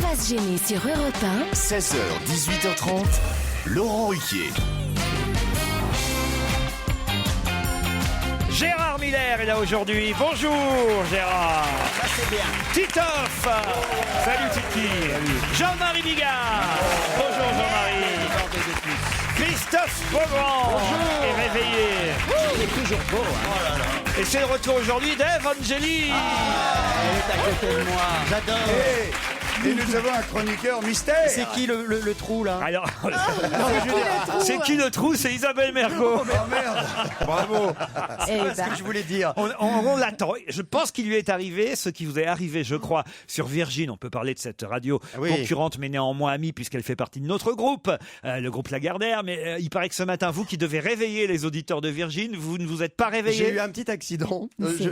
Pas gêné sur Europe 1. 16h, 18h30, Laurent Ruquier. Gérard Miller est là aujourd'hui. Bonjour Gérard. Ça c'est bien. Titoff. Salut Titi. Jean-Marie Bigard. Bonjour Jean-Marie. Christophe Beaugrand est réveillé. Il est toujours beau. Et c'est le retour aujourd'hui d'Ève Angéli. Elle est à côté de moi. J'adore. Et nous avons un chroniqueur mystère. C'est qui le trou là? Alors, c'est qui le trou? C'est Isabelle Mergo. Oh merde. Bravo. C'est ce que je voulais dire. On l'attend. Je pense qu'il lui est arrivé ce qui vous est arrivé, je crois, sur Virgin. On peut parler de cette radio concurrente, mais néanmoins amie, puisqu'elle fait partie de notre groupe, le groupe Lagardère. Mais il paraît que ce matin, vous qui devez réveiller les auditeurs de Virgin, vous ne vous êtes pas réveillé. J'ai eu un petit accident.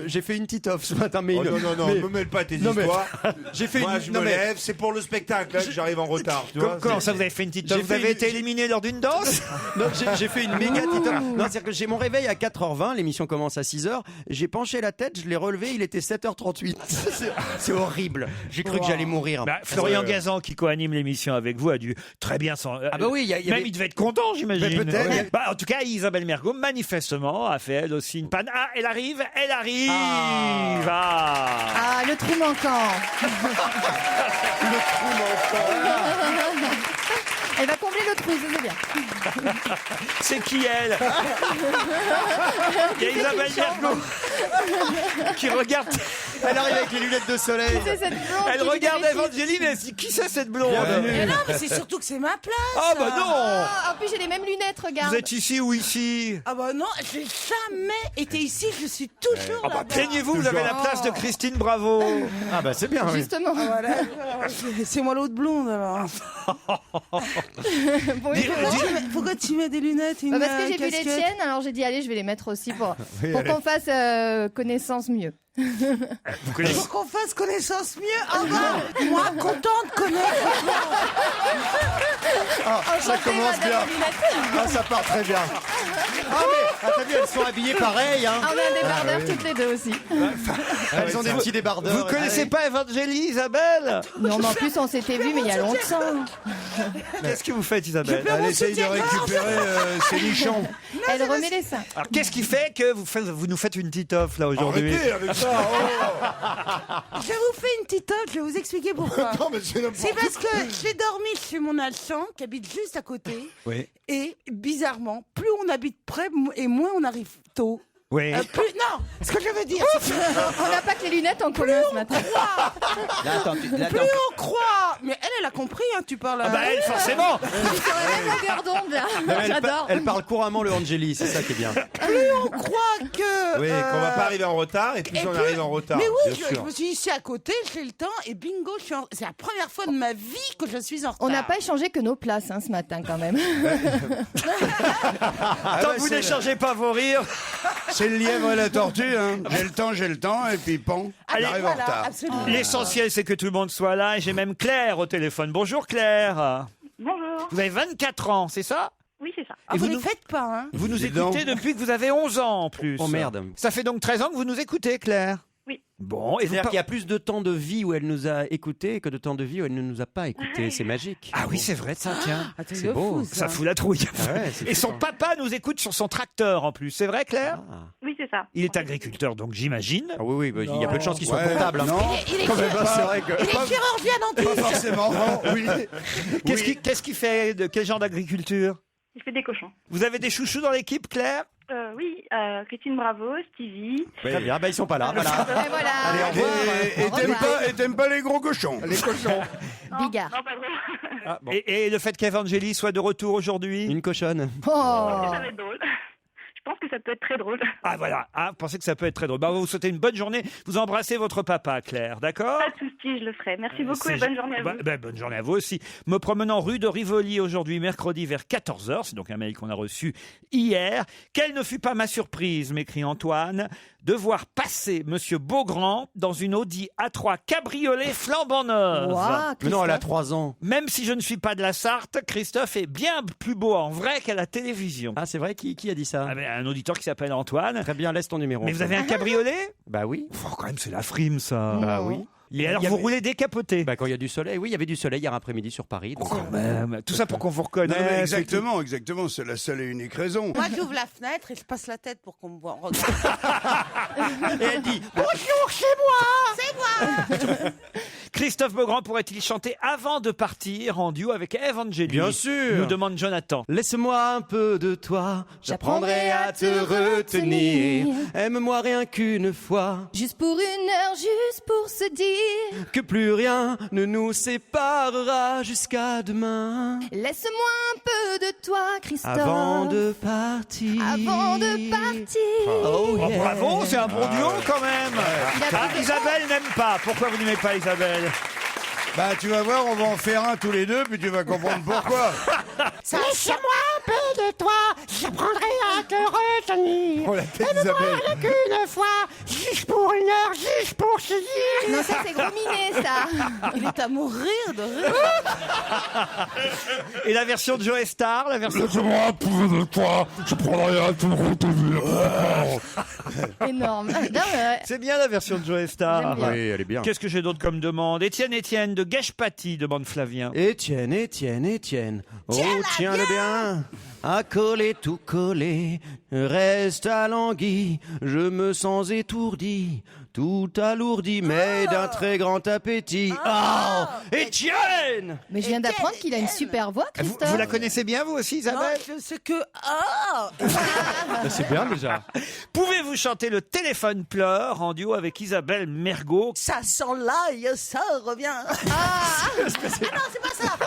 J'ai fait une petite off ce matin. Mais Oh, non, me mêle pas tes histoires. J'ai fait Moi, je me lève, c'est pour le spectacle là, que j'arrive en retard. Tu vois, Comment ça, vous avez fait une petite... Vous avez été éliminé lors d'une danse? Non, j'ai fait une méga petite off. Non, c'est-à-dire que j'ai mon réveil à 4h20, l'émission commence à 6h. J'ai penché la tête, je l'ai relevé, il était 7h38. C'est horrible. J'ai cru que j'allais mourir. Bah, Florian Gazan, qui co-anime l'émission avec vous, a dû très bien s'en... Ah bah oui, même il devait être content, j'imagine. Mais peut-être. Ouais. Bah, en tout cas, Isabelle Mergo, manifestement, a fait elle aussi une panne. Ah, elle arrive. Ah, le trou manquant. Le trou manquant. Elle va combler le trou, c'est bien. C'est qui elle? Il y a Isabelle Mergo qui regarde. Elle arrive avec les lunettes de soleil. C'est cette blonde Elle qui regarde dit des Evangeline et elle se dit, qui c'est cette blonde? Mais non, mais c'est surtout que c'est ma place. Ah bah non. Ah, en plus, j'ai les mêmes lunettes, regarde. Vous êtes ici ou ici? Ah bah non, j'ai jamais été ici, je suis toujours Ah bah, là-bas. plaignez-vous, vous avez la place de Christine Bravo. Ah bah c'est bien. Oui. Justement. Voilà, c'est moi l'autre blonde alors. Bon, oui, Pourquoi tu mets des lunettes et une parce que j'ai vu les casquette tiennes, alors j'ai dit, allez, je vais les mettre aussi pour qu'on fasse connaissance mieux. Vous connaissez? Pour qu'on fasse connaissance mieux. Ah bah, moi, content de connaître. Ça commence bien. Ah, ça part très bien. Ah mais, t'as vu, elles sont habillées pareil. Hein. Ah, on a un débardeur toutes les deux aussi. Elles ont des petits débardeurs. Vous connaissez pas Evangélie, Isabelle? Non, mais en plus, on s'était vus, mais il y a longtemps. Qu'est-ce que vous faites, Isabelle? Elle essaye de récupérer ses nichons. Elle remet les seins. Alors, qu'est-ce qui fait que vous nous faites une petite offre là aujourd'hui? Arrêtez avec ça. Je vous fais une petite offre, je vais vous expliquer pourquoi. Non mais c'est n'importe C'est parce que j'ai dormi chez mon alchant qui habite juste à côté. Oui. Et bizarrement, plus on habite près et moins on arrive tôt. Oui. Non, ce que je veux dire, c'est que On n'a pas que les lunettes en commun ce matin. plus on croit. Mais elle a compris, hein, tu parles. Ah bah elle, forcément. C'est sur la même longueur d'onde, là. J'adore. Elle parle couramment le Angeli, c'est ça qui est bien. Plus on croit que. Oui, qu'on va pas arriver en retard et plus et on plus- arrive en retard. Mais oui, bien je sûr. me suis dit, c'est à côté, j'ai le temps et bingo, c'est la première fois de ma vie que je suis en retard. On n'a pas échangé que nos places ce matin quand même. Tant que vous n'échangez pas vos rires. C'est le lièvre et la tortue. Hein. J'ai le temps et puis pan, Allez, j'arrive en Voilà, retard. absolument. L'essentiel, c'est que tout le monde soit là. Et j'ai même Claire au téléphone. Bonjour Claire. Bonjour. Vous avez 24 ans, c'est ça? Oui, c'est ça. Ah, Et vous vous ne nous- les faites pas, hein. Vous nous Dis écoutez donc. depuis que vous avez 11 ans en plus. Oh merde. Ça fait donc 13 ans que vous nous écoutez, Claire? Oui. Bon, et vous C'est-à-dire qu'il y a plus de temps de vie où elle nous a écoutés que de temps de vie où elle ne nous a pas écoutés. C'est magique. Ah oui, c'est vrai, ça, tiens. Ah, truc C'est de beau. fou, Ça fout la trouille. Ah ouais, c'est Et son flippant. papa nous écoute sur son tracteur en plus. C'est vrai, Claire? Ah. Oui, c'est ça. Il est agriculteur, donc j'imagine. Ah oui, bah, il y a peu de chances qu'il soit Ouais, comptable. Hein. Non, Il est, Quand même pas, c'est vrai que. il est chirurgien dentiste. pas forcément. Oui. Qu'est-ce qu'il fait? De quel genre d'agriculture? Il fait des cochons. Vous avez des chouchous dans l'équipe, Claire? Oui, Christine Bravo, Stevie. Très bien, bah, ils sont pas là. Voilà. Et voilà. Allez, au revoir. Et t'aimes pas les gros cochons. Les cochons. Bigard. Non, pas trop. Ah, bon. Et le fait qu'Evangélie soit de retour aujourd'hui? Une cochonne. Oh. Ça va être drôle. Je pense que ça peut être très drôle. Ah voilà, vous pensez que ça peut être très drôle. Bah, on va vous souhaiter une bonne journée. Vous embrassez votre papa, Claire, d'accord? Pas de soucis, je le ferai. Merci beaucoup et bonne journée à vous. Bonne journée à vous aussi. Me promenant rue de Rivoli aujourd'hui, mercredi vers 14h. C'est donc un mail qu'on a reçu hier. Quelle ne fut pas ma surprise, m'écrit Antoine, de voir passer Monsieur Beaugrand dans une Audi A3 cabriolet flambant neuve. Ouah, Mais non, elle a Christophe. 3 ans. Même si je ne suis pas de la Sarthe, Christophe est bien plus beau en vrai qu'à la télévision. Ah, c'est vrai, qui a dit ça? Ah ben, un auditeur qui s'appelle Antoine. Très bien, laisse ton numéro. Mais vous avez un cabriolet? Bah oui. Oh, quand même, c'est la frime, ça. Bah oui. Et alors, vous roulez décapoté. Bah, quand il y a du soleil, oui, il y avait du soleil hier après-midi sur Paris. Donc, Quand même. Tout ça pour qu'on vous Non, mais reconnaisse. exactement, exactement. C'est la seule et unique raison. Moi, j'ouvre la fenêtre et je passe la tête pour qu'on me voit. Regarde. et elle dit Bonjour, c'est moi. Christophe Beaugrand pourrait-il chanter avant de partir en duo avec Ève Angélique? Bien sûr. Nous demande Jonathan. Laisse-moi un peu de toi, j'apprendrai à te retenir. Aime-moi rien qu'une fois, Juste pour une heure, juste pour se dire. que plus rien ne nous séparera jusqu'à demain. Laisse-moi un peu de toi, Christophe. Avant de partir. Avant de partir. Oh, Oh, yeah. bravo, c'est un bon duo quand même. Il a Ah, pris des Isabelle n'aime pas. Pourquoi vous n'aimez pas Isabelle? Bah, tu vas voir, on va en faire un tous les deux, puis tu vas comprendre pourquoi. Laisse-moi un peu de toi, j'apprendrai à te retenir. Oh, la tête d'Isabelle. Qu'une fois, juste pour une heure, juste pour se dire. Non, ça c'est Gros Minet, ça. Il est à mourir de rire. Et la version de Joe Star, la version. Laisse-moi un peu de toi, je prendrai à te retenir. Énorme. Non, mais, C'est bien la version de Joe Star. J'aime bien. Oui, elle est bien. Qu'est-ce que j'ai d'autre comme demande? Étienne de Guèche-Paty, demande Flavien. Étienne, oh tiens-le bien, à coller tout collé, reste alangui, je me sens étourdi, tout alourdi, mais d'un très grand appétit. Oh, Étienne! mais je viens d'apprendre qu'il a une super voix, Vous, Christophe. vous la connaissez bien, vous aussi, Non, Isabelle? je sais que. Ah. C'est bien déjà. Pouvez-vous chanter Le téléphone pleure en duo avec Isabelle Mergo? Ça sent l'ail, ça revient. Non, c'est pas ça.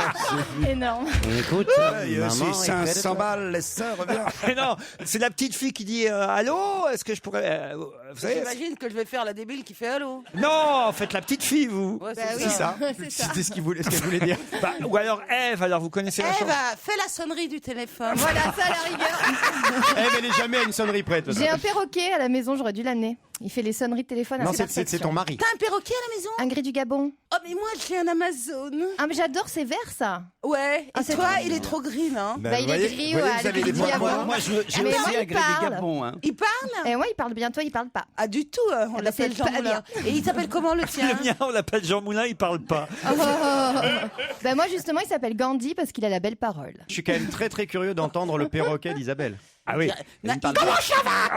Énorme. Écoute, Il y a aussi maman, 500 balles, laisse ça, reviens. Mais non, c'est la petite fille qui dit allô, est-ce que je pourrais. Vous savez, J'imagine que je vais faire la débile qui fait allô. non, faites la petite fille, vous. Ouais, Bah c'est oui, ça. c'est ça. C'était ce qu'elle voulait dire. Bah, ou alors Ève, alors vous connaissez la chanson? Eve, fais la sonnerie du téléphone. Voilà, ça à la rigueur. Elle est jamais à une sonnerie près, toi. J'ai un perroquet à la maison, j'aurais dû l'amener. Il fait les sonneries de téléphone à Non, la c'est perfection. ton mari. T'as un perroquet à la maison? Ingrid du Gabon. Oh, mais moi, j'ai un Amazon. Ah, mais j'adore ces vers, ça. Ouais, et Ah, c'est toi, trop il est trop green, hein. Bah, il est gris, ouais, vous avez le des gris points Gabon. noirs. Moi, j'ai Mais aussi moi, un il gré du parle. Gabon. Hein. Il parle? Et moi, il parle bien, toi, il parle pas. Ah, du tout, on bah, l'appelle c'est Jean pas Moulin. Et il s'appelle comment le tien? Le mien, on l'appelle Jean Moulin, il parle pas. Bah, moi, justement, il s'appelle Gandhi parce qu'il a la belle parole. Je suis quand même très très curieux d'entendre le perroquet d'Isabelle. Ah oui. Comment ça va?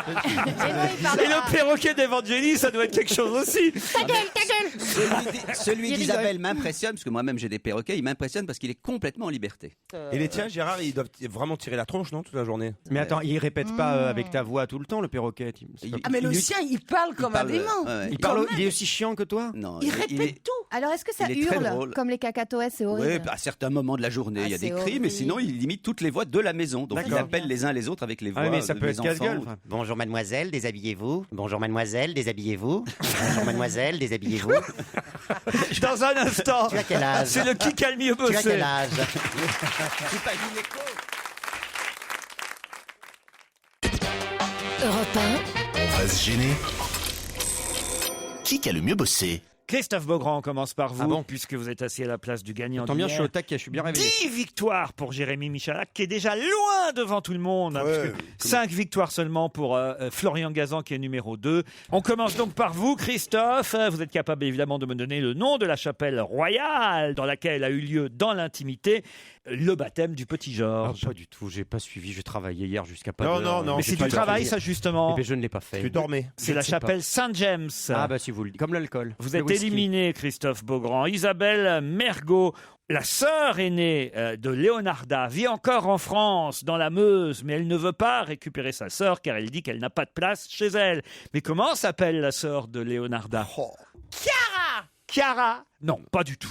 Et moi, il parle Et pas. le perroquet d'Evangélie, ça doit être quelque chose aussi. Ta gueule. Celui Il d'Isabelle rigole. m'impressionne, parce que moi-même j'ai des perroquets, il m'impressionne parce qu'il est complètement en liberté. Et les tiens, Gérard, ils doivent vraiment tirer la tronche, non, toute la journée? Mais attends, il répète pas avec ta voix tout le temps, le perroquet. C'est pas- Ah, mais le sien, il parle comme un parle, dément. ouais. Il parle, il est aussi chiant que toi? Non, Il répète tout. Alors, est-ce que ça Il est très hurle drôle. comme les cacatoès? C'est horrible. Oui, à certains moments de la journée, Ah, il y a des c'est cris, mais horrible. sinon il imite toutes les voix de la maison. Donc il D'accord. appelle les uns les autres avec les voix Ah, mais ça de peut mes être casse-gueule. enfants. Bonjour mademoiselle, déshabillez-vous. Bonjour mademoiselle, déshabillez-vous. Bonjour mademoiselle, déshabillez-vous. Dans un instant, Tu as quel âge? c'est le qui a le mieux Tu as bossé. quel âge? Europe 1, On va se gêner. Qui a le mieux bossé? Christophe Beaugrand, on commence par vous, Ah bon puisque vous êtes assis à la place du gagnant. Tant bien, je d'hier. suis au taquet, je suis bien réveillé. 10 victoires pour Jérémy Michalak, qui est déjà loin devant tout le monde. Ouais. 5 victoires seulement pour Florian Gazan, qui est numéro 2. On commence donc par vous, Christophe. Vous êtes capable évidemment de me donner le nom de la chapelle royale dans laquelle a eu lieu, dans l'intimité, le baptême du petit Ah, Georges. pas du tout, j'ai pas suivi, j'ai travaillé hier jusqu'à pas Non, d'heure. non, non. Mais j'ai c'est pas du eu travail, la ça, justement. Eh ben, je ne l'ai pas fait. Tu dormais. C'est la je sais pas. chapelle Saint-James. Ah bah si vous le dites, comme l'alcool. Vous Le êtes whisky. éliminé, Christophe Beaugrand. Isabelle Mergo, la sœur aînée de Leonarda, vit encore en France, dans la Meuse, mais elle ne veut pas récupérer sa sœur car elle dit qu'elle n'a pas de place chez elle. Mais comment s'appelle la sœur de Leonarda? Chiara. Chiara? Non, pas du tout.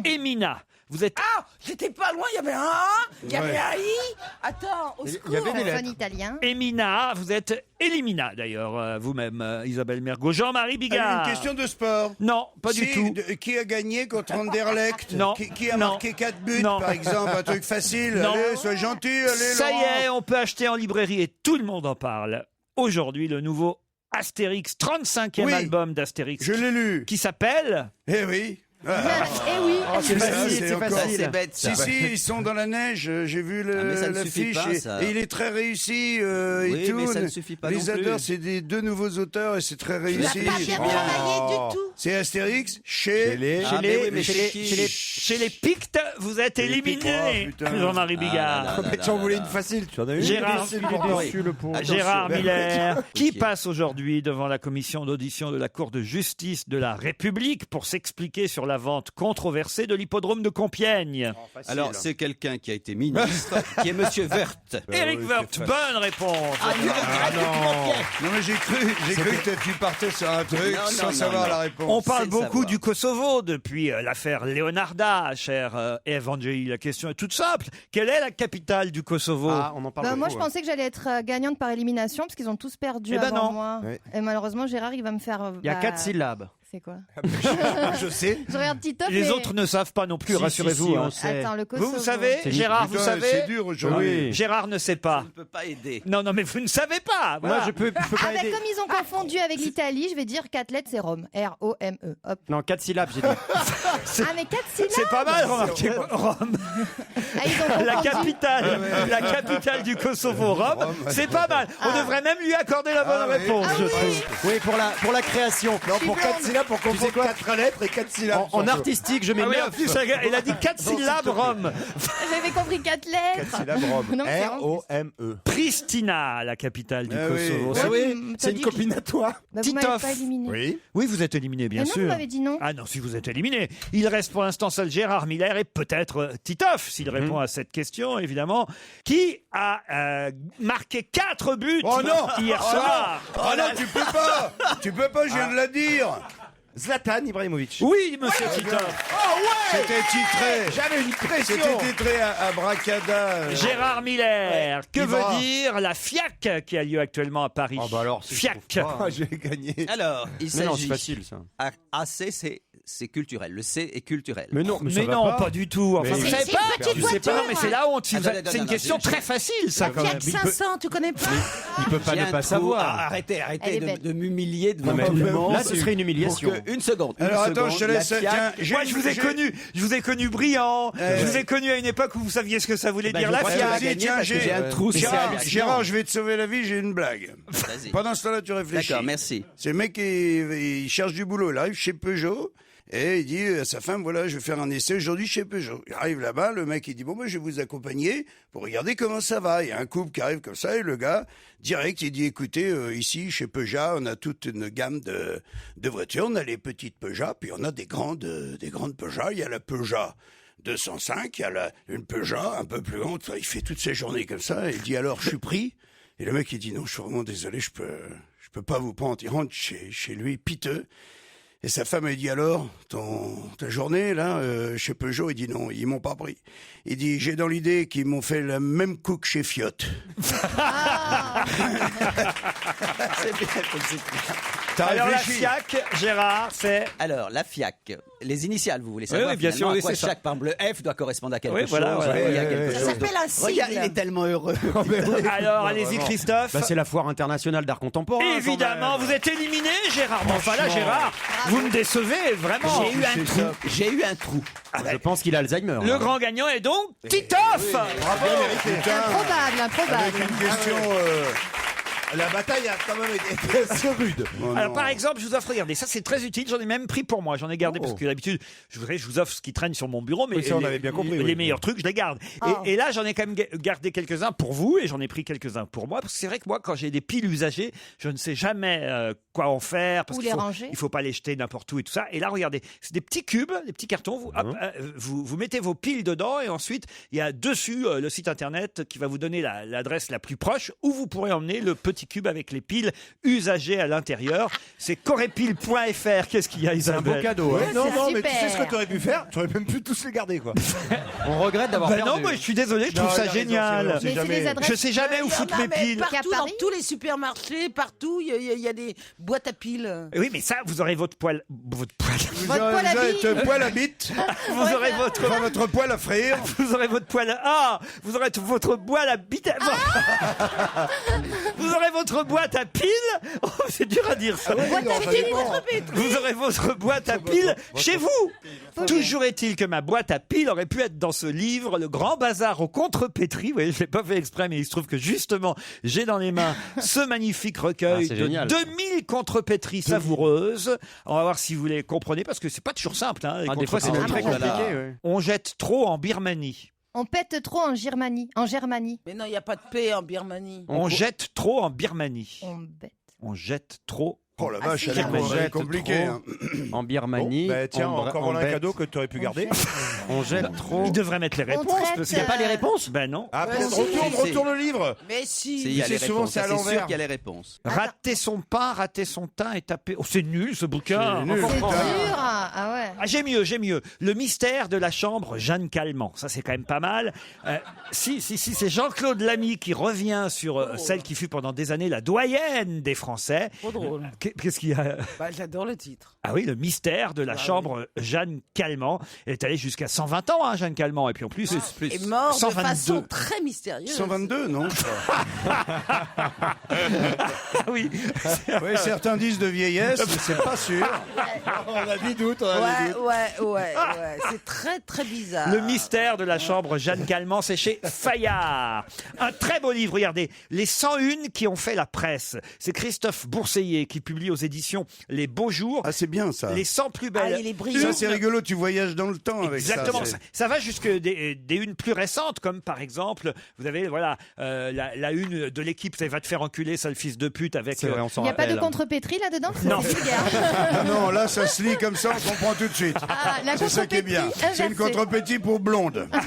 Emina. Vous êtes... Ah, j'étais pas loin, il y avait un A, il y avait un I. Attends, au secours. Il y avait des Ça lettres. sonne italien. Emina, vous êtes Elimina d'ailleurs, vous-même, Isabelle Mergo. Jean-Marie Bigard. Une question de sport. Non, pas du Si, tout. Qui a gagné contre Anderlecht? Non. Qui a Non. marqué 4 buts, Non. par exemple? Un truc facile. Non. Allez, sois gentil, allez, Ça y Laurent. est, on peut acheter en librairie et tout le monde en parle. Aujourd'hui, le nouveau Astérix, 35e Oui. album d'Astérix, Je l'ai lu. qui s'appelle... Eh oui. Eh oui. C'est facile, c'est c'est encore- facile. C'est bête, ça. Si, ils sont dans la neige, j'ai vu mais ça ne suffit l'affiche pas, et, ça. et il est très réussi. Oui, et mais tout. ça ne suffit pas Les non plus. adore, c'est des deux nouveaux auteurs et c'est très Tu n'as réussi. pas bien travaillé du tout. C'est Astérix chez les- Ah, mais oui, mais chez qui Chez les Pictes, vous êtes éliminé. Oh, putain. Jean-Marie Bigard. Mais tu en voulais une facile, tu en as eu. Gérard, Gérard Attention. Miller, qui Ok. passe aujourd'hui devant la commission d'audition de la Cour de justice de la République pour s'expliquer sur la vente controversée de l'hippodrome de Compiègne. Alors, c'est quelqu'un qui a été ministre, qui est Monsieur Woerth. Éric Woerth, bonne réponse. Non mais j'ai cru que tu partais sur un truc Non, sans non, savoir non. la réponse. On parle c'est le beaucoup savoir. du Kosovo depuis l'affaire Leonarda, cher Evangélie. La question est toute simple. Quelle est la capitale du Kosovo? Ah, on en parle Moi, beaucoup, je pensais que j'allais être gagnante par élimination parce qu'ils ont tous perdu Eh ben avant non. moi. Ouais. Et malheureusement, Gérard, il va me faire. Il y a 4 syllabes. C'est quoi? Je sais. Je regarde Titoff. Les mais- autres ne savent pas non plus, Si, rassurez-vous. si, hein. on sait. Attends, le Kosovo. Vous savez, C'est Gérard, vous Putain, savez c'est dur aujourd'hui. Oui. Gérard ne sait Je pas. ne peux pas aider. Non, non, mais vous ne savez pas. Moi, Voilà. je peux pas Ah, bah, aider. comme ils ont confondu avec l'Italie, je vais dire 4 lettres, c'est Rome. R-O-M-E. Hop. Non, 4 syllabes, j'ai dit. Ah, mais 4 syllabes. C'est pas mal, remarquez. Rome, Ah, ils ont la confondu. capitale du Kosovo, Rome, c'est pas mal. On devrait même lui accorder la bonne Ah oui. réponse, je trouve. Oui, pour la création. Non, pour 4 syllabes, pour Tu sais comprendre quoi 4 lettres et 4 syllabes. En artistique, je mets Ah oui, en 9. plus, il a dit 4 syllabes, Rome. J'avais compris 4 lettres. 4 syllabes Rome. Non, mais c'est Rome. R-O-M-E. Pristina, la capitale du Ah oui. Kosovo. Ouais, oui, mais t'as c'est une dit que- copine à toi. Bah, vous m'avez Titoff. pas éliminé. Oui. Oui, vous êtes éliminé, bien Mais non, sûr. vous m'avez dit non. Ah non, si vous êtes éliminé. Il reste pour l'instant seul Gérard Miller et peut-être Titoff, s'il répond à cette question, évidemment, qui a marqué 4 buts Oh non hier soir. Oh non, tu peux pas. Tu peux pas, je viens de la dire. Zlatan Ibrahimovic. Oui, monsieur Titoff. C'était titré. J'avais une pression. C'était titré à Bracada. Gérard Miller, que Ibra. veut dire la FIAC qui a lieu actuellement à Paris? Oh, bah alors, si je FIAC. trouve pas. Ah, j'ai gagné. Alors, il Mais non, c'est s'agit. facile, ça. AC, c'est culturel. Le C est culturel. Mais non, Mais ça va non, pas. pas du tout. Enfin, Mais- vous C'est savez c'est pas. une petite Tu sais pas, voiture. mais c'est la honte. Attends, C'est attends, une attends, question je- très facile, ça, La quand même. Fiat 500, tu connais pas? Il peut pas J'ai ne un pas trou. savoir. Ah, arrêtez Elle arrêtez est belle. de m'humilier devant Mais tout le monde. là, ce serait une humiliation. Pour que- une seconde. Alors une attends, seconde, je te la laisse. FIAC- Tiens, j'ai- Moi, je vous ai connu brillant. Je vous ai connu à une époque où vous saviez ce que ça voulait dire je la crois que tu FIAC. vas Vas-y, gagner tiens, parce que j'ai j'ai un trou. Gérard, je vais te sauver la vie, j'ai une blague. Vas-y. Pendant ce temps-là, tu réfléchis. D'accord, merci. C'est le mec qui il cherche du boulot. Il arrive chez Peugeot et il dit à sa femme, voilà, je vais faire un essai aujourd'hui chez Peugeot. Il arrive là-bas, le mec il dit, bon, moi je vais vous accompagner pour regarder comment ça va. Il y a un couple qui arrive comme ça et le gars, direct, il dit, écoutez, ici chez Peugeot, on a toute une gamme de voitures. On a les petites Peugeot, puis on a des grandes Peugeot. Il y a la Peugeot 205, il y a une Peugeot un peu plus grande. Enfin, il fait toutes ses journées comme ça et il dit, alors, je suis pris. Et le mec, il dit, non, je suis vraiment désolé, je peux pas vous prendre. Il rentre chez lui, piteux. Et sa femme, elle dit, alors, ta journée, là, chez Peugeot, il dit, non, ils m'ont pas pris. Il dit, j'ai dans l'idée qu'ils m'ont fait le même coup que chez Fiat. C'est bien, c'est- T'as Alors, la réfléchi? FIAC, Gérard, c'est. Alors, la FIAC, les initiales, vous voulez savoir oui, bien finalement sûr, oui, à quoi c'est ça. chaque, par exemple, le F doit correspondre à quelque Oui, chose. voilà, voilà. il y a quelque Ça chose. s'appelle un sigle. Regarde, il est tellement heureux. Alors, allez-y, Christophe. Bah, c'est la foire internationale d'art contemporain. Évidemment, quand même. vous êtes éliminé, Gérard. Mais enfin là, Gérard, vous me décevez vraiment. J'ai eu un trou. Je pense qu'il a Alzheimer. Le là. grand gagnant est donc Titoff. Improbable, Avec improbable. une question... La bataille a quand même été assez rude. oh Alors non. par exemple, je vous offre, regardez, ça c'est très utile, j'en ai même pris pour moi, j'en ai gardé parce que d'habitude, je vous offre ce qui traîne sur mon bureau, mais Oui, ça, on avait bien compris, les oui. meilleurs trucs, je les garde. Et là, j'en ai quand même gardé quelques-uns pour vous et j'en ai pris quelques-uns pour moi, parce que c'est vrai que moi, quand j'ai des piles usagées, je ne sais jamais quoi en faire, parce Où qu'il les ranger. il faut pas les jeter n'importe où et tout ça. Et là, regardez, c'est des petits cubes, des petits cartons, vous mettez vos piles dedans et ensuite, il y a dessus le site internet qui va vous donner l'adresse la plus proche où vous pourrez emmener le petit cube avec les piles usagées à l'intérieur. C'est corépile.fr. Qu'est-ce qu'il y a, C'est un beau Isabelle? cadeau. hein. Non, c'est non, mais tu super. sais ce que tu aurais pu faire? Tu aurais même pu tous les garder, quoi. On regrette d'avoir Ben perdu. non, moi je suis désolé, je Non, trouve ça il a raison, génial. c'est vrai, Mais c'est des adresses. Je sais jamais où Il y en foutre a, mes mais piles. Qu'à Partout, dans Paris tous les supermarchés, partout, il y a des Boîte à piles. Oui, mais ça, vous aurez votre poêle. Vous aurez votre poêle à bite. Vous aurez votre poêle à frire. Vous aurez votre poêle. Vous aurez votre boîte à bite. Vous aurez votre boîte à piles. Oh, c'est dur à dire ça. Vous aurez votre boîte à piles chez vous. Toujours est-il que ma boîte à piles aurait pu être dans ce livre, Le Grand Bazar aux Contrepétries. Vous voyez, je l'ai pas fait exprès, mais il se trouve que justement, j'ai dans les mains ce magnifique recueil de génial. 2000 contrepétries savoureuses. On va voir si vous les comprenez, parce que c'est pas toujours simple. Hein, Des fois, c'est même très compliqué. Ouais. On jette trop en Birmanie. On pète trop en Germanie. Mais non, il n'y a pas de paix en Birmanie. On jette trop en Birmanie. On jette trop. Oh la vache, si, c'est compliqué. Hein. En Birmanie. Bon, tiens, encore voilà un cadeau que tu aurais pu garder. On jette trop. Il devrait mettre les réponses. traite, Il n'y a pas les réponses. Ben non. Ah, retourne le livre. Mais si. Il y a les souvent, réponses. c'est à Ça, c'est sûr l'envers. qu'il y a les réponses. Rater son pain, rater son teint et taper. Oh, c'est nul ce bouquin. C'est nul. C'est dur. Putain. Ah ouais. Ah, j'ai mieux. Le mystère de la chambre Jeanne Calment. Ça, c'est quand même pas mal. Si, c'est Jean-Claude Lamy qui revient sur celle qui fut pendant des années la doyenne des Français. Trop drôle. Qu'est-ce qu'il y a? Bah, j'adore le titre. Ah oui, le mystère de la chambre Jeanne Calment. Elle est allée jusqu'à 120 ans, hein, Jeanne Calment. Et puis en plus, Et mort 122. de façon très mystérieuse. 122, non? Ah oui. Oui, certains disent de vieillesse, mais c'est pas sûr. On a des doutes. Ouais. C'est très, très bizarre. Le mystère de la chambre Jeanne Calment, c'est chez Fayard. Un très beau livre, regardez. Les 101 qui ont fait la presse. C'est Christophe Bourseiller qui publie aux éditions Les Beaux Jours. Ah, c'est bien ça. Les 100 plus belles. il est brillant. Ça, c'est rigolo, tu voyages dans le temps avec Exactement. ça. Ça va jusque des unes plus récentes, comme par exemple, vous avez la une de l'équipe, ça va te faire enculer, sale fils de pute, avec. C'est vrai, on s'en Il n'y a pas de rappelle. contrepétrie là-dedans? Non. C'est vulgaire. Non, là, ça se lit comme ça, on comprend tout de suite. Ah, la C'est ça qui est bien. contrepétrie C'est une inversée. contrepétrie pour blonde. Pas mal.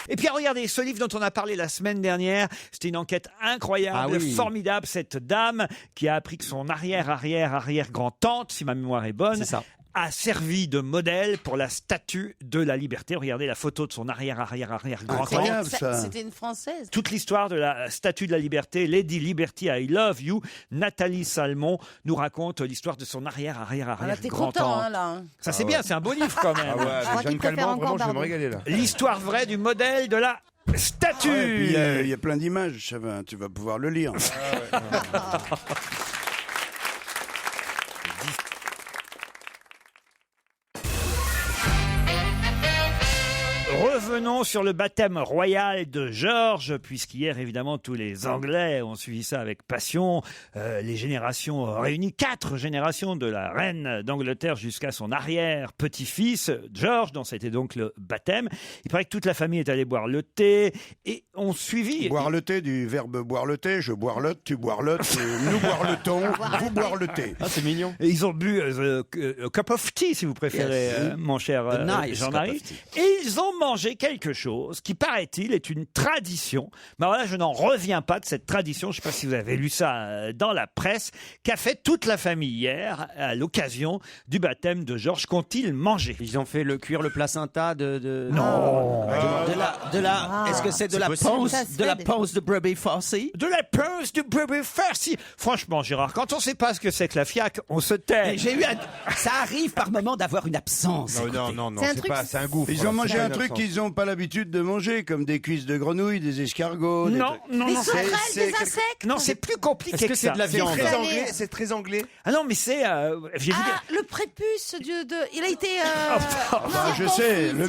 Et puis regardez, ce livre dont on a parlé la semaine dernière, c'était une enquête incroyable, Ah oui. formidable. Cette dame qui a appris que son arrière-grand-tante, si ma mémoire est bonne, C'est ça. a servi de modèle pour la statue de la liberté. Regardez la photo de son arrière-grand-tante. Incroyable, ça. C'était une Française. Toute l'histoire de la statue de la liberté, Lady Liberty, I Love You, Nathalie Salmon nous raconte l'histoire de son Ah, là, t'es arrière-arrière-grand-tante. content, hein, là. hein. Ça c'est bien, c'est un beau livre quand même. Ah ouais, crois Jeanne qu'il préfère Calment, encore vraiment, je vais me Bardot. régaler là. L'histoire vraie du modèle de la statue. Ouais, et puis, il y a plein d'images, ça va, tu vas pouvoir le lire. Revenons sur le baptême royal de George, puisqu'hier, évidemment, tous les Anglais ont suivi ça avec passion. Les générations réunies, 4 générations de la reine d'Angleterre jusqu'à son arrière-petit-fils, George, dont c'était donc le baptême. Il paraît que toute la famille est allée boire le thé et ont suivi... Boire le thé, du verbe boire le thé, je boirelote, tu boirelotes, nous boireletons, vous boire le thé. Ah, c'est mignon. Et ils ont bu a cup of tea, si vous préférez, mon cher The nice Jean-Marie. cup of tea. Et ils ont mangé quelque chose qui, paraît-il, est une tradition. Mais alors là, je n'en reviens pas de cette tradition. Je ne sais pas si vous avez lu ça dans la presse, qu'a fait toute la famille hier à l'occasion du baptême de Georges. Qu'ont-ils mangé? Ils ont fait cuire le placenta de... Non. Est-ce que c'est de la possible. panse, Ça se de la fait, panse de brebis farcie? De la pince de bébé farci. Franchement, Gérard, quand on ne sait pas ce que c'est que la fiac, on se tait. Ça arrive par moment d'avoir une absence. Non, C'est un c'est truc- pas, c'est un gouffre. Ils ont mangé C'est un une truc absence. qu'ils n'ont pas l'habitude de manger, comme des cuisses de grenouilles, des escargots. des Non, trucs. non, non. Sauterelles, c'est des quelque- insectes. Non, c'est plus compliqué Est-ce que c'est ça. de la viande? C'est très Salé. anglais, c'est très anglais. Ah non, mais c'est... je vais vous dire... Ah, le prépuce il a été. Ah, je sais, le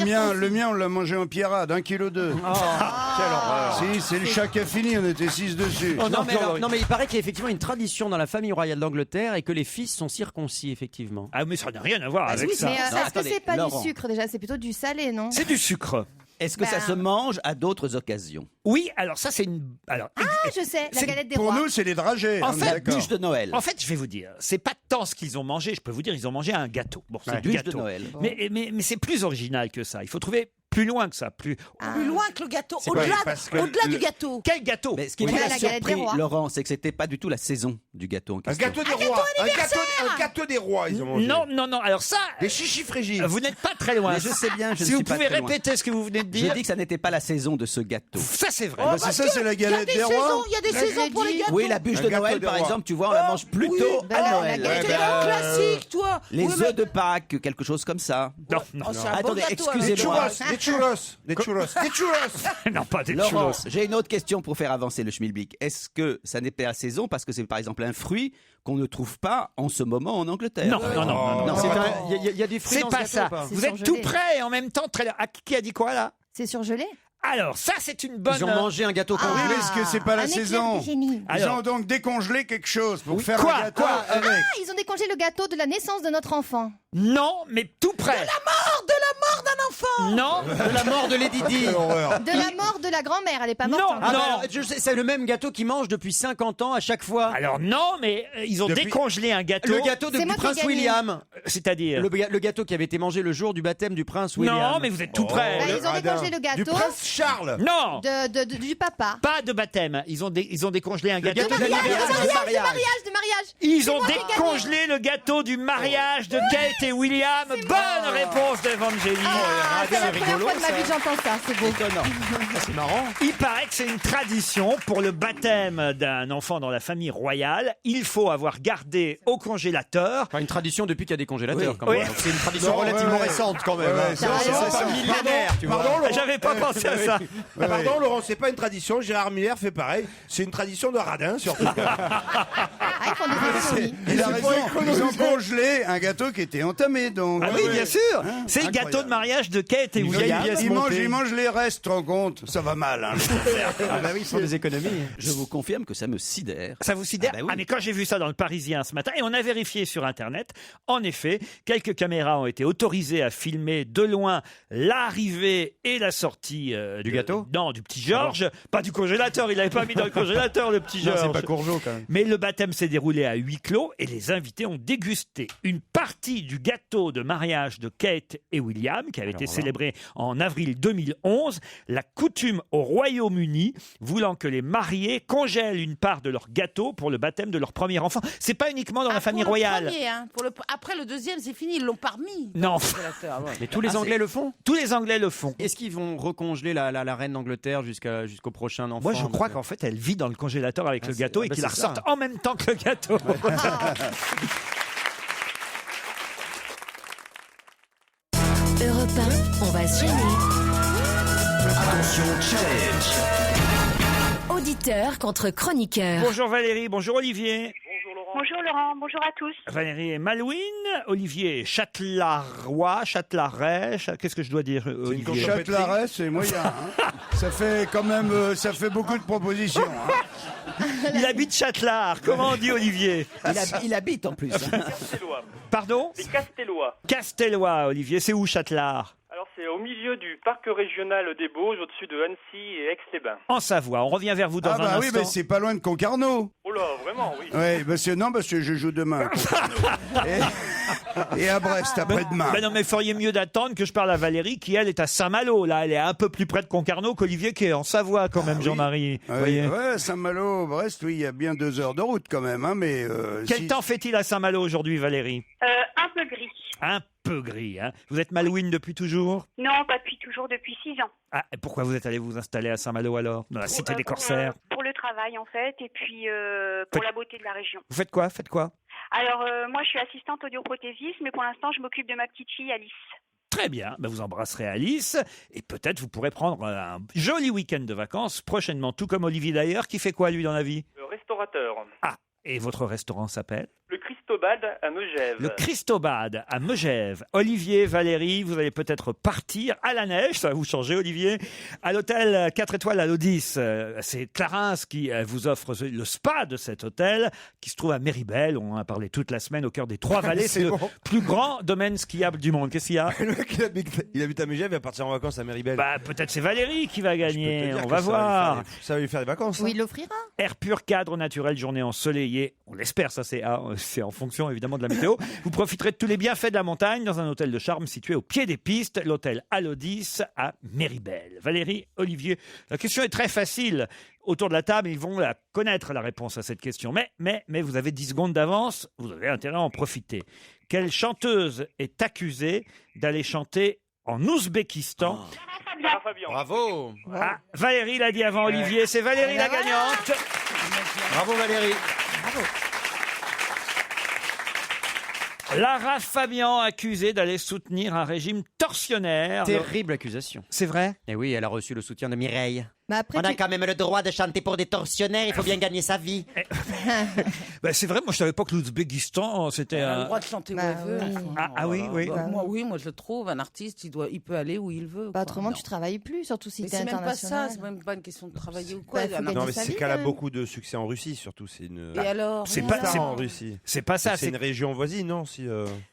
mien, on l'a mangé en pierrade, 1,2 kg. Quelle horreur. Si, c'est le chat qui a fini, on était 6 dessus. Oh, Non, mais il paraît qu'il y a effectivement une tradition dans la famille royale d'Angleterre et que les fils sont circoncis, effectivement. Ah, mais ça n'a rien à voir avec ça. Mais Non, est-ce que attendez, c'est pas Laurent. du sucre déjà? C'est plutôt du salé, non? C'est du sucre. Est-ce que ça se mange à d'autres occasions? Oui, alors ça c'est une... Alors, Ah, je sais, la C'est- galette des Pour rois. nous, c'est les dragées. En on est fait, La d'accord. bûche de Noël. en fait, je vais vous dire, c'est pas tant ce qu'ils ont mangé, je peux vous dire, ils ont mangé un gâteau. Bon, c'est du Bûche de gâteau. Noël. Mais c'est plus original que ça. Il faut trouver plus loin que ça. Plus loin que le gâteau, C'est au-delà quoi, parce que du gâteau. Quel gâteau? Mais ce qui Oui, m'a la galette des surpris, rois. Laurent, c'est que c'était pas du tout la saison du gâteau en Un question. gâteau des rois. Un gâteau des rois, ils ont mangé. Non. Alors ça, Des chichis frégiles. vous n'êtes pas très loin. Mais je sais bien, je Si ne vous suis pas pouvez très loin. répéter ce que vous venez de J'ai dire. dit que ça n'était pas la saison de ce gâteau. Ça, c'est vrai. Bah, c'est ça, c'est la galette des rois. Il y a des saisons pour les gâteaux. Oui, la bûche Un de gâteau Noël, des par rois. exemple, tu vois, on la mange plutôt Ben à non, la Noël. galette C'est un classique, toi. Les Oui, mais- œufs de Pâques, quelque chose comme ça. Non. Oh, c'est un beau Attendez, gâteau, excusez-moi. Des churros. Des churros. Non, pas des Laurent, churros. j'ai une autre question pour faire avancer le schmilblick. Est-ce que ça n'est pas la saison parce que c'est par exemple un fruit qu'on ne trouve pas en ce moment en Angleterre? Non. Il y a des fruits C'est dans ce pas gâteau ça. ou pas Vous C'est êtes surgelé. tout près et en même temps très. Ah, qui a dit quoi là? C'est surgelé. Alors ça, c'est une bonne. Ils ont mangé un gâteau Oui, congelé. mais est-ce que c'est pas la Un éclair saison? de génie. Ils Alors. ont donc décongelé quelque chose pour faire Quoi un gâteau Quoi avec. Ah, ils ont décongelé le gâteau de la naissance de notre enfant. Non, mais tout près. De la mort d'un enfant. Non. De la mort de Lady Di. Quelle horreur. De la mort de la grand-mère, elle est pas morte. Non, encore. Ah, non. bah alors, je sais, c'est le même gâteau qu'ils mangent depuis 50 ans à chaque fois. Alors non, mais ils ont Depuis- décongelé un gâteau. Le gâteau C'est du moi qui ai prince gagné. William. C'est-à-dire. Le gâteau qui avait été mangé le jour du baptême du prince William. Non, mais vous êtes tout près. Bah, ils ont décongelé le Du gâteau prince Charles. Non. du papa. Pas de baptême. Ils ont décongelé un gâteau. gâteau De mariage, de mariage. Ils C'est ont moi qui ai gagné. décongelé le gâteau du mariage de Kate et William. Bonne réponse d'Evangélie. Ah, c'est la première fois de ma vie que j'entends ça, c'est beau. Étonnant. C'est marrant. Il paraît que c'est une tradition pour le baptême d'un enfant dans la famille royale. Il faut avoir gardé au congélateur. Enfin, une tradition depuis qu'il y a des congélateurs. Oui. Quand même. Oui. Donc, c'est une tradition Non, relativement ouais. récente quand même. Ouais, hein. ouais, T'as raison. C'est pas millénaire, tu vois. Pardon, Laurent. J'avais pas pensé à ça. Pardon, Laurent, c'est pas une tradition. Gérard Miller fait pareil. C'est une tradition de radin, surtout. Ah, ils font des économies. Il a C'est raison. pas Ils ont économisé. congelé un gâteau qui était entamé, donc. Ah oui, bien sûr. C'est le Incroyable. gâteau de mariage de Kate et William. pièce Ils montée. mangent les restes, tu te rends compte? Ça va mal, hein. Ah bah oui, ils font des économies. Je vous confirme que ça me sidère. Ça vous sidère? Ah bah oui. Mais quand j'ai vu ça dans le Parisien ce matin, et on a vérifié sur Internet, en effet, quelques caméras ont été autorisées à filmer de loin l'arrivée et la sortie Du gâteau? Non, du petit Georges. Pas du congélateur, il l'avait pas mis dans le congélateur, le petit Non, Georges. c'est pas Courgeot quand même. Mais le baptême s'est déroulé à huis clos et les invités ont dégusté une partie du gâteau de mariage de Kate et William, qui avait été célébré en avril 2011. La coutume au Royaume-Uni voulant que les mariés congèlent une part de leur gâteau pour le baptême de leur premier enfant. C'est pas uniquement dans la famille Pour le royale. premier, hein. Après le deuxième, c'est fini, ils l'ont pas remis. Non, Mais tous les Anglais le font. tous les Anglais le font. Est-ce qu'ils vont recongeler la reine d'Angleterre jusqu'au prochain enfant? Moi, je crois qu'en fait, elle vit dans le congélateur avec le c'est- gâteau ah et bah, qu'ils la c'est ça. ressortent en même temps que le gâteau. Europe 1, on va se gêner. Attention, challenge. Auditeur contre chroniqueur. Bonjour Valérie, bonjour Olivier. Bonjour Laurent, bonjour à tous. Valérie est Malouine, Olivier est Châtelarois, Châtelaret, qu'est-ce que je dois dire Olivier Châtelaret, c'est moyen. Hein. Ça fait quand même, ça fait beaucoup de propositions. Hein. Il habite Châtelard, comment on dit Olivier Il habite en plus. Castellois. Pardon Les Castellois. Castellois, Olivier, c'est où Châtelard Alors c'est au milieu du parc régional des Bauges, au-dessus de Annecy et Aix-les-Bains. En Savoie, on revient vers vous dans Ah un bah oui, instant. mais c'est pas loin de Concarneau. Oh là, vraiment, oui. Oui, parce que je joue demain. à Concarneau. et à Brest après-demain. Ben non, mais feriez mieux d'attendre que je parle à Valérie qui, elle, est à Saint-Malo. Là, elle est un peu plus près de Concarneau qu'Olivier qui est en Savoie quand même, Jean-Marie. Vous voyez. Ouais, Saint-Malo, Brest, oui, il y a bien 2 heures de route quand même. Hein, mais Quel temps fait-il à Saint-Malo aujourd'hui, Valérie Un peu gris. Un peu gris, hein. Vous êtes Malouine depuis toujours Non, pas depuis toujours, depuis 6 ans. Ah, et pourquoi vous êtes allé vous installer à Saint-Malo alors Dans la cité des Corsaires Pour le travail en fait, et puis pour la beauté de la région. Vous faites quoi Alors moi je suis assistante audioprothésiste, mais pour l'instant je m'occupe de ma petite fille Alice. Très bien, ben vous embrasserez Alice et peut-être vous pourrez prendre un joli week-end de vacances prochainement, tout comme Olivier d'ailleurs, qui fait quoi lui dans la vie Le restaurateur. Ah, et votre restaurant s'appelle Le Christobad à Megève. Le Christobad à Megève. Olivier, Valérie, vous allez peut-être partir à la neige, ça va vous changer Olivier, à l'hôtel 4 étoiles à l'Odysse. C'est Clarins qui vous offre le spa de cet hôtel qui se trouve à Méribel. On en a parlé toute la semaine au cœur des Trois-Vallées. C'est le plus grand domaine skiable du monde. Qu'est-ce qu'il y a Le mec, il habite à Megève, il va partir en vacances à Méribel. Bah, peut-être c'est Valérie qui va Je peux te gagner. dire On que va ça voir. Ça va lui faire des vacances. Oui, hein. il l'offrira. Air pur, cadre naturel, journée ensoleillée. On l'espère, ça c'est en fonction évidemment de la météo. Vous profiterez de tous les bienfaits de la montagne dans un hôtel de charme situé au pied des pistes, l'hôtel Alodis à Méribel. Valérie, Olivier, la question est très facile. Autour de la table, ils vont connaître la réponse à cette question. Mais vous avez 10 secondes d'avance, vous avez intérêt à en profiter. Quelle chanteuse est accusée d'aller chanter en Ouzbékistan? Lara Fabian. Bravo. Ah, Valérie l'a dit avant Olivier, c'est Valérie la gagnante. Bravo Valérie. Lara Fabian accusée d'aller soutenir un régime tortionnaire. Terrible accusation. C'est vrai? Et oui, elle a reçu le soutien de Mireille. Bah après, On a quand même le droit de chanter pour des tortionnaires, il faut bien gagner sa vie. Ben, c'est vrai, moi je savais pas que l'Ouzbékistan c'était Elle a le un... droit de chanter où Bah elle veut. oui. Enfin, Ah oui, oui. Bah, moi je le trouve, un artiste, il peut aller où il veut. Bah, quoi. autrement, Non. tu travailles plus, surtout si Mais t'es c'est même pas international. ça, c'est même pas une question de travailler ou quoi. Bah, faut Un gagner Non, mais sa c'est vie, qu'elle a quand même. beaucoup de succès en Russie, surtout. C'est une. Et alors C'est et pas- alors c'est- en Russie. C'est pas ça, C'est une région voisine, non si,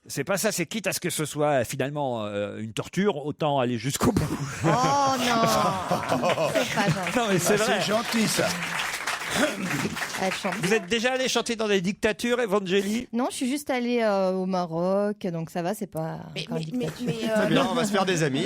c'est pas ça, c'est quitte à ce que ce soit finalement une torture, autant aller jusqu'au bout. Oh non C'est pas gentil. Non mais c'est vrai. C'est gentil, ça. Elle chante. Vous êtes déjà allé chanter dans des dictatures, Evangélie? Non, je suis juste allée au Maroc, donc ça va, c'est pas. Mais, encore une dictature. C'est bien, on va se faire des amis.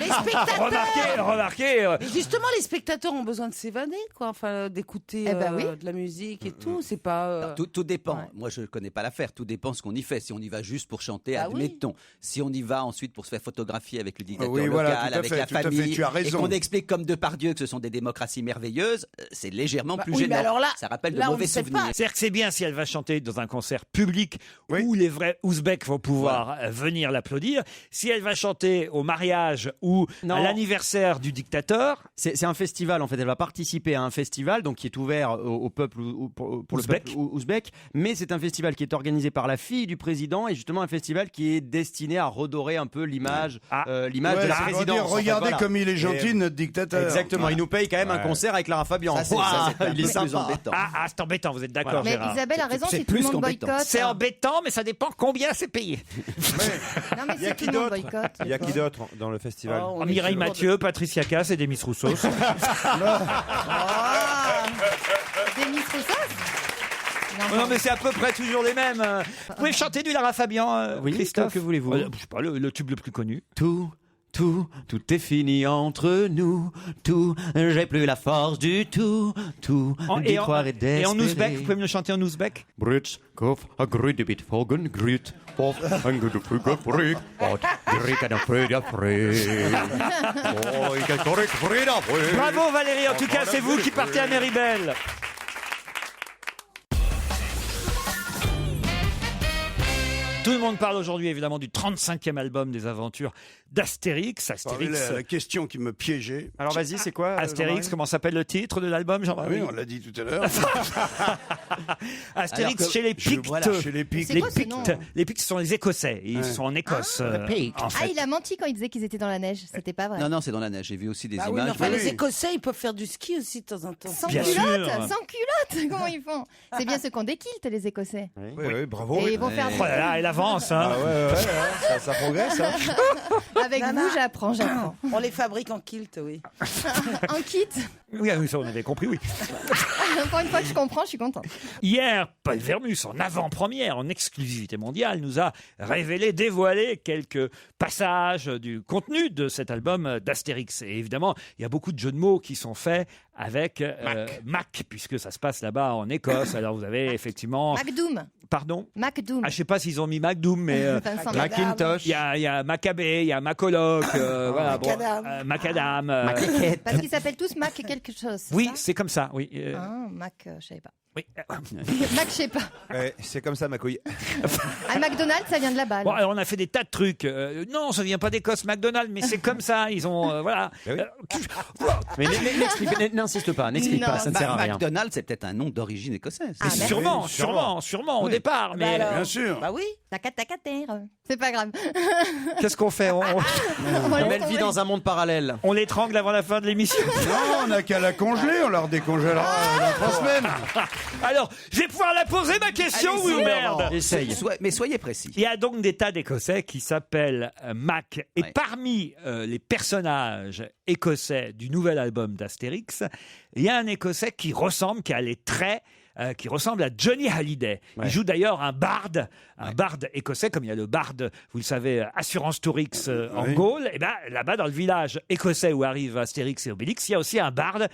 les spectateurs Remarquez, Mais justement, les spectateurs ont besoin de s'évader, quoi. Enfin, d'écouter Eh ben oui. de la musique et tout. C'est pas. Alors, tout dépend. ouais. Moi, je ne connais pas l'affaire. Tout dépend ce qu'on y fait. Si on y va juste pour chanter, Bah oui. admettons. Si on y va ensuite pour se faire photographier avec le dictateur Oui, voilà, local, tout à avec fait, la tout à fait, famille, tu as et raison. qu'on explique comme Depardieu que ce sont des démocraties merveilleuses, c'est légèrement Bah plus oui, mais gênant. alors là- ça rappelle de là, on mauvais ne sait souvenirs. pas. c'est-à-dire que c'est bien si elle va chanter dans un concert public Oui. où les vrais Ouzbeks vont pouvoir venir l'applaudir. Si elle va chanter au mariage ou Non. à l'anniversaire du dictateur, C'est un festival, en fait. Elle va participer à un festival donc, qui est ouvert au peuple, pour le Ouzbek. peuple ouzbek. Mais c'est un festival qui est organisé par la fille du président et justement un festival qui est destiné à redorer un peu l'image l'image Ouais, de la ça veut présidence. dire, en fait, regardez voilà. comme il est gentil, notre dictateur. Exactement, il nous paye quand même un concert avec Lara Fabian. Ça, c'est Ouah, un il est peu plus sympa. embêtant. ah, c'est embêtant, vous êtes d'accord, Mais Gérard? Isabelle a raison, c'est si tout le plus monde qu'embêtant. boycotte. C'est embêtant, mais ça dépend combien c'est payé. Non, mais Il y a si qui tout le monde d'autre boycotte. Il y a qui d'autre dans le festival Oh, on est Mireille sûr. Mathieu, Patricia Cass et Demis Rousseau. Demis Roussos Non, mais c'est à peu près toujours les mêmes. Vous pouvez chanter du Lara Fabian, Oui, Christophe? que voulez-vous? Je sais pas, le tube le plus connu. Tout est fini entre nous. Tout, j'ai plus la force du tout. Tout, d'y croire et d'espérer. et en ouzbek, vous pouvez me le chanter en ouzbek? Brut, kof, a grut bit fogen, grut, pof, un gudu fuge, brik, bot, grik en freda Oh, ik korrek freda Bravo Valérie, en tout cas c'est vous qui partez à Méribel. Tout le monde parle aujourd'hui évidemment du 35e album des aventures d'Astérix. Astérix, La question qui me piégeait. Alors vas-y, c'est quoi Astérix, Jean-Marie comment s'appelle le titre de l'album, Ah Jean-Marie? oui, on l'a dit tout à l'heure. Astérix Alors que- chez les Pictes. Voilà, chez les Pictes. C'est quoi ce nom? Les Pictes sont les Écossais. Ils Ouais. sont en Écosse. En fait. Ah, il a menti quand il disait qu'ils étaient dans la neige. C'était pas vrai. Non, non, c'est dans la neige. J'ai vu aussi des Bah oui, mais images. enfin, Oui. les Écossais, ils peuvent faire du ski aussi de temps en temps. Sans Bien culotte, sûr. sans culotte, comment ils font? C'est bien ceux qu'on déquilte, les Écossais. Oui, bravo. Et ils vont faire Oh là là, elle avance. Hein. Ah ouais, ça progresse. Hein. avec Nana. vous, j'apprends. On les fabrique en kilt, oui. En kit. Oui, oui, ça on avait compris, oui. Pour une fois que je comprends, je suis contente. Hier, Paul Vermus, en avant-première, en exclusivité mondiale, nous a révélé, dévoilé quelques passages du contenu de cet album d'Astérix. Et évidemment, il y a beaucoup de jeux de mots qui sont faits avec Mac, puisque ça se passe là-bas en Écosse. Alors vous avez effectivement... MacDoom. Pardon? MacDoom. Ah, je sais pas s'ils ont mis MacDoom, mais Enfin, sans il y a Maccabée, il y a Macoloc, voilà, bon, Macadam. Parce qu'ils s'appellent tous Mac quelque chose. c'est Oui, ça c'est comme ça, oui. Ah, Mac, je savais pas. Oui. Mac, je sais pas. Ouais, c'est comme ça, ma couille. Ah, McDonald's, ça vient de là-bas. Bon, alors on a fait des tas de trucs. Non, ça vient pas d'Écosse, McDonald's, mais c'est comme ça. Ils ont, voilà. oui. Mais n'insiste pas, n'explique Non. pas, ça ne sert à rien. McDonald's, c'est peut-être un nom d'origine écossaise. Ah, mais- sûrement, oui, sûrement au départ. Bah Mais alors. Bien sûr. Bah oui. Tacatacatère. C'est pas grave. qu'est-ce qu'on fait On va Mais laisser elle vit tomber. dans un monde parallèle. on l'étrangle avant la fin de l'émission. Non, on n'a qu'à la congeler, on la redécongèlera dans 3 semaines. Alors, je vais pouvoir la poser ma question, oui ou merde? Essaye. Mais soyez précis. Il y a donc des tas d'Écossais qui s'appellent Mac. Et Ouais. parmi les personnages écossais du nouvel album d'Astérix, il y a un Écossais qui ressemble, qui a les traits qui ressemble à Johnny Hallyday. Il joue d'ailleurs un barde écossais, comme il y a le barde, vous le savez, Assurance Tourix en Gaule. Et ben là-bas, dans le village écossais où arrivent Astérix et Obélix, il y a aussi un barde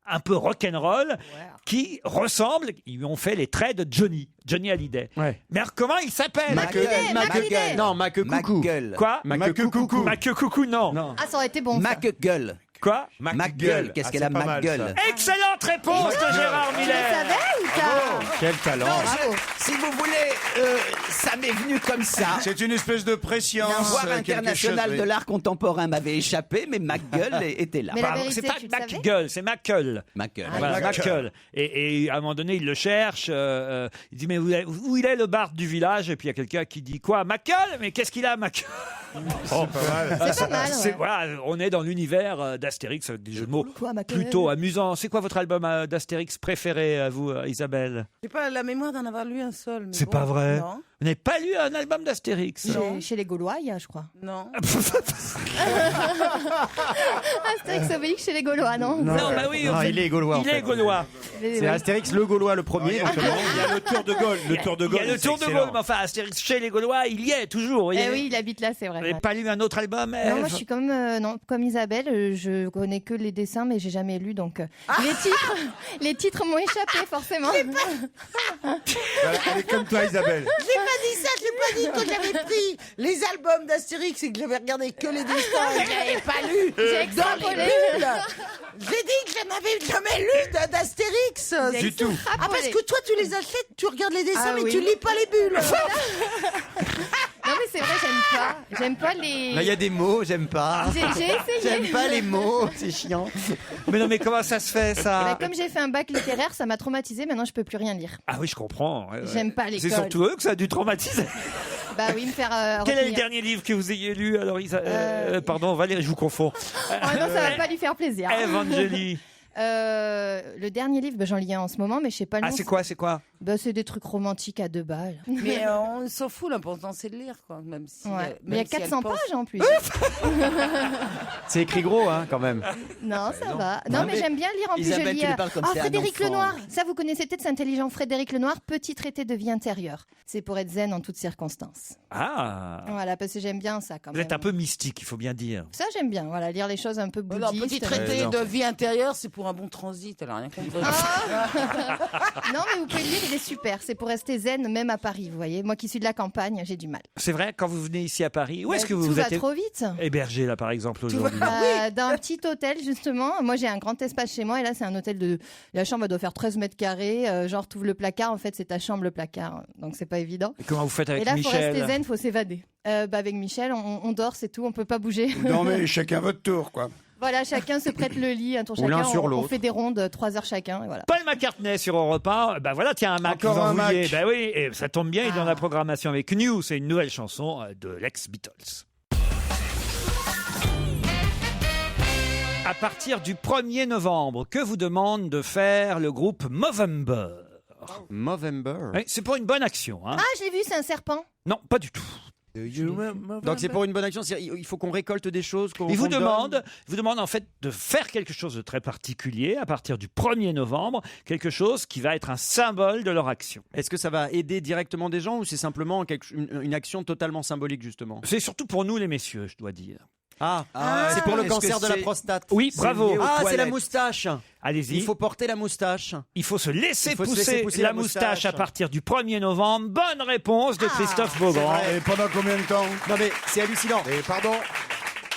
un peu rock'n'roll qui ressemble. Ils lui ont fait les traits de Johnny Hallyday. Mais alors, comment il s'appelle? McGull. Non, McCoucou. Quoi? McCoucou. McCoucou, non. Ah, ça aurait été bon. ça. McGull. Quoi? McGull. Qu'est-ce qu'elle a, McGull? Excellente réponse de Gérard Tu le Miller. savais ou pas? Quel talent. Bravo. Si vous voulez, ça m'est venu comme ça. C'est une espèce de préscience. La foire internationale de l'art contemporain m'avait échappé, mais McGull était là. Mais la Pardon, vérité, c'est pas tu le savais McGull, c'est McCull. McGull. Voilà, McCull. Et à un moment donné, il le cherche. Il dit, mais où il est le barde du village? Et puis il y a quelqu'un qui dit, quoi, McCull? Mais qu'est-ce qu'il a, McCull? C'est pas mal. C'est pas mal, ouais. Voilà, on est dans l'univers d'Astérix, avec des jeux de mots Quoi, McCull? plutôt amusants. C'est quoi votre album d'Astérix préféré, à vous, Isabelle? J'ai pas la mémoire d'en avoir lu un seul. mais C'est bon, pas vrai. Non. Vous n'avez pas lu un album d'Astérix? Chez les Gaulois, il y a, je crois. Non. Astérix Obélix chez les Gaulois, non? Non, bah oui, en fait, il est gaulois. il est gaulois. C'est Astérix le Gaulois le premier. donc, Il y a le Tour de Gaulle. Le Tour de Il y Gaulle. a le Tour de Gaulle, mais enfin, Astérix chez les Gaulois, il y est toujours. Eh oui, il habite là, c'est Vous vrai. n'avez pas lu un autre album? Non, Ève moi je suis comme Isabelle, je connais que les dessins, mais j'ai jamais lu, donc les titres m'ont échappé forcément. Elle est comme toi, Isabelle. J'ai pas dit ça, j'ai pas dit que j'avais pris les albums d'Astérix et que j'avais regardé que les dessins et que j'avais pas lu J'ai dans les extrapolé. bulles. J'ai dit que je n'avais jamais lu d'Astérix. Du tout. Ah, parce que toi tu les achètes, tu regardes les dessins, Ah mais oui. tu lis pas les bulles. Non mais c'est vrai, j'aime pas les. Là, il y a des mots, j'aime pas. J'ai essayé. J'aime pas les mots, c'est chiant. Mais non, mais comment ça se fait, ça? Bah, comme j'ai fait un bac littéraire, ça m'a traumatisé. Maintenant, je peux plus rien lire. Ah oui, je comprends. Ouais, ouais. J'aime pas l'école. C'est surtout eux que ça a dû traumatiser. Bah oui, me faire. Quel est le retenir. dernier livre que vous ayez lu? Alors, pardon, Valérie, je vous confonds. Oh non, ça va pas lui faire plaisir. Evangélie. Le dernier livre, j'en lis un en ce moment, mais je sais pas le Ah, nom. c'est quoi? Bah, c'est des trucs romantiques à 2 balles. Mais on s'en fout, l'important c'est de lire, quoi. Même si. Ouais. Mais il y a 400 pages en plus. C'est écrit gros, hein, quand même. Non, ça va. Non, mais j'aime bien lire en plus. Isabelle, je lis. tu lui parles comme c'est un Frédéric enfant. Lenoir. Ça, vous connaissez peut-être, c'est intelligent. Frédéric Lenoir, Petit traité de vie intérieure. C'est pour être zen en toutes circonstances. Ah. Voilà, parce que j'aime bien ça quand Vous même. êtes un peu mystique, il faut bien dire. Ça, j'aime bien. Voilà, lire les choses un peu Alors, bouddhistes. petit traité de vie intérieure, c'est pour un bon transit, elle a rien compris. Non, mais vous pouvez le lire, il est super. C'est pour rester zen, même à Paris, vous voyez. Moi qui suis de la campagne, j'ai du mal. C'est vrai, quand vous venez ici à Paris, où est-ce que Tout vous va êtes trop vite. hébergé, là, par exemple, aujourd'hui? Dans un petit hôtel, justement. Moi, j'ai un grand espace chez moi. Et là, c'est un hôtel de. La chambre, elle doit faire 13 mètres carrés. Genre, t'ouvres le placard. En fait, c'est ta chambre, le placard. Donc, c'est pas évident. Et comment vous faites avec Et là, faut Michel? rester zen, faut s'évader. Avec Michel, on dort, c'est tout. On peut pas bouger. Non, mais chacun votre tour, quoi. Voilà, chacun se prête le lit, un tour Ou l'un chacun. sur On l'autre. fait des rondes, 3 heures chacun. Et voilà. Paul McCartney sur Europe 1. Ben voilà, tiens, un Mac. Encore vous en un Mac. vouliez. Ben oui, et ça tombe bien, il est dans la programmation avec New. C'est une nouvelle chanson de l'ex-Beatles. À partir du 1er novembre, que vous demande de faire le groupe Movember? Movember. Oui, c'est pour une bonne action. Hein. Ah, je l'ai vu, c'est un serpent. Non, pas du tout. Donc c'est pour une bonne action, il faut qu'on récolte des choses. Il vous demande en fait de faire quelque chose de très particulier à partir du 1er novembre, quelque chose qui va être un symbole de leur action. Est-ce que ça va aider directement des gens ou c'est simplement une action totalement symbolique justement? C'est surtout pour nous les messieurs, je dois dire. C'est pour le est-ce cancer que de la c'est- prostate. Oui, bravo. C'est la toilettes. moustache. Allez-y. Il faut porter la moustache. Il faut se laisser Il faut se pousser, laisser pousser la la moustache moustache. à partir du 1er novembre. Bonne réponse de Christophe Beaugrand. Et pendant combien de temps? Non mais c'est hallucinant. Et pardon.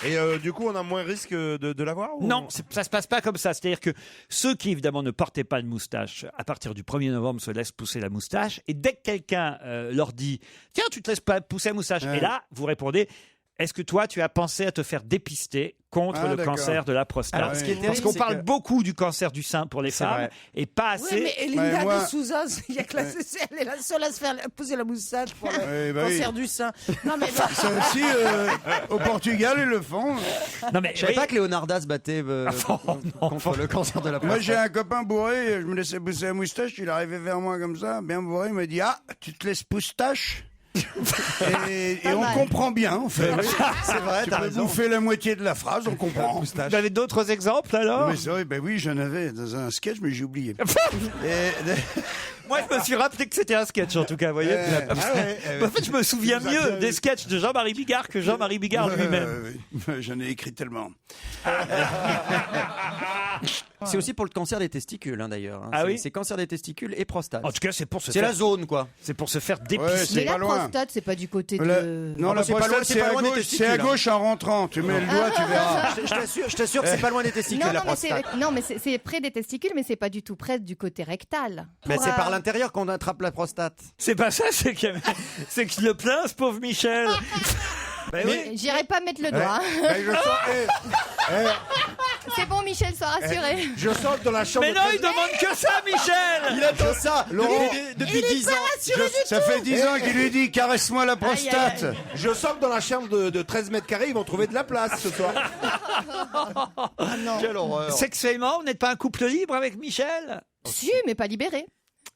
Et du coup, on a moins risque de l'avoir ou... Non, ça se passe pas comme ça. C'est-à-dire que ceux qui, évidemment, ne portaient pas de moustache, à partir du 1er novembre, se laissent pousser la moustache. Et dès que quelqu'un leur dit « Tiens, tu te laisses pas pousser la moustache », et là, vous répondez « Est-ce que toi, tu as pensé à te faire dépister contre le d'accord. cancer de la prostate ?» Alors, ce qui est Parce terrible, qu'on c'est parle que- beaucoup du cancer du sein pour les C'est femmes vrai. et pas assez... Oui, mais Elinda moi- de Souza, il y a que elle est la seule à se faire pousser la moustache pour le Oui, bah oui. cancer du sein. Non, mais Ça aussi, au Portugal, ils le font. Non, mais Je savais oui, pas que Leonardas se battait contre le cancer de la Moi, prostate. j'ai un copain bourré, je me laissais pousser la moustache, il est arrivé vers moi comme ça, bien bourré, il m'a dit « Ah, tu te laisses poustache ?» Et Pas on mal. comprend bien, en fait. C'est vrai, Tu t'as peux raison. bouffer la moitié de la phrase, on comprend. Vous avez d'autres exemples alors? Mais c'est vrai, ben oui, j'en avais dans un sketch, mais j'ai oublié. Moi, je me suis rappelé que c'était un sketch, en tout cas, vous voyez. En fait, je me souviens mieux des sketchs de Jean-Marie Bigard que Jean-Marie Bigard lui-même. J'en ai écrit tellement. C'est aussi pour le cancer des testicules, hein, d'ailleurs. hein. Ah C'est- oui C'est cancer des testicules et prostate. En tout cas, c'est pour se C'est faire... la zone, quoi. C'est pour se faire Ouais, dépister. c'est Mais pas la loin. prostate, c'est pas du côté La- de. Non, Ah, la c'est pas loin- prostate, c'est c'est pas à loin des gauche, testicules, c'est à hein. gauche en rentrant. Tu mets le doigt, tu verras. Je t'assure que c'est pas loin des testicules, Non, la non, mais prostate. non, mais c'est près des testicules, mais c'est pas du tout près du côté rectal. Mais Pour, c'est par l'intérieur qu'on attrape la prostate. C'est pas ça, c'est que je le plains, ce pauvre Michel. J'irai pas mettre le doigt. hein. Je sens, C'est bon, Michel, sois rassuré. je sens que dans la chambre. Mais non, il demande que ça, Michel. Il attend ça Laurent, depuis 10 ans. Ça fait 10 ans qu'il lui dit caresse-moi la prostate. Aïe, Je sens que dans la chambre de 13 mètres carrés, ils vont trouver de la place ce soir. Ah non. Quelle horreur. Sexuellement, vous n'êtes pas un couple libre avec Michel? Si, mais pas libéré.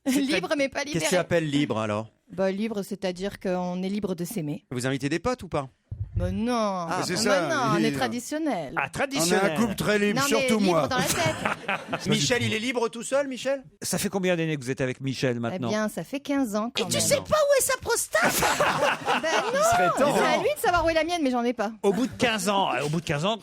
Libre, mais pas Qu'est-ce que tu libéré. appelles libre alors? Bah, libre, c'est-à-dire qu'on est libre de s'aimer. Vous invitez des potes ou pas? Bah non, c'est bah ça, non, on est libre. traditionnel. Ah, On est traditionnel. un couple très libre, Non, mais surtout libre moi. dans la tête. Michel, il est libre tout seul, Michel? Ça fait combien d'années que vous êtes avec Michel Eh maintenant? bien, ça fait 15 ans quand Tu même. sais pas où est sa prostate? Ben non, c'est à lui de savoir où est la mienne, mais j'en ai pas. Au bout de 15 ans,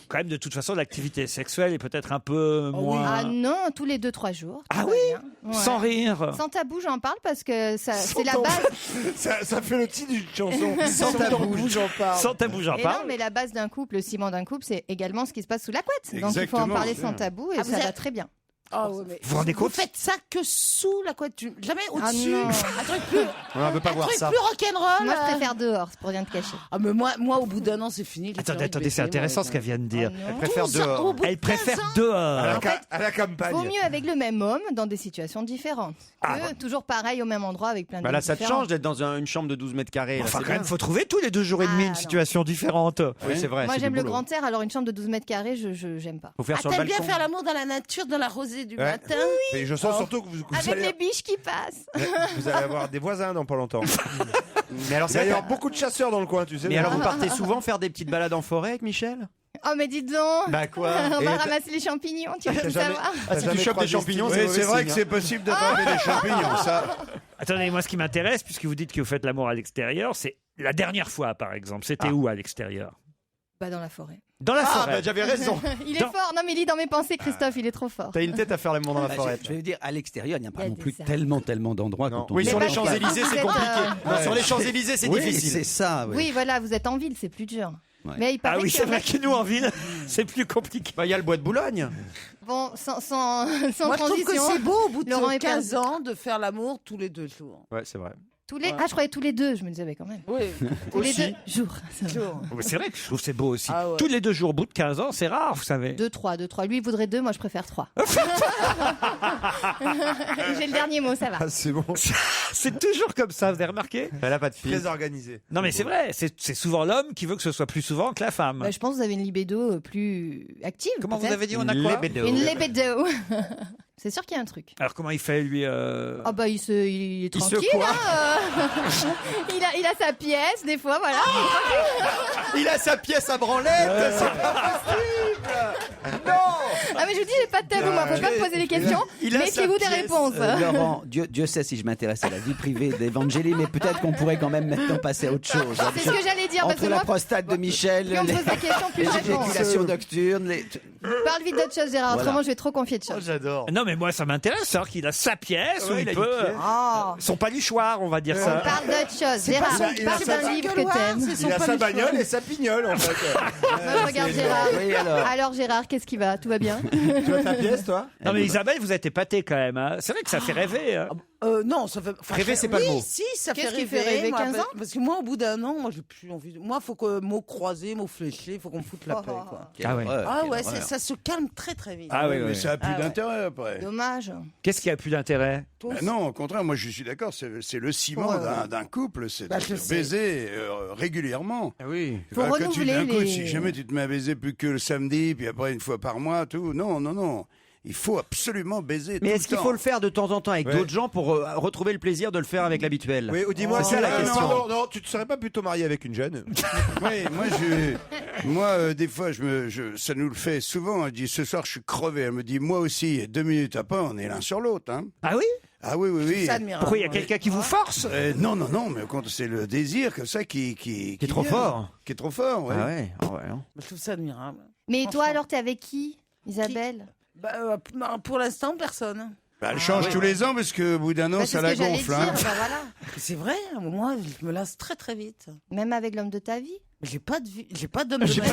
quand même, de toute façon, l'activité sexuelle est peut-être un peu moins... Ah non, tous les 2-3 jours. Ah tout oui va bien. Ouais. Sans rire. Sans tabou, j'en parle parce que c'est la base. Ça fait le titre d'une chanson. Sans tabou. j'en parle. Sans tabou, j'en Et parle. non, mais la base d'un couple, le ciment d'un couple, c'est également ce qui se passe sous la couette. Donc il faut en Exactement, parler c'est sans bien. tabou et Ah, vous ça va êtes- très bien. Ah ouais, mais Vous vous rendez compte? faites ça que sous la couette, jamais Ah au-dessus. non. Un truc plus, On veut pas voir ça. plus rock'n'roll. Moi, je préfère dehors, c'est pour rien te cacher. Ah mais moi, au bout d'un an, c'est fini. j'ai Attendez, plus envie de attendez, c'est baiser, intéressant moi, ce qu'elle vient de dire. Ah non. Elle préfère 12 ans, dehors. au bout de Elle 15 préfère ans. dehors. En fait, À la campagne. vaut mieux avec le même homme dans des situations différentes. Que toujours pareil au même endroit avec plein de Bah là, ça te différents. change d'être dans une chambre de 12 mètres carrés. là, Enfin, c'est quand même, bien. faut trouver tous les 2 jours et demi Ah, une non. situation différente. Oui, c'est vrai. Moi, c'est j'aime du le boulot. grand air, alors une chambre de 12 mètres carrés, je j'aime pas. Faut faire Ah, sur le t'aimes bien balcon. faire l'amour dans la nature, dans la rosée du matin? Et je sens surtout que vous Avec allez, les biches qui passent. vous allez avoir des voisins dans pas longtemps. Mais alors, Il va y c'est avoir beaucoup de chasseurs dans le coin, tu sais. Mais alors, vous partez souvent faire des petites balades en forêt avec Michel? Oh, mais dis donc. Bah quoi? On Et va t'as- ramasser les champignons, tu veux T'as tout jamais- savoir. Ah, si tu jamais chopes des croisé champignons, Oui, c'est vrai que c'est c'est possible d'attraper des champignons, ça. Attendez, moi, ce qui m'intéresse, puisque vous dites que vous faites l'amour à l'extérieur, c'est la dernière fois, par exemple. C'était où à l'extérieur? Bah, dans la forêt. Dans la Ah, forêt. bah j'avais raison. Il est fort. Non, mais lis dans mes pensées, Christophe, il est trop fort. T'as une tête à faire l'amour dans la Bah, forêt. je vais vous dire, à l'extérieur, il n'y a Il y pas a non des plus arbres. tellement d'endroits quand on Oui, Mais sur les parce que Champs-Élysées, vous c'est êtes, compliqué. Non, sur les Champs-Élysées, c'est Oui, difficile. c'est ça. oui. Oui, voilà, vous êtes en ville, c'est plus dur. Ouais. Mais il paraît Ah oui, qu'il y c'est en vrai a que nous, en ville, c'est plus compliqué. Bah, il y a le bois de Boulogne. Bon, sans Moi, je trouve transition. que c'est beau au bout de Laurent est 15 ans de faire l'amour tous les 2 jours. Ouais, c'est vrai. Tous les... Ah, je croyais tous les 2, je me disais, mais quand même. Oui, Tous les Aussi. 2 jours. Mais c'est vrai que je trouve que c'est beau aussi. Ah ouais. Tous les 2 jours, au bout de 15 ans, c'est rare, vous savez. 2, 3. Lui, il voudrait 2, moi, je préfère 3. J'ai le dernier mot, ça va. Ah, c'est bon. C'est toujours comme ça, vous avez remarqué? Elle a pas de fille. Très organisé. Non, mais c'est vrai, c'est souvent l'homme qui veut que ce soit plus souvent que la femme. Bah, je pense que vous avez une libido plus active. Comment vous peut-être. avez dit, on a quoi? Une libido. C'est sûr qu'il y a un truc. Alors, comment il fait, lui Ah bah il est Il se tranquille, quoi hein, il a sa pièce des fois, voilà. Il a sa pièce à branlette. C'est pas possible. Non. Ah mais je vous dis, j'ai pas de tabou, moi, faut pas me poser les questions. Il a Méfiez-vous sa des pièce. réponses. Laurent, Dieu sait si je m'intéresse à la vie privée d'Evangélie, mais peut-être qu'on pourrait quand même maintenant passer à autre chose. C'est ce que j'allais dire, parce Entre que la moi, prostate de Michel, plus on me pose la question, plus les je réponds. éjaculations nocturnes, Parle vite d'autre chose, Gérard, Voilà. autrement je vais trop confier de choses. J'adore. Non, mais moi, ça m'intéresse, savoir qu'il a sa pièce où Ouais, il il a peut. une pièce. Oh, Son paluchoir, on va dire on ça. parle d'autre chose. Gérard, il a parle sa d'un livre que gueuloir, t'aimes. c'est son Il a sa paluchon. bagnole et sa pignole, en fait. Moi, je regarde Gérard. Oui, alors. Alors Gérard, qu'est-ce qui va? Tout va bien? Tu as ta pièce, toi? Non, mais Isabelle, vous êtes épatée quand même. Hein. C'est vrai que ça fait rêver. Hein. Non, ça fait. enfin, Rêver, c'est pas le oui, mot. Si, ça Qu'est-ce fait qui rêver. fait rêver, moi, 15 ans parce que moi, au bout d'un an, moi, j'ai plus envie. Moi, faut que mots croisés, mots fléchés, il faut qu'on me foute la paix, quoi. Quelle Ah ouais. horreur, Ah quelle ouais, horreur. ça se calme très très vite. Ah oui, Mais oui. ça a plus Ah ouais. d'intérêt après. Dommage. Qu'est-ce qui a plus d'intérêt? Tous. Ben non, au contraire, moi je suis d'accord, c'est le ciment Ouais. d'un couple, c'est Bah, de je sais. baiser régulièrement. Ah oui. Faut Que tu, renouveler d'un coup, les- si jamais tu te mets à baiser plus que le samedi, puis après une fois par mois, tout, non. Il faut absolument baiser. Mais tout est-ce le qu'il temps. faut le faire de temps en temps avec Ouais. d'autres gens pour retrouver le plaisir de le faire avec l'habituel? Oui, ou dis-moi, c'est ça la question. Non, tu te serais pas plutôt marié avec une jeune? Oui, moi, des fois, ça nous le fait souvent. Elle dit ce soir, je suis crevé. Elle me dit moi aussi. Et 2 minutes après, on est l'un sur l'autre. Hein. Ah oui? Ah oui, oui, oui. C'est admirable. Pourquoi il y a quelqu'un qui vous force? Non, mais quand c'est le désir comme ça qui est trop vient. fort. Qui est trop fort, ouais. Ah ouais, ah ouais, hein. Je trouve ça admirable. Mais toi, Franchement. alors, t'es avec qui, Isabelle? Non, pour l'instant, personne. Bah, elle change tous les ans parce qu'au bout d'un an, Bah, ça c'est la ce que j'allais gonfle. dire, Hein. bah voilà. C'est vrai, moi, je me lasse très très vite. Même avec l'homme de ta vie? J'ai pas de vie, j'ai pas d'homme de ma vie. J'ai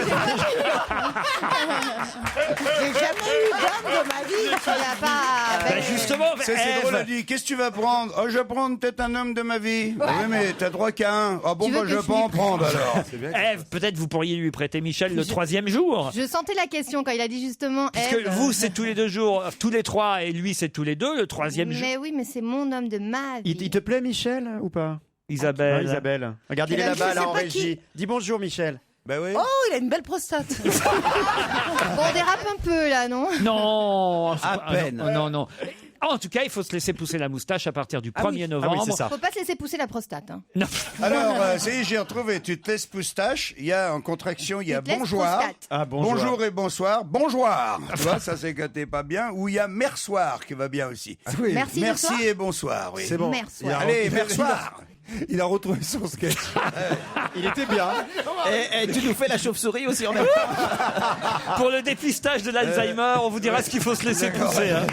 jamais eu d'homme de ma vie. Tu n'as pas. Bah, justement, C'est Ève, drôle, elle dit qu'est-ce que tu vas prendre? Oh, je vais prendre peut-être un homme de ma vie. Oui, mais t'as droit qu'à un. Ah bon, Tu veux bah, que je vais je pas en lui- prendre alors. Ève, peut-être vous pourriez lui prêter Michel le 3e jour. Je sentais la question quand il a dit justement. Puisque Ève. vous, c'est tous les 2 jours, tous les 3, et lui, c'est tous les 2, le 3e jour. Mais oui, mais c'est mon homme de ma vie. Il te plaît, Michel, ou pas? Isabelle. Ah, Isabelle. Regarde, il est Je là-bas, sais là, en pas régie. Dis bonjour, Michel. Bah oui. Oh, il a une belle prostate. Bon, on dérape un peu là, non? Non, À peine. Non. En tout cas, il faut se laisser pousser la moustache à partir du 1er novembre. Ah oui, c'est ça. Faut pas se laisser pousser la prostate. Hein. Non. Alors, ça y est, j'ai retrouvé. Tu te laisses poustache. Il y a en contraction, il y a Tu te laisses bonjour. prostate. Ah, Bonjour et bonsoir. Bonjour. Tu vois, ça c'est que t'es pas bien. Ou il y a mersoir qui va bien aussi. Merci, Merci bonsoir. et bonsoir. Oui. C'est bon. Merci. Allez, mersoir. Il a retrouvé son sketch. Il était bien. Et tu nous fais la chauve-souris aussi en même temps. Pour le dépistage de l'Alzheimer, on vous dira ce qu'il faut se laisser pousser. Hein.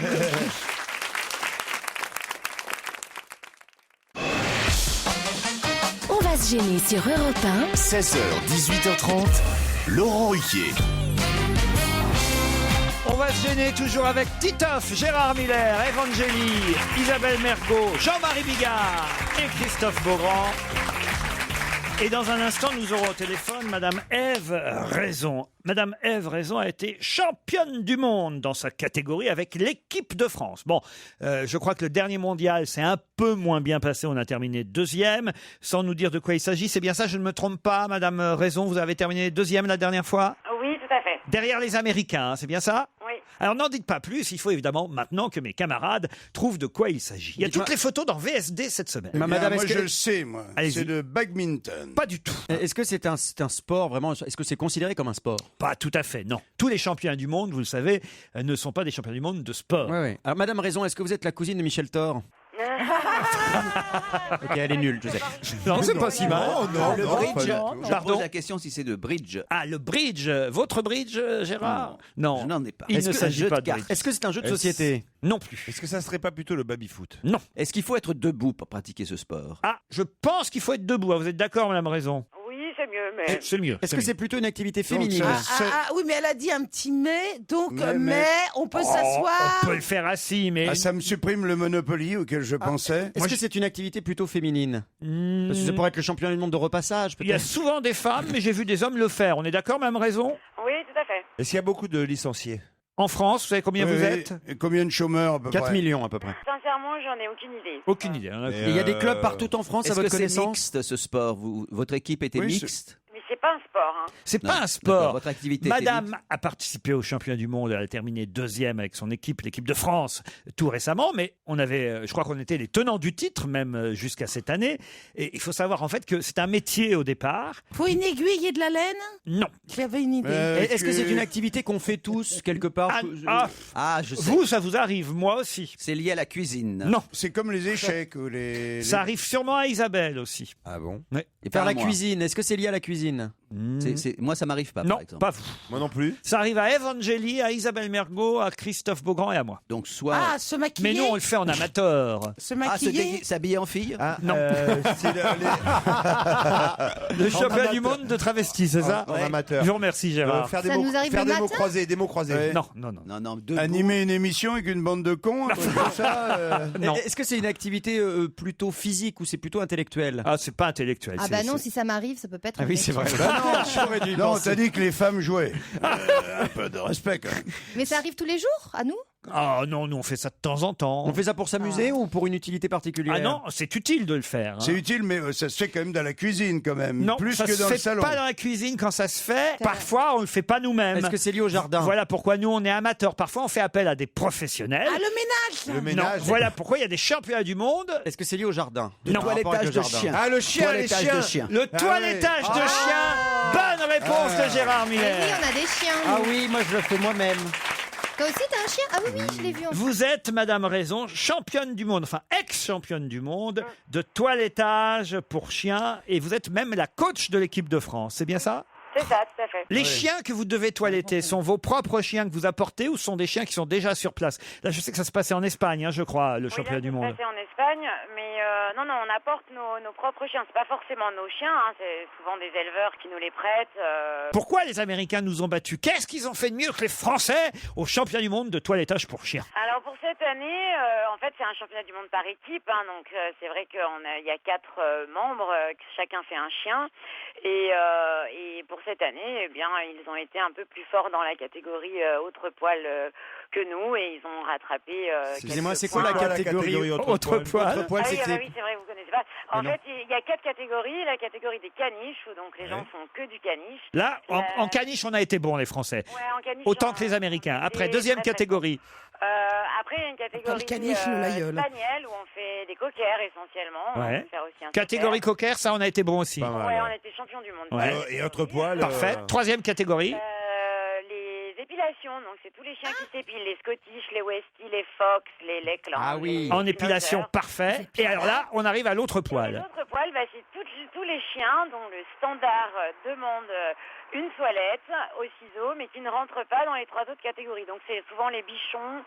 On va se gêner sur Europe 1. 16h, 18h30, Laurent Ruquier. On va se gêner toujours avec Titoff, Gérard Miller, Evangélie, Isabelle Mergo, Jean-Marie Bigard et Christophe Beaugrand. Et dans un instant, nous aurons au téléphone Madame Ève Raison. Madame Ève Raison a été championne du monde dans sa catégorie avec l'équipe de France. Bon, je crois que le dernier mondial s'est un peu moins bien passé. On a terminé 2e. Sans nous dire de quoi il s'agit, c'est bien ça, je ne me trompe pas, Madame Raison, vous avez terminé 2e la dernière fois? Oui, tout à fait. Derrière les Américains, hein, c'est bien ça? Oui. Alors n'en dites pas plus, il faut évidemment maintenant que mes camarades trouvent de quoi il s'agit. Il y a toutes les photos dans VSD cette semaine. Madame, moi, est-ce je que- le sais, moi. Allez-y. C'est le badminton. Pas du tout. Est-ce que c'est un sport vraiment? Est-ce que c'est considéré comme un sport? Pas tout à fait, non. Tous les champions du monde, vous le savez, ne sont pas des champions du monde de sport. Ouais, ouais. Alors, Madame Raison, est-ce que vous êtes la cousine de Michel Thor? Ok, elle est nulle, je sais. Non, c'est pas si mal. Non, Le non, bridge. pas du tout. Je Pardon pose la question si c'est de bridge. Ah, le bridge. Votre bridge, Gérard? Non. Je n'en ai pas. Il Est-ce ne que c'est un s'agit jeu pas de de cartes? bridge. Est-ce que c'est un jeu de Est-ce- société? Non plus. Est-ce que ça serait pas plutôt le baby-foot? Non. Est-ce qu'il faut être debout pour pratiquer ce sport? Ah, je pense qu'il faut être debout. Ah, vous êtes d'accord, Madame Raison? Oui, c'est mieux, mais... C'est mieux. Est-ce que c'est plutôt une activité féminine? Oui, mais elle a dit un petit mais, donc Mais- on peut Oh, s'asseoir. on peut le faire assis, mais... Ah, ça me supprime le Monopoly auquel je pensais. Est-ce que c'est une activité plutôt féminine? Parce que ça pourrait être le championnat du monde de repassage, Il y a peut-être. souvent des femmes, mais j'ai vu des hommes le faire. On est d'accord, Madame Raison? Oui, tout à fait. Est-ce qu'il y a beaucoup de licenciés? En France, vous savez combien Oui, vous oui. êtes? Et combien de chômeurs à peu 4 près? millions à peu près. Sincèrement, j'en ai aucune idée. Aucune idée. Hein. Et il y a des clubs partout en France, à Est-ce que votre c'est connaissance? mixte ce sport? Votre équipe était Oui, mixte? Mais c'est pas un sport, hein. C'est Non, pas un d'accord, sport. votre activité était Madame mixte. a participé au championnat du monde. Elle a terminé 2e avec son équipe, l'équipe de France, tout récemment. Mais on avait, je crois qu'on était les tenants du titre, même jusqu'à cette année. Et il faut savoir en fait que c'est un métier au départ. Faut une aiguille et de la laine? Non. J'avais une idée. Est-ce que c'est une activité qu'on fait tous quelque part? Ah, je sais. vous, ça vous arrive, moi aussi. C'est lié à la cuisine. Non. C'est comme les échecs ou les... Ça arrive sûrement à Isabelle aussi. Ah bon? Ouais. Et Faire pas la à moi. cuisine, est-ce que c'est lié à la cuisine? Moi, ça m'arrive pas, Non, par exemple. pas vous. Moi non plus. Ça arrive à Evangélie, à Isabelle Mergo, à Christophe Beaugrand et à moi. Donc, soit. Ah, se maquiller. Mais nous, on le fait en amateur. Se Ah, maquiller. s'habiller en fille? Non. C'est Le championnat du monde de travesti, c'est ça? en amateur. Je vous remercie, Gérard. Faire Ça nous arrive faire le des mots matin croisés, des mots croisés. Ouais. Non, non, non. Non, debout. Animer une émission avec une bande de cons, un truc comme ça. Non. Est-ce que c'est une activité plutôt physique ou c'est plutôt intellectuel? Ah, c'est pas intellectuel. Ah c'est- bah non, c'est- si ça m'arrive, ça peut pas être. Ah un oui, c'est métier. vrai. Bah non, j'aurais dû non, t'as dit que les femmes jouaient. Un peu de respect quand même. Mais ça arrive tous les jours, à nous? Oh non, nous on fait ça de temps en temps. On fait ça pour s'amuser ou pour une utilité particulière? Ah non, c'est utile de le faire. C'est utile, mais ça se fait quand même dans la cuisine, quand même. Non, plus ça que se dans fait le salon. pas dans la cuisine quand ça se fait. Parfois, on le fait pas nous-mêmes. Est-ce que c'est lié au jardin? Voilà pourquoi nous, on est amateurs. Parfois, on fait appel à des professionnels. Ah, le ménage. Le ménage. Non, voilà pourquoi il y a des championnats du monde. Est-ce que c'est lié au jardin? Non. Toilettage de chien. Ah, le chien, les Toilettage chiens. de chien. Le toilettage de chien. Bonne réponse de Gérard Eh Miller. oui, on a des chiens. Ah nous. oui, moi je le fais moi-même. Toi aussi, t'as un chien? Ah oui, je l'ai vu. Vous êtes, Madame Raison, championne du monde, enfin ex-championne du monde de toilettage pour chiens, et vous êtes même la coach de l'équipe de France. C'est bien ça? C'est ça, tout à fait. Les chiens que vous devez toiletter sont vos propres chiens que vous apportez ou sont des chiens qui sont déjà sur place? Là, je sais que ça se passait en Espagne, je crois, le championnat du monde. C'est en Espagne, mais non, on apporte nos propres chiens. C'est pas forcément nos chiens, c'est souvent des éleveurs qui nous les prêtent. Pourquoi les Américains nous ont battus? Qu'est-ce qu'ils ont fait de mieux que les Français au championnat du monde de toilettage pour chiens? Alors pour cette année, en fait, c'est un championnat du monde par équipe, donc c'est vrai qu'il y a 4 membres, chacun fait un chien, et pour cette année, eh bien, ils ont été un peu plus forts dans la catégorie autre poil que nous, et ils ont rattrapé. Excusez-moi, c'est quoi la catégorie autre poil? Autre poil, Ah oui, c'est oui, c'est vrai, vous connaissez pas. En fait, il y a 4 catégories. La catégorie des caniches, où donc les gens font que du caniche. Là, en caniche, on a été bons, les Français. Ouais, en caniche, Autant que les Américains. Après, deuxième très, très catégorie. Après, il y a une catégorie le caniche, nous, la gueule. spaniel, où on fait des coquers essentiellement. Ouais. On peut faire aussi un Catégorie cocker, ça, on a été bons aussi. Pas mal. Ouais, on était champion du monde. Ouais. Et autre poil. Parfait. Troisième catégorie. Les épilations, donc c'est tous les chiens qui s'épilent, les Scottish, les Westie, les Fox, les Lakeland. Ah oui. En épilation, parfait. Et alors là, on arrive à l'autre poil. L'autre poil, c'est tous les chiens dont le standard demande une toilette au ciseau, mais qui ne rentrent pas dans les 3 autres catégories. Donc c'est souvent les bichons,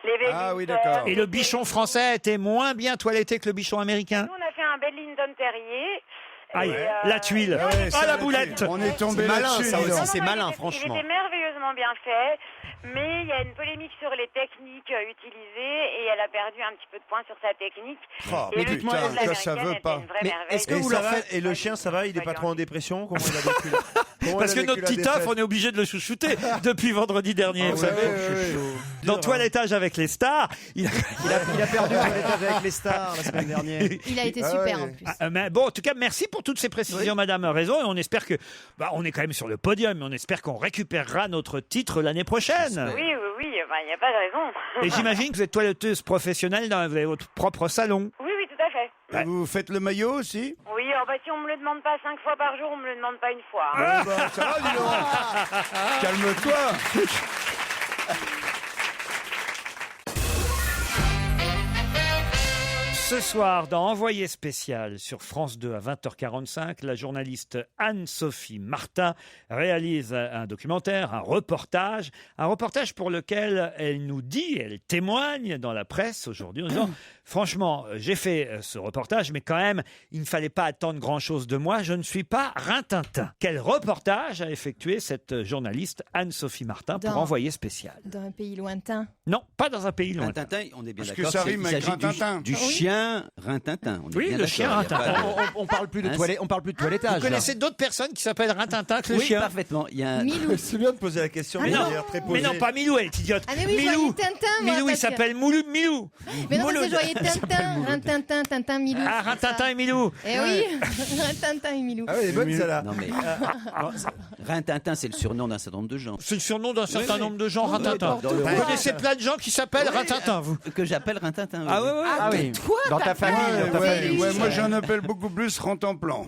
les Bedlington. Ah oui, d'accord. Et le bichon français était moins bien toiletté que le bichon américain. Nous, on a fait un Bedlington Terrier. Aïe, Et, la tuile. Ouais, Ah, ça, la la boulette. tuile. On est tombé C'est malin, là-dessus. ça dis aussi. donc. C'est malin, il franchement. était merveilleusement bien fait, mais il y a une polémique sur les techniques utilisées, et elle a perdu un petit peu de points sur sa technique. Oh, Et mais le putain, toilette ça, ça américaine veut était pas. une vraie Mais merveille. est-ce que Et vous ça leur va faites- Et le chien, ça va? Il est pas trop en dépression? Comment il a vécu Parce que notre Titoff, on est obligé de le chouchouter depuis vendredi dernier. Vous savez. Dans Toilettage avec les stars, il a perdu le toilettage avec les stars la semaine dernière. Il a été super en plus. Mais bon, en tout cas, merci pour toutes ces précisions, Madame Raison. Et on espère que, on est quand même sur le podium, mais on espère qu'on récupérera notre titre l'année prochaine. Oui, il n'y a pas de raison. Et j'imagine que vous êtes toiletteuse professionnelle, vous avez votre propre salon. Oui, tout à fait. Et vous faites le maillot aussi? Oui, si on me le demande pas 5 fois par jour, on me le demande pas une fois. Ah, bah, ça va, dis donc. Calme-toi. Ce soir, dans Envoyé spécial sur France 2 à 20h45, la journaliste Anne-Sophie Martin réalise un documentaire, un reportage pour lequel elle nous dit, elle témoigne dans la presse aujourd'hui en disant « Franchement, j'ai fait ce reportage, mais quand même, il ne fallait pas attendre grand-chose de moi, je ne suis pas Rintintin. » Quel reportage a effectué cette journaliste Anne-Sophie Martin pour Dans- Envoyé spécial? Dans un pays lointain. Non, pas dans un pays lointain. Rintintin, on est bien Parce d'accord. que ça rime il avec s'agit Rintintin. du chien Rintintin. On est Oui, bien le d'accord, chien il y a pas Rintintin. de- On parle plus de Hein, toilette, on parle plus de toilettage. Vous connaissez d'autres personnes qui s'appellent Rintintin que le Oui, chien? parfaitement. Il y a un- Milou. C'est bien de poser la question Mais de non, manière très mais posée. non, pas Milou, elle est idiote. Ah mais oui, je Milou, voyais Tintin, moi. Milou, il parce que- s'appelle Milou. Mais non, parce Moulou. que je voyais Tintin, Rintintin, Tintin, Milou. Ah, c'est ça. Rintintin et Milou. Eh oui, Rintintin et Milou. Ah oui, elle est bonne celle-là. Non mais Rintintin, c'est le surnom d'un certain nombre de gens C'est le surnom d'un certain nombre de gens, Rintintin. dans le Vous connaissez plein de gens qui s'appellent Rintintin, vous? que j'appelle Rintintin. Ah ouais, ouais. Ah oui. Dans ta famille. Ouais, dans ta ouais, famille. ouais, moi j'en appelle beaucoup plus Rentemplan.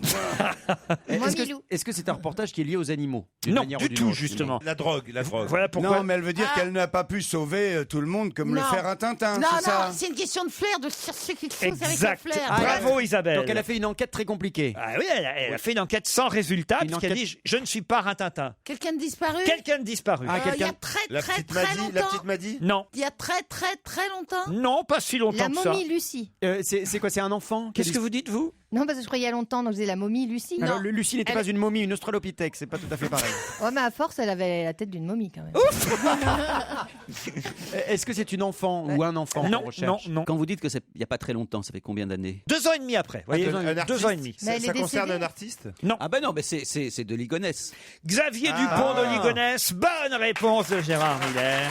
Moi, Est-ce Milou. que c'est un reportage qui est lié aux animaux d'une Non, manière ou du d'une tout, autre justement. La drogue. Voilà pourquoi. Non, mais elle veut dire qu'elle n'a pas pu sauver tout le monde comme le Non. fait Rintintin, Non, c'est ça? c'est une question de flair, de chercher quelque chose avec le Exact. flair. Bravo, Isabelle. Donc elle a fait une enquête très compliquée. Ah oui, elle a fait une enquête sans résultat, Une puisqu'elle enquête- dit « Je ne suis pas Rintintin Quelqu'un de disparu. Quelqu'un de disparu. Ah, Il y a quelqu'un- très La très petite très m'a dit. La longtemps. petite m'a dit. Non, Il y a très très très longtemps. non, pas si longtemps La que ça. momie Lucie. C'est quoi, c'est un enfant? Qu'est-ce que vous dites, vous? Non, parce que je croyais il y a longtemps, donc je disais la momie Lucie. Alors, Non. Lucie n'était Elle- pas une momie, une australopithèque, c'est pas tout à fait pareil. Ouais, mais à force, elle avait la tête d'une momie quand même. Est-ce que c'est une enfant ou un enfant Non, qu'on non, recherche? non. Quand vous dites que c'est il n'y a pas très longtemps, ça fait combien d'années? 2 ans et demi après. Voyez, Un artiste. 2 ans et demi. Mais elle Ça est concerne décédée. un artiste? Ah ben non, mais c'est de Ligonesse. Xavier Dupont de Ligonnès, bonne réponse de Gérard Miller.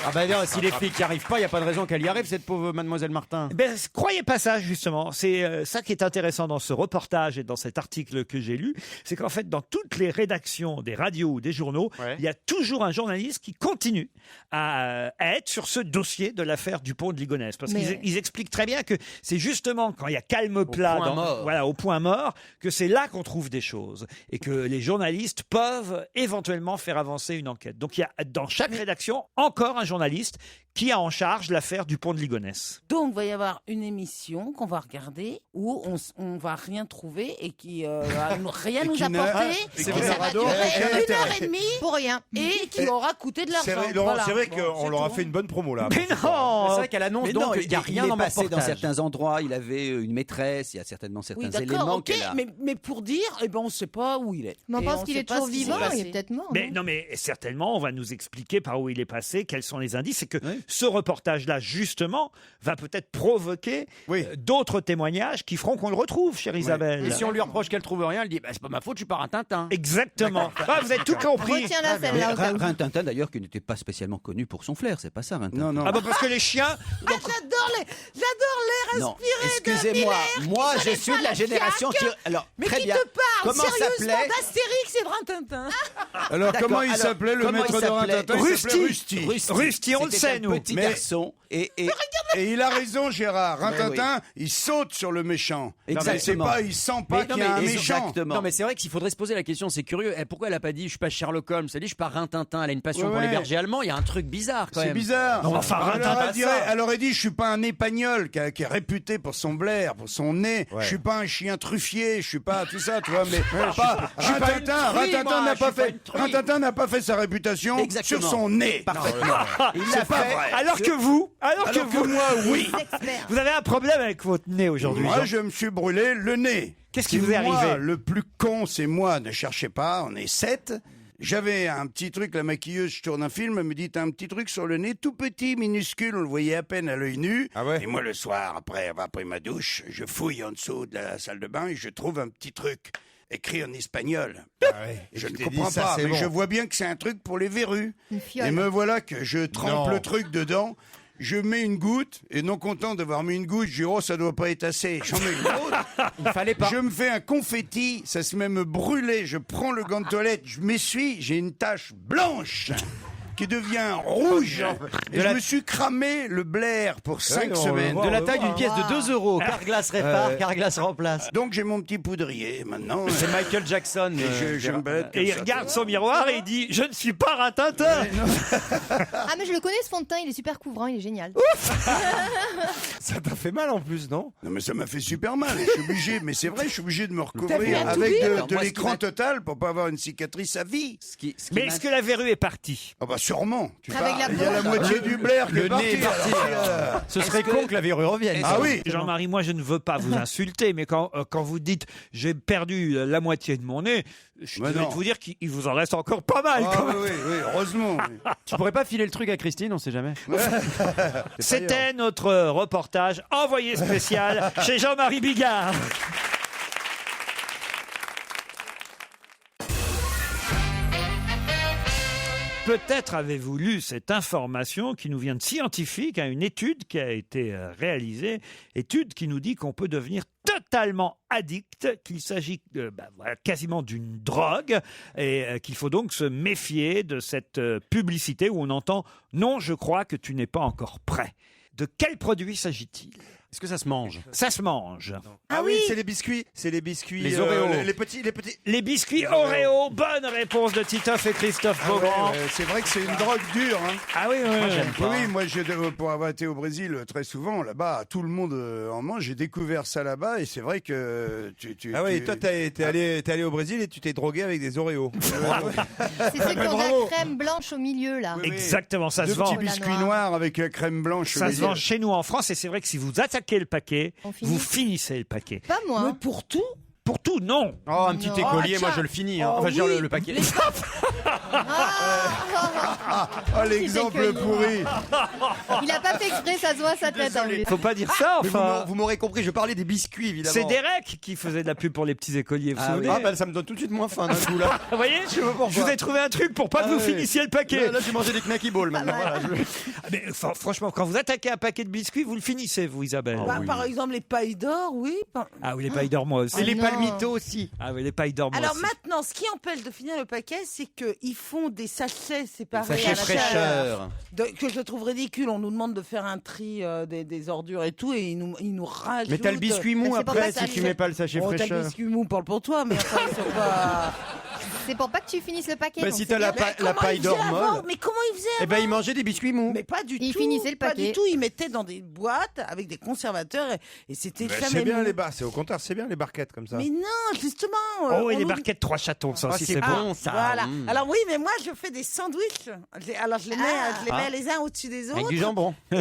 Ah bah non, si les flics n'y arrivent pas, il n'y a pas de raison qu'elle y arrive, cette pauvre mademoiselle Martin. Ben, croyez pas ça, justement. C'est ça qui est intéressant dans ce reportage et dans cet article que j'ai lu. C'est qu'en fait, dans toutes les rédactions des radios ou des journaux, il y a toujours un journaliste qui continue à être sur ce dossier de l'affaire Dupont de Ligonnès. Parce qu'ils expliquent très bien que c'est justement quand il y a calme plat, au point mort, que c'est là qu'on trouve des choses. Et que les journalistes peuvent éventuellement faire avancer une enquête. Donc il y a dans chaque rédaction encore un journaliste qui a en charge l'affaire Dupont de Ligonnès. Donc, il va y avoir une émission qu'on va regarder où on va rien trouver et qui va rien nous apporter. C'est Ça vrai, va Rado, durer aucun 1h30 pour rien. Et qui aura coûté de l'argent. Laurent, Voilà. c'est vrai Bon, qu'on c'est leur a tout. fait une bonne promo là. Mais non. C'est vrai qu'elle annonce Mais donc non, qu'il n'y a rien il dans est le passé dans reportage. certains endroits, il avait une maîtresse, il y a certainement Oui, certains d'accord, éléments ok, qu'elle a. mais pour dire, on ne sait pas où il est. Mais on Et pense qu'il sait est pas toujours ce qui s'est vivant, il passé. est peut-être mort. Mais non, mais certainement, on va nous expliquer par où il est passé, quels sont les indices, et que ce reportage-là, justement, va peut-être provoquer d'autres témoignages qui feront qu'on le retrouve, chère Isabelle. Et si on lui reproche qu'elle trouve rien, elle dit c'est pas ma faute, je suis pas un Tintin. Exactement. Ah, vous avez tout compris. Retiens-la celle-là. au cas où. Rintintin d'ailleurs qui n'était pas spécialement connu pour son flair, c'est pas ça Rintintin. Ah bah parce que les chiens. J'adore les Non, respirer excusez-moi, de moi Miller, je qui suis de la connaît génération pas qui... la Alors, Mais très qui bien. te parle Comment sérieusement s'appelait d'Astérix et de Rintintin? Alors, comment il s'appelait le maître de Rintintin? Il s'appelait Rusty. Rusty, on le sait, nous. Petit garçon. Et il a raison, Gérard. Rintintin, il saute sur le méchant. Exactement. Il sent pas qu'il y a un méchant. Exactement. Non mais c'est vrai qu'il faudrait se poser la question, c'est curieux. Pourquoi elle a pas dit je suis pas Sherlock Holmes, elle a dit je suis pas Rintintin, elle a une passion pour les bergers allemands, il y a un truc bizarre quand même. C'est bizarre. Non, enfin, Elle aurait dit je suis pas un épagnol qui est réputé pour son blaire, pour son nez. Je suis pas un chien truffier, je suis pas tout ça, tu vois. Mais pas Rintintin n'a pas fait sa réputation sur son nez. Parfaitement. C'est pas vrai. Alors que vous, moi, oui. vous avez un problème avec votre nez aujourd'hui. Moi, Jean. je me suis brûlé le nez. Qu'est-ce qui vous est arrivé? Le plus con, c'est moi. Ne cherchez pas, on est 7. J'avais un petit truc, la maquilleuse, je tourne un film, elle me dit, t'as un petit truc sur le nez, tout petit, minuscule, on le voyait à peine à l'œil nu. Ah ouais. Et moi, le soir, après ma douche, je fouille en dessous de la salle de bain et je trouve un petit truc écrit en espagnol. Je ne comprends pas, mais je vois bien que c'est un truc pour les verrues. Et me voilà que je trempe le truc dedans. Je mets une goutte, et non content d'avoir mis une goutte, je dis, oh, ça doit pas être assez. J'en mets une autre. Il fallait pas. Je me fais un confetti, ça se met à me brûler. Je prends le gant de toilette, je m'essuie, j'ai une tache blanche qui devient rouge. Et je me suis cramé le blaire pour 5 semaines. De la taille d'une pièce de 2 €. Carglass répare, Carglass remplace. Donc j'ai mon petit poudrier maintenant. C'est Michael Jackson. Je me balade comme Et il ça. regarde son miroir et il dit je ne suis pas Rintintin. Ah, mais je le connais ce fond de teint, il est super couvrant, il est génial. Ça t'a fait mal en plus, non? Non mais ça m'a fait super mal, je suis obligé, mais c'est vrai, je suis obligé de me T'as recouvrir fait un avec toupie? de Alors, moi, ce l'écran qui total pour pas avoir une cicatrice à vie. Mais est-ce que la verrue est partie? Ah bah sûrement, tu Avec parles, la il y a la peau. moitié du blaire qui est parti. nez est parti. Ce serait con que la verrue revienne. Ah oui. Jean-Marie, moi je ne veux pas vous insulter, mais quand vous dites j'ai perdu la moitié de mon nez, je Mais devais non. vous dire qu'il vous en reste encore pas mal. Ah quand même. oui, heureusement. oui. Tu pourrais pas filer le truc à Christine, on sait jamais. C'était notre reportage envoyé spécial chez Jean-Marie Bigard. Peut-être avez-vous lu cette information qui nous vient de scientifiques, une étude qui a été réalisée, étude qui nous dit qu'on peut devenir totalement addict, qu'il s'agit quasiment d'une drogue et qu'il faut donc se méfier de cette publicité où on entend « Non, je crois que tu n'es pas encore prêt ». De quel produit s'agit-il? Est-ce que ça se mange? Ça se mange. Ah oui, c'est les biscuits. C'est les biscuits. Les Oreos. Les petits. Les biscuits Oreo. Bonne réponse de Titoff et Christophe Beaugrand. C'est vrai que c'est une drogue dure. Hein. Ah oui, oui, Oui, moi, pour avoir été au Brésil très souvent, là-bas, tout le monde en mange. J'ai découvert ça là-bas et c'est vrai que Ah oui, toi, t'es allé au Brésil et tu t'es drogué avec des Oreos. C'est ceux qui ont de la crème blanche au milieu, là. Oui, oui. Exactement, ça se Deux vend. petits biscuits noirs avec la crème blanche. Ça se vend chez nous en France et c'est vrai que si vous attaquez le paquet, On finit. vous finissez le paquet. Pas moi. Mais pour tout? Pour tout, non. Oh, un petit Non. écolier, Oh, moi tiens. je le finis. Hein. Oh, Enfin, je veux dire, oui. le paquet. Oh, l'exemple écolier. pourri. Il a pas fait exprès, ça se voit sa tête. Hein, lui. Faut pas dire ça, Mais enfin. vous m'aurez compris, je parlais des biscuits, évidemment. C'est Derek qui faisait de la pub pour les petits écoliers, vous vous Ah, oui. souvenez? Ah, bah, ça me donne tout de suite moins faim d'un coup, là. Vous voyez, Je sais pas pourquoi. je vous ai trouvé un truc pour pas que vous oui. finissiez le paquet. Là, j'ai mangé des knacky balls maintenant. Voilà, Ah, mais, franchement, quand vous attaquez un paquet de biscuits, vous le finissez, vous, Isabelle. Bah, par exemple, les pailles d'or, oui. Ah oui, les pailles d'or, moi aussi. Et les non. palmitos aussi. Ah oui, les pailles d'or, moi Alors aussi. maintenant, ce qui empêche de finir le paquet, c'est qu'ils font des sachets séparés Sachet à l'intérieur. fraîcheur. Que je trouve ridicule. On nous demande de faire un tri des ordures et tout, et ils nous rajoutent. Mais t'as le biscuit mou Mais c'est pour après ça que si ça tu mets pas le sachet Oh, t'as le fraîcheur. biscuit mou, parle pour toi, mais enfin, c'est pas. C'est pour pas que tu finisses le paquet. Bah, donc si c'est t'as la, bien. la paille d'or molle, Mais comment ils faisaient eh ben ils mangeaient des biscuits mous. Mais pas du Ils tout. finissaient le Pas paquet. du tout. Ils mettaient dans des boîtes avec des conservateurs et c'était Mais jamais c'est bien mou. les barres, c'est au contraire, c'est bien les barquettes comme ça. Mais non, justement. Oh, et on les nous- barquettes 3 chatons, ça Ah, aussi, c'est c'est bon. bon. ça. Voilà. Mm. Alors oui, mais moi je fais des sandwichs. Alors je les mets les uns au-dessus des autres. Avec du jambon. Non,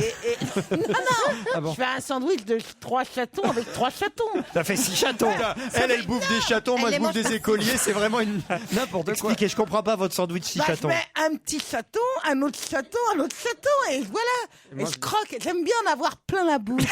Ah bon. je fais un sandwich de 3 chatons avec 3 chatons. Ça fait 6 chatons. Elle bouffe des chatons, moi Elle je les bouffe mange des pas. écoliers, c'est vraiment une n'importe quoi. Expliquez, je comprends pas votre sandwich 6 Bah, je chatons. mets un petit chaton, un autre chaton, un autre chaton, et voilà. Et je croque. J'aime bien en avoir plein la bouche.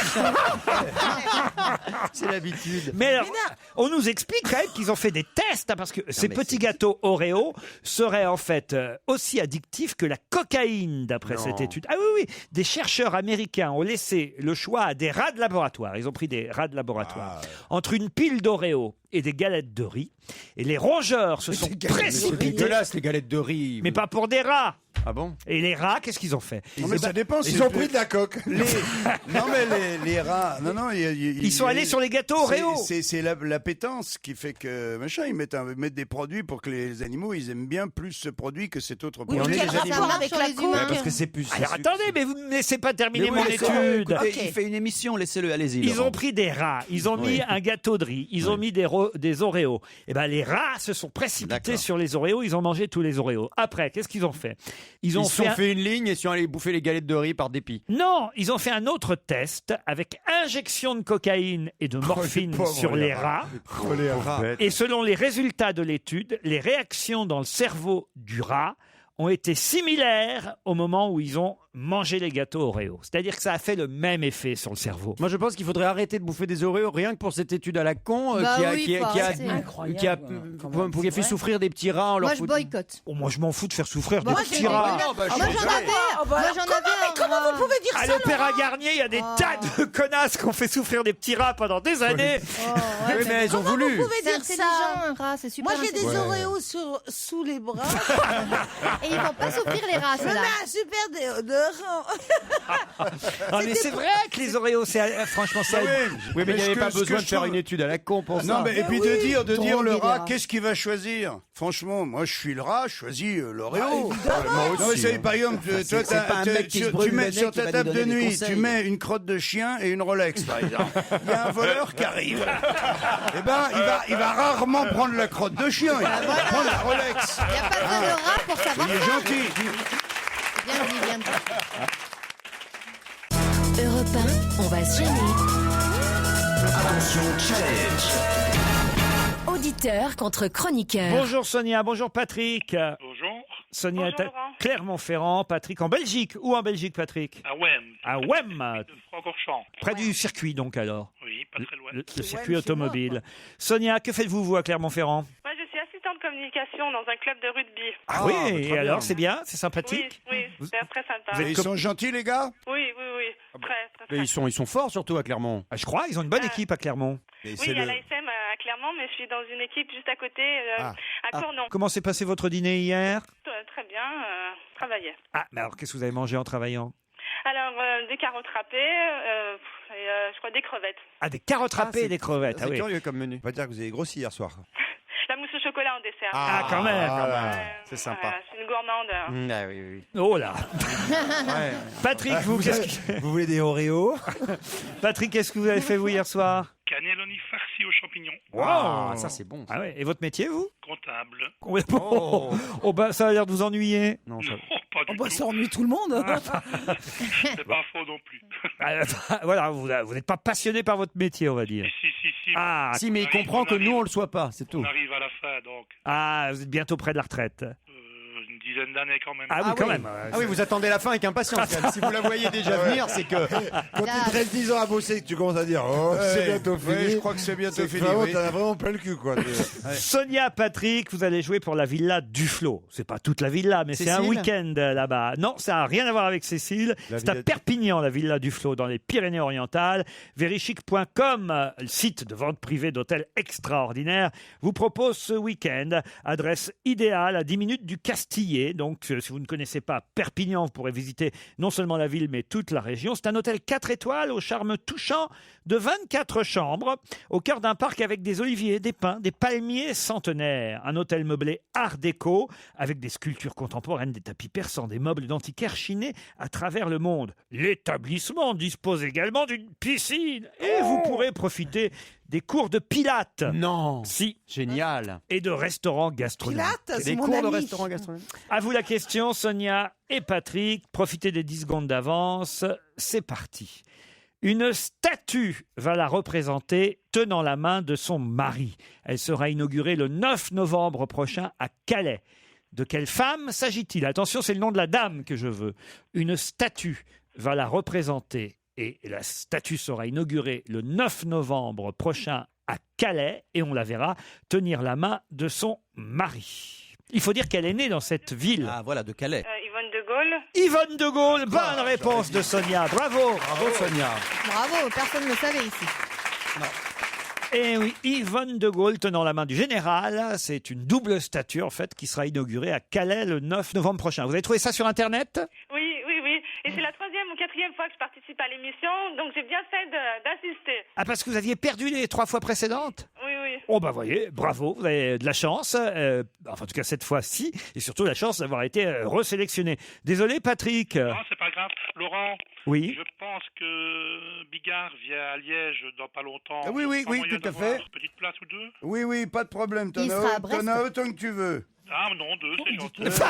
C'est l'habitude. Mais alors, Mais non. on nous explique quand même qu'ils ont fait des tests, hein, parce que ces mais petits c'est- gâteaux Oreo seraient en fait aussi addictifs que la cocaïne, d'après Non. cette étude. Ah oui, oui, des chercheurs américains ont laissé le choix à des rats de laboratoire. Ils ont pris des rats de laboratoire entre une pile d'Oreo et des galettes de riz. Et les rongeurs se sont C'est précipités, dégueulasse les galettes de riz. mais pas pour des rats. Ah bon? Et les rats, qu'est-ce qu'ils ont fait? Non, mais ça dépend. Ils c'est- ont pris de la coque. Non, mais les rats. Non, non. Ils sont allés sur les gâteaux Oreo. C'est l'appétence qui fait que machin. Ils mettent des produits pour que les animaux ils aiment bien plus ce produit que cet autre Oui, produit. mais quel rapport marche avec sur la les coque humains. Parce que c'est plus. Alors attendez, mais vous ne me laissez pas terminer Mais oui, mon mais étude. Écoutez, Ok. il fait une émission, laissez-le, allez-y. Ils Laurent. ont pris des rats, ils ont mis un gâteau de riz, ils ont mis des Oreos. Et ben les rats se sont précipités D'accord. sur les Oreos, ils ont mangé tous les Oreos. Après, qu'est-ce qu'ils ont fait? Ils ont Ils se sont un- fait une ligne et sont allés bouffer les galettes de riz par dépit. Non, ils ont fait un autre test avec injection de cocaïne et de morphine pauvres, sur les les rats. Oh, les rats. Et selon les résultats de l'étude, les réactions dans le cerveau du rat ont été similaires au moment où ils ont mangé les gâteaux Oreo. C'est-à-dire que ça a fait le même effet sur le cerveau. Moi, je pense qu'il faudrait arrêter de bouffer des Oreos rien que pour cette étude à la con Bah qui a, oui, qui a- faut qui a- arrêter. Incroyable, qui a- quand même, qui a c'est fait vrai. souffrir des petits rats en leur Moi, je foutant- boycotte. Oh, moi, je m'en fous de faire souffrir Moi, des j'ai petits des rats. bonheurs. bah, Moi, je j'en sais. avais Oh, bah, Moi, alors, j'en comment- avais un comment rat. vous pouvez dire À ça, l'Opéra Laurent Garnier, il y a des Oh. tas de connasses qui ont fait souffrir des petits rats pendant des années. Oh, ouais, Oui, mais elles ont voulu. Vous pouvez C'est dire intelligent, ça. un rat, c'est super Moi, j'ai des intelligent. Oreos sous les bras. Et ils vont pas souffrir les rats, Je ceux-là. mets un super déodorant. Ah, mais c'est vrai que les Oreos, franchement, c'est... Oui, mais il n'y avait ce pas que- ce besoin que de je faire trouve- une étude à la con pour ça. Non, mais et puis oui, de dire le droguer rat, les rats. qu'est-ce qu'il va choisir? Franchement, moi je suis le rat, je choisis l'Oreo. Moi Non, mais aussi, c'est- hein. par exemple, toi, c'est pas un mec qui se brûle tu mets le sur nez qui ta va table lui de donner des nuit, conseils. tu mets une crotte de chien et une Rolex, par exemple. Il y a un voleur qui arrive. Eh ben, il va rarement prendre la crotte de chien, il va prendre la Rolex. Il n'y a pas besoin de rat pour savoir Il est ça. gentil. Bien dit, bien dit. Europe 1, on va se gêner. Attention, challenge. Auditeur contre chroniqueur. Bonjour Sonia, bonjour Patrick. Bonjour. Sonia Bonjour, est à Laurent. Clermont-Ferrand, Patrick en Belgique. Où en Belgique, Patrick? À Wem. À Wem, De Francorchamps. près du circuit donc alors. Oui, pas très loin. Le circuit Wem, chez moi, automobile. Sonia, que faites-vous vous à Clermont-Ferrand? Moi, je suis assistante de communication dans un club de rugby. Ah oui, bah, très et bien. alors c'est bien, c'est Oui, sympathique. oui, c'est très sympa. Et ils sont gentils, les gars? Oui, oui, oui. Très, très, Mais très. ils sont forts surtout à Clermont. Ah, je crois, ils ont une bonne équipe à Clermont. Oui, il y a l'ASM à Clermont, mais je suis dans une équipe juste à côté, à Cournon. Comment s'est passé votre dîner hier? Très bien, travailler. Ah, mais alors qu'est-ce que vous avez mangé en travaillant? Alors, des carottes râpées, et je crois des crevettes. Ah, des carottes râpées et des crevettes. Ah C'est oui. curieux comme menu. On va dire que vous avez grossi hier soir. La mousse au chocolat en dessert. Ah, quand même. C'est sympa. C'est une gourmande. Ah oui, oui. Oh là. Ouais. Patrick, vous, Vous voulez des Oreos? Patrick, qu'est-ce que vous avez fait vous hier soir? Cannelloni farci aux champignons. Ah, ça c'est bon. Ah ouais. Et votre métier, vous? Comptable. Oh bah ça a l'air de vous ennuyer. Non, ça... Non, pas du Oh, bah, tout. ça ennuie tout le monde. C'est pas faux non plus. Ah, voilà, vous n'êtes pas passionné par votre métier, on va dire. Si, possible. Ah, Si, mais il comprend que nous, on le soit pas, c'est tout. On arrive à la fin, donc Ah, vous êtes bientôt près de la retraite. une dizaine d'années quand même. Ah oui, quand même. Ah oui, vous attendez la fin avec impatience. quand même. Si vous la voyez déjà venir, c'est que... Quand tu te restes 10 ans à bosser, que tu commences à dire oh, c'est bientôt fini. ouais, je crois que c'est bientôt fini, Vraiment, oui. t'en as vraiment plein le cul, quoi. Sonia, Patrick, vous allez jouer pour la villa Duflot. C'est pas toute la villa, mais c'est un Cécile week-end là-bas. Non, ça n'a rien à voir avec Cécile. La C'est à villa- Perpignan, la villa Duflot, dans les Pyrénées-Orientales. Verichic.com, le site de vente privée d'hôtels extraordinaires, vous propose ce week-end. Adresse idéale à 10 minutes du Castillet. Donc, si vous ne connaissez pas Perpignan, vous pourrez visiter non seulement la ville, mais toute la région. C'est un hôtel 4 étoiles au charme touchant de 24 chambres, au cœur d'un parc avec des oliviers, des pins, des palmiers centenaires. Un hôtel meublé art déco, avec des sculptures contemporaines, des tapis persans, des meubles d'antiquaire chinés à travers le monde. L'établissement dispose également d'une piscine et vous pourrez profiter des cours de pilates. Non. Si. Génial. Et de restaurants gastronomiques. Pilates, c'est Des mon cours de ami. restaurant gastronomique. À vous la question, Sonia et Patrick. Profitez des 10 secondes d'avance. C'est parti. Une statue va la représenter tenant la main de son mari. Elle sera inaugurée le 9 novembre prochain à Calais. De quelle femme s'agit-il? Attention, c'est le nom de la dame que je veux. Une statue va la représenter et la statue sera inaugurée le 9 novembre prochain à Calais et on la verra tenir la main de son mari. Il faut dire qu'elle est née dans cette ville. Ah, voilà, de Calais. Yvonne de Gaulle. Yvonne de Gaulle, bonne réponse de Sonia. Bravo. Bravo, Sonia. Bravo, personne ne le savait ici. Et oui, Yvonne de Gaulle tenant la main du général. C'est une double statue, en fait, qui sera inaugurée à Calais le 9 novembre prochain. Vous avez trouvé ça sur Internet? Oui. Et c'est la 3e ou 4e fois que je participe à l'émission, donc j'ai bien fait d'assister. Ah, parce que vous aviez perdu les 3 fois précédentes? Oui. Oh, bah, voyez, bravo, vous avez de la chance. Enfin, en tout cas, cette fois-ci. Et surtout, la chance d'avoir été resélectionné. Désolé, Patrick. Non, c'est pas grave. Laurent, Oui. je pense que Bigard vient à Liège dans pas longtemps. Ah oui, oui, Pas oui, moyen tout à d'avoir fait. une petite place ou deux? Oui, pas de problème. Il sera à Brest. T'en as autant que tu veux. Ah non, 2, c'est gentil.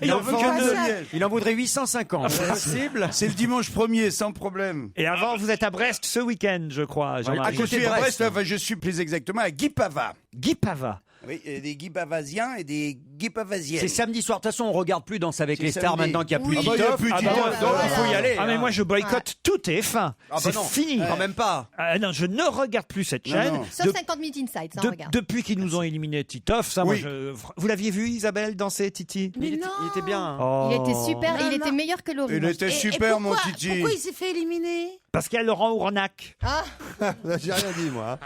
Il en veut que 2. Il en voudrait 850. C'est possible. C'est le dimanche 1er, sans problème. Et avant, vous êtes à Brest ce week-end, je crois, Jean-Marie. Je suis à Brest, enfin, je suis plus exactement à Guipava. Guipava. Oui, des Guipavasiens et des Guipavasiennes. C'est samedi soir. De toute façon, on regarde plus Danse avec C'est les stars samedi. maintenant qu'il n'y a plus Oui. de Ah bah, il y a Titoff. plus de Ah bah, Titoff, donc, voilà. il faut y aller. Ah, mais moi, je boycotte tout TF1. Ah bah C'est non. fini. Quand même pas. Non, je ne regarde plus cette Non, chaîne. non. Sauf 50 minutes inside, ça on regarde. Depuis qu'ils nous ont éliminé Titoff, ça, Oui. vous l'aviez vu, Isabelle, danser Titi? Mais il non. était bien. hein. Oh. Il était super, Non, il était non. meilleur que Laurie. Il était Et super, mon pourquoi- Titi. Pourquoi il s'est fait éliminer? Parce qu'il y a Laurent Ournac. Ah, J'ai rien dit, moi.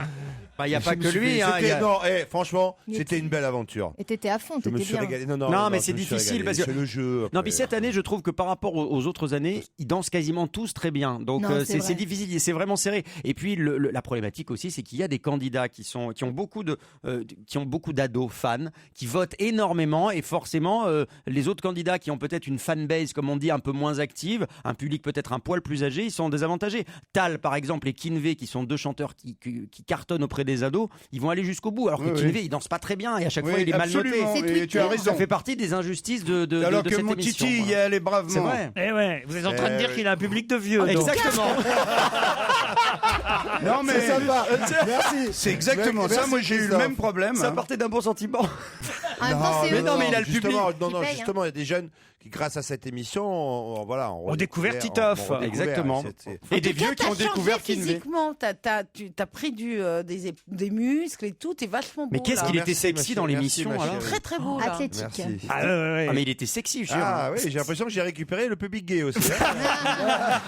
Bah, il n'y a pas Je me que suis lui. fait- hein, il y a- Non, franchement, Il c'était était- une belle aventure. et t'étais à fond, Je me t'étais suis bien. régalé. Non, mais c'est je me suis difficile régalé. parce que- C'est le jeu. Non, après. puis cette année, je trouve que par rapport aux autres années, ils dansent quasiment tous très bien. Donc Non, c'est c'est vrai. difficile, et c'est vraiment serré. Et puis la problématique aussi, c'est qu'il y a des candidats qui ont beaucoup d'ados fans, qui votent énormément, et forcément les autres candidats qui ont peut-être une fanbase, comme on dit, un peu moins active, un public peut-être un poil plus âgé, ils sont désavantagés. Tal, par exemple, et Kinvey, qui sont deux chanteurs qui cartonnent auprès des ados, ils vont aller jusqu'au bout. Alors que Oui, Kinvey, il danse pas très bien, et à chaque Oui, fois, il est mal noté. absolument, C'est et tu as Twitter. raison. Ça fait partie des injustices de Alors de que cette mon émission, Titi, il y voilà. allait bravement. C'est vrai. Eh ouais, vous êtes en train de dire oui. qu'il a un public de vieux. donc. Exactement. Non, mais C'est sympa. Merci. c'est exactement Merci, ça. Moi, j'ai eu le Christophe. même problème. Ça hein. partait d'un bon sentiment. En même temps, c'est eux. non, mais il a le justement, public. non, Qui paye, justement, il y a des jeunes qui, grâce à cette émission, Ont découvert Titoff. Exactement. Et des vieux qui ont découvert Kinvey. Physiquement, t'as pris des muscles et tout, t'es vachement beau. Mais qu'est-ce là. qu'il Merci, était sexy ma dans chérie, l'émission merci, ma alors. chérie. Très très beau là. Athlétique. Merci. Ah, ouais. Ah, mais il était sexy, je suis Ah oui, j'ai l'impression que j'ai récupéré le public gay aussi. hein.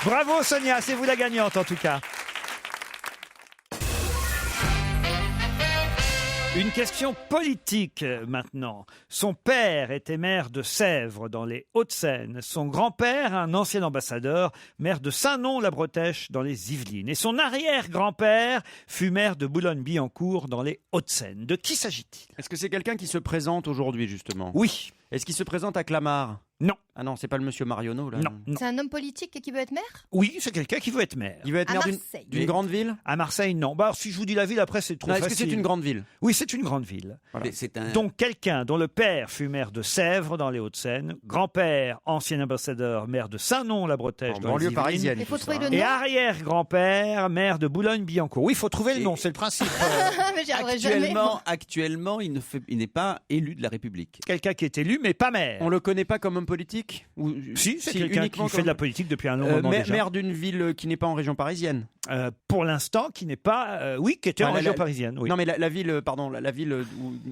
Bravo Sonia, c'est vous la gagnante en tout cas. Une question politique maintenant. Son père était maire de Sèvres dans les Hauts-de-Seine. Son grand-père, un ancien ambassadeur, maire de Saint-Non-la-Bretèche dans les Yvelines. Et son arrière-grand-père fut maire de Boulogne-Billancourt dans les Hauts-de-Seine. De qui s'agit-il? Est-ce que c'est quelqu'un qui se présente aujourd'hui justement? Oui. Est-ce qu'il se présente à Clamart? Non. Ah non, c'est pas le monsieur Marionneau, là. Non. C'est un homme politique qui veut être maire? Oui, c'est quelqu'un qui veut être maire. Il veut être À maire Marseille. d'une grande ville? À Marseille, non. Bah, alors, si je vous dis la ville, après, c'est trop Non, facile. est-ce que c'est une grande ville? Oui, c'est une grande ville. Voilà. C'est un... Donc, quelqu'un dont le père fut maire de Sèvres, dans les Hauts-de-Seine, grand-père, ancien ambassadeur, maire de Saint-Nom-la-Bretèche, En dans les banlieue Yvelines, parisienne. Il faut trouver le et nom. arrière-grand-père, maire de Boulogne-Billancourt. Oui, il faut trouver le nom, c'est le principe. Mais j'y arriverai jamais. Actuellement, il n'est pas élu de la République. Quelqu'un qui est élu, mais pas maire. On le connaît pas comme homme politique? Ou... Si, c'est quelqu'un uniquement qui fait de la politique depuis un long moment déjà. Maire d'une ville qui n'est pas en région parisienne? Pour l'instant, qui n'est pas... oui, qui était en région parisienne. Oui. Non, mais la ville, pardon, la ville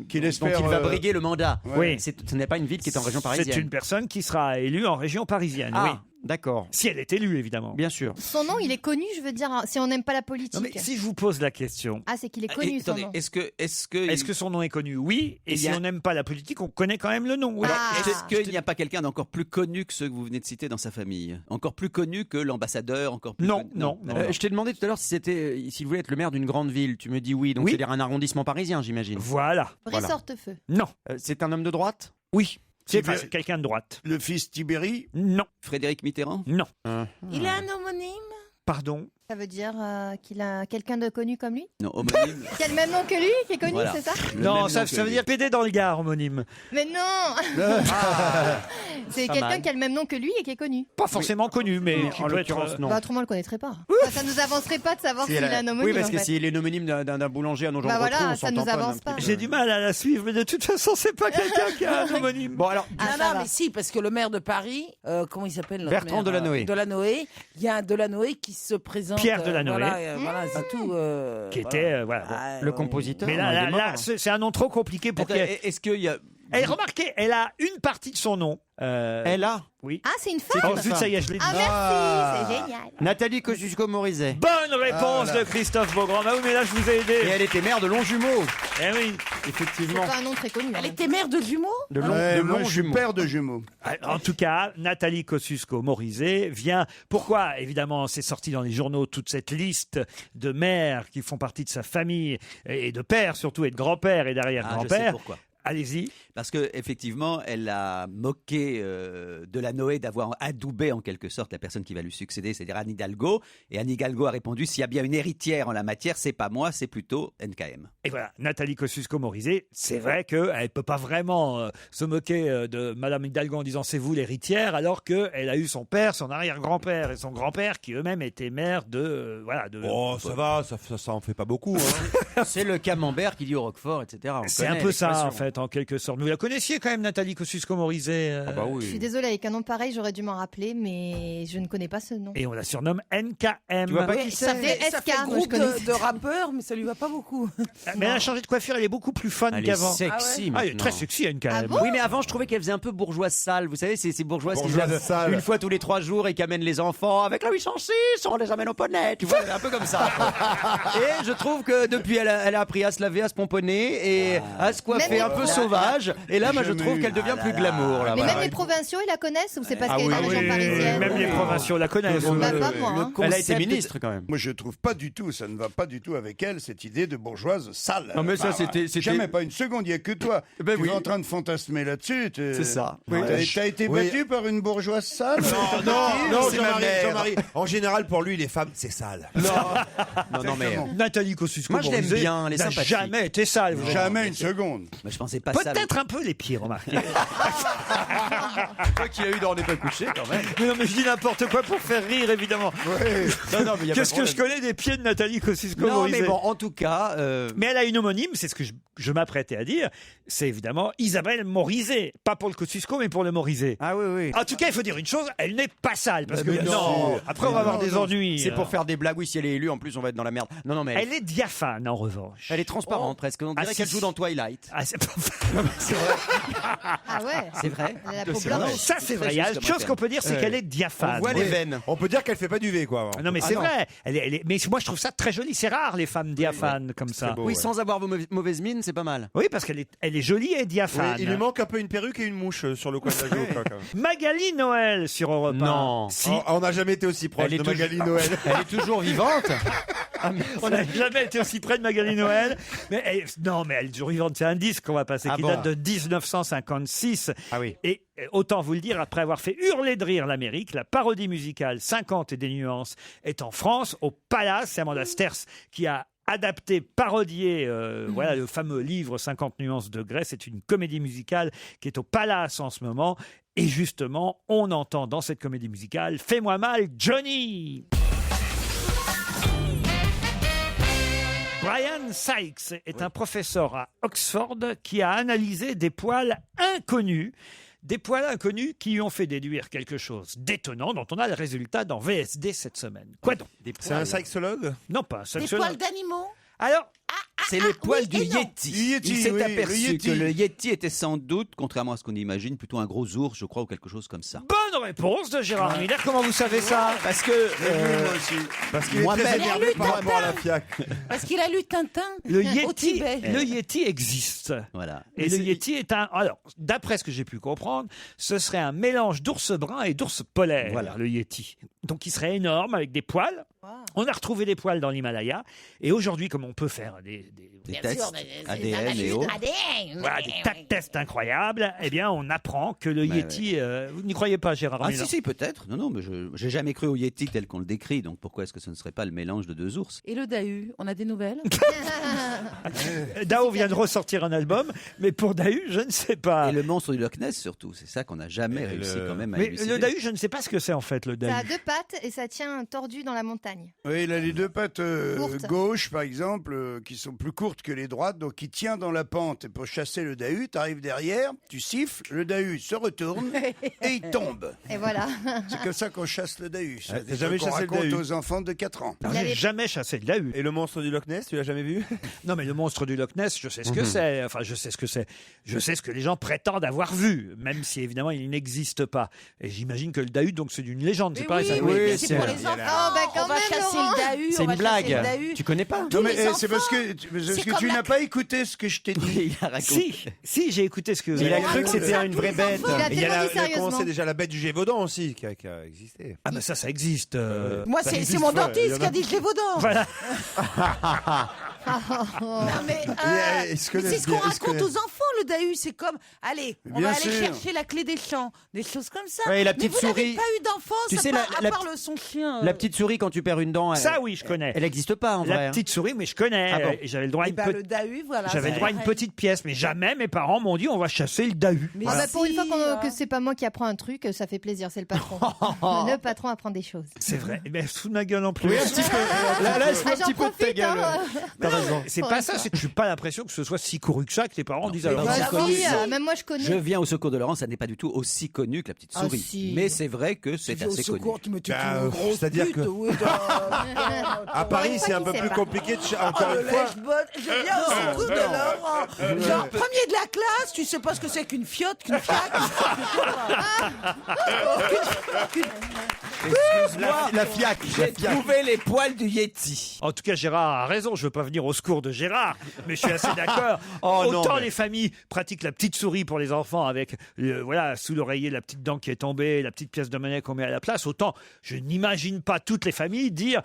Qu'il dont espère, il va briguer le mandat. Oui. Ce n'est pas une ville qui est en région parisienne. C'est une personne qui sera élue en région parisienne, oui. D'accord. Si elle est élue, évidemment. Bien sûr. Son nom, il est connu, je veux dire, si on n'aime pas la politique. Non, mais si je vous pose la question... Ah, c'est qu'il est connu, son Attendez, nom. est-ce que son nom est connu? Oui. Et si on n'aime pas la politique, on connaît quand même le nom. Oui. Est-ce qu'il n'y a pas quelqu'un d'encore plus connu que ceux que vous venez de citer dans sa famille? Encore plus connu que l'ambassadeur? Encore plus Non, connu... non. Je t'ai demandé tout à l'heure s'il voulait être le maire d'une grande ville. Tu me dis oui, donc Oui. c'est-à-dire un arrondissement parisien, j'imagine. Voilà. Bressortefeu. Non. C'est un homme de droite? Oui. C'est Tibéri- quelqu'un de droite. Le fils Tibéri? Non. Frédéric Mitterrand? Non. Il a un homonyme? Pardon? Ça veut dire qu'il a quelqu'un de connu comme lui? Non, homonyme. Qui a le même nom que lui, qui est connu, Voilà. c'est ça? Non, ça veut dire PD dans le Gard, homonyme. Mais non C'est Pas quelqu'un mal. qui a le même nom que lui et qui est connu. Pas forcément connu, mais qui En peut être... l'occurrence, non. Bah, autrement, on le connaîtrait pas. Enfin, ça nous avancerait pas de savoir Si s'il elle a un homonyme. Oui, parce en que fait. s'il est l'homonyme d'un boulanger à nos jours Bah de voilà, retrouve, on ça s'en nous tamponne avance un petit pas. peu. J'ai du mal à la suivre, mais de toute façon, c'est pas quelqu'un qui a un homonyme. Bon, alors, Ah, non, ça non, va. mais si, parce que le maire de Paris, comment il s'appelle notre Bertrand maire, Delanoë. Delanoë. Il y a un Delanoë qui se présente. Pierre Delanoë. Voilà, c'est tout. Qui était... voilà. Ah, le compositeur. Mais non, il est là, mort. c'est un nom trop compliqué pour Attends, qu'elle... est-ce qu'il y a... Et remarquez, elle a une partie de son nom. Elle a Oui. Ah, c'est une femme? Oh, zut, ça y est, je l'ai dit. Ah, merci, c'est génial. Nathalie Kosciusko-Morizet. Bonne réponse de Christophe Beaugrand. Bah oui, mais là, je vous ai aidé. Et elle était maire de Longjumeau. Eh oui. C'est Effectivement. pas un nom très connu. Elle était maire de jumeaux? De Ouais, moi, je suis Longjumeau. père de jumeaux. En tout cas, Nathalie Kosciusko-Morizet vient... Pourquoi, évidemment, c'est sorti dans les journaux toute cette liste de mères qui font partie de sa famille, et de pères surtout, et de grands-pères et Ah, je sais d'arrière-grands-pères. pourquoi. Allez-y. Parce que effectivement, elle a moqué Delanoë d'avoir adoubé en quelque sorte la personne qui va lui succéder, c'est-à-dire Anne Hidalgo. Et Anne Hidalgo a répondu: s'il y a bien une héritière en la matière, c'est pas moi, c'est plutôt NKM. Et voilà, Nathalie Kosciusko-Morizet, c'est vrai qu'elle ne peut pas vraiment se moquer de Madame Hidalgo en disant c'est vous l'héritière, alors qu'elle a eu son père, son arrière-grand-père et son grand-père qui eux-mêmes étaient maires de... voilà, de... Oh, ça va, ça en fait pas beaucoup. Hein. C'est le camembert qui dit au Roquefort, etc. On C'est un connaît peu ça, l'expression. en fait, en quelque sorte. Vous la connaissiez quand même, Nathalie Kosciusko-Morizet Ah bah Je suis oui. désolée, avec un nom pareil, j'aurais dû m'en rappeler, mais je ne connais pas ce nom. Et on la surnomme NKM. Tu vois pas Oui, qui ça c'est fait, ça SK, fait moi, je groupe connais. de rappeurs, mais ça lui va pas beaucoup. Mais elle a changé de coiffure, elle est beaucoup plus fun Elle est qu'avant. sexy Ah, elle est maintenant. très sexy, NKM. Ah bon Oui, mais avant, je trouvais qu'elle faisait un peu bourgeoise sale. Vous savez, c'est ces bourgeoises qui Bourgeoise viennent sale. une fois tous les 3 jours et qui amènent les enfants avec la 806, on les amène au poney. Tu vois, elle est un peu comme ça. Et je trouve que depuis, elle a appris à se laver, à se pomponner et à se coiffer Même un les peu pro- sauvage. Et là, moi, je Jamais trouve eu. qu'elle devient plus glamour. Là, Mais voilà. même les provinciaux, ils la connaissent ou c'est parce Ah qu'elle est oui, en région oui, parisienne? même les provinciaux la connaissent. Bah, pas moi. hein. Elle a été concept ministre quand même. Moi, je trouve pas du tout, ça ne va pas du tout avec elle, cette idée de bourgeoise sale. Non, mais ça, c'était- Jamais, pas une seconde, il n'y a que toi. Ben tu oui. es en train de fantasmer là-dessus. C'est ça. T'as été Oui. battu par une bourgeoise sale? Non, c'est ma Jean-Marie, mère. Jean-Marie. En général, pour lui, les femmes, c'est sale. Non, mais. Nathalie Kosciusko-Morizet Moi, je l'aime bien, elle est n'a sympathique. jamais été sale. vous Jamais une seconde. Mais je pensais pas ça. Peut-être un peu les pieds, remarquez. Toi qui l'as eu dans On n'est pas couché quand même. Mais non, mais je dis n'importe quoi pour faire rire, évidemment. Non, non, mais y a pas de Qu'est-ce que je problème. connais des pieds de Nathalie Non, Kosciusko-Morizet? mais bon, en tout cas. Mais elle a une homonyme, c'est ce que je m'apprêtais à dire, c'est évidemment Isabelle Morizet. Pas pour le Kosciusko, mais pour le Morizet. Ah oui, oui. En tout cas, il faut dire une chose, elle n'est pas sale. Parce que Mais non, sûr. après on va avoir des ennuis. C'est pour faire des blagues. Oui, si elle est élue, en plus, on va être dans la merde. Non, non, mais Elle est diaphane, en revanche. elle est transparente presque. On dirait Ah, qu'elle si, joue si. dans Twilight. Ah, c'est pas... Ah ouais. C'est vrai. Elle a la peau C'est blanche. vrai. Ça, c'est vrai. Il y a une chose qu'on peut dire, c'est qu'elle est diaphane. On voit les veines. On peut dire qu'elle fait pas du V, quoi. Non, mais Ah c'est non. vrai. Mais moi, je trouve ça très joli. C'est rare, les femmes diaphanes comme ça. beau. Oui, ouais. sans avoir vos mauvaises mines, c'est pas mal. Oui, parce qu'elle est jolie et diaphane. Oui, il lui manque un peu une perruque et une mouche sur le coin de la joue. Quoi, quand même. Magali Noël sur Europe 1. Non. Si. On n'a jamais été aussi proche Elle est de toujours- Magali Noël. Elle est toujours vivante. On n'a jamais été aussi près de Magali Noël. Mais elle est toujours vivante. C'est un disque qu'on va passer qui date de 1956. Ah oui. Et autant vous le dire, après avoir fait hurler de rire l'Amérique, la parodie musicale 50 et des nuances est en France, au Palace. C'est Amanda Sterz qui a adapté, parodié voilà, le fameux livre 50 nuances de Grey. C'est une comédie musicale qui est au Palace en ce moment. Et justement, on entend dans cette comédie musicale « Fais-moi mal, Johnny !» Brian Sykes est un professeur à Oxford qui a analysé des poils inconnus. Des poils inconnus qui lui ont fait déduire quelque chose d'étonnant dont on a le résultat dans VSD cette semaine. Quoi donc? C'est un sexologue? Non, pas un Des sexologue. poils d'animaux. Alors, c'est les poils du et non. Yeti. Il s'est aperçu que le Yeti était sans doute, contrairement à ce qu'on imagine, plutôt un gros ours, je crois, ou quelque chose comme ça. Bonne réponse de Gérard Miller. Comment vous savez ça? Parce que moi aussi. Parce qu'il est Moi-même. très Il a énervé lu par rapport à la Tintin. FIAC. Parce qu'il a lu Tintin Le au Yeti, Tibet. le Yeti existe. Voilà. Et le Yeti est un... Alors, d'après ce que j'ai pu comprendre, ce serait un mélange d'ours brun et d'ours polaire, Voilà. le Yeti. Donc, il serait énorme avec des poils. On a retrouvé des poils dans l'Himalaya. Et aujourd'hui, comme on peut faire des tests, ADN et autres. voilà, des tas de tests incroyables, eh bien, on apprend que le Yeti... vous n'y croyez pas, Gérard Ah Miller? si, peut-être. Non, mais je n'ai jamais cru au Yeti tel qu'on le décrit, donc pourquoi est-ce que ce ne serait pas le mélange de deux ours? Et le Dahu, on a des nouvelles? Dao vient de ressortir un album, mais pour Dahu, je ne sais pas. Et le monstre du Loch Ness, surtout. C'est ça qu'on n'a jamais réussi quand même à Mais élucider. le Dahu, je ne sais pas ce que c'est en fait, le Ça a Dahu. 2 pattes et ça tient tordu dans la montagne. Oui, il a les 2 pattes Courtes. gauche, par exemple, qui sont plus courtes que les droites, donc il tient dans la pente. Et pour chasser le Dahu, tu arrives derrière, tu siffles, le Dahu se retourne et il tombe. Et voilà. C'est comme ça qu'on chasse le Dahu. Ah, C'est t'as jamais qu'on chassé le raconte Dahu aux enfants de 4 ans. Alors, j'ai jamais chassé le Dahu. Et le monstre du Loch Ness, tu l'as jamais vu? Non, mais le monstre du Loch Ness, je sais ce que c'est. Enfin, je sais ce que c'est. Je sais ce que les gens prétendent avoir vu, même si évidemment il n'existe pas. Et j'imagine que le Dahu, donc c'est d'une légende, c'est pareil. ça. mais c'est pour les enfants. Oh, bah, quand on va même, chasser Laurent. le Dahu. C'est on va une blague. chasser le Dahu. Tu connais pas? Non, mais les c'est parce que, c'est comme tu la- n'as pas écouté ce que je t'ai dit. Il a raconté. Si, j'ai écouté ce que vous Il avez a dit. cru que c'était une vraie bête. Il a Et il y tellement a, dit il a commencé sérieusement. déjà la bête du Gévaudan aussi, qui a existé. Ah, mais ça existe. Moi, Ça c'est existe, mon ouais, il y dentiste en qui a a dit Gévaudan. Voilà. Non, mais ils se mais connaissent c'est ce qu'on bien, ils se raconte connaissent. aux enfants, le Dahu. C'est comme, allez, on Bien va aller sûr. chercher la clé des champs. Des choses comme ça. Ouais, et la Mais petite vous n'avez souris. pas eu d'enfance Tu sais, à la part son chien. La petite souris, quand tu perds une dent, Ça, oui, je connais. elle n'existe pas en vrai. La hein. petite souris, mais je connais. Ah bon. Et j'avais le droit à Eh une ben, petite. le Dahu, voilà. J'avais le c'est droit à une pareil. petite pièce, mais jamais mes parents m'ont dit on va chasser le Dahu. Mais Ah bah, pour une si, fois hein. que c'est pas moi qui apprends un truc, ça fait plaisir, c'est le patron. Le patron apprend des choses. C'est vrai. Mais sous ma gueule en plus. Oui, un petit peu. Là, laisse-moi Ah, un j'en petit peu de ta profite, gueule. hein. T'as raison. C'est pas ça, c'est que je n'ai pas l'impression que ce soit si couru que ça que tes parents disent alors. Bah, c'est si, connu. Même moi je connais. Je viens au secours de Laurent, ça n'est pas du tout aussi connu que la petite Ah, souris. si. Mais c'est vrai que c'est Tu vas au assez connu. secours, tu me tues Bah, une grosse c'est-à-dire pute, que- oui, À Paris, c'est un peu qui sait plus pas. compliqué. Oh, Encore le une fois. lèche-bonne. Je viens au secours de Laurent. Genre, premier de la classe, tu sais pas ce que c'est qu'une fiotte, qu'une fiac. La FIAC. J'ai trouvé les poils du Yeti. En tout cas, Gérard a raison. Je veux pas venir au secours de Gérard, mais je suis assez d'accord. Oh, non, Autant mais- les familles pratiquent la petite souris pour les enfants avec, voilà, sous l'oreiller la petite dent qui est tombée, la petite pièce de monnaie qu'on met à la place. Autant je n'imagine pas toutes les familles dire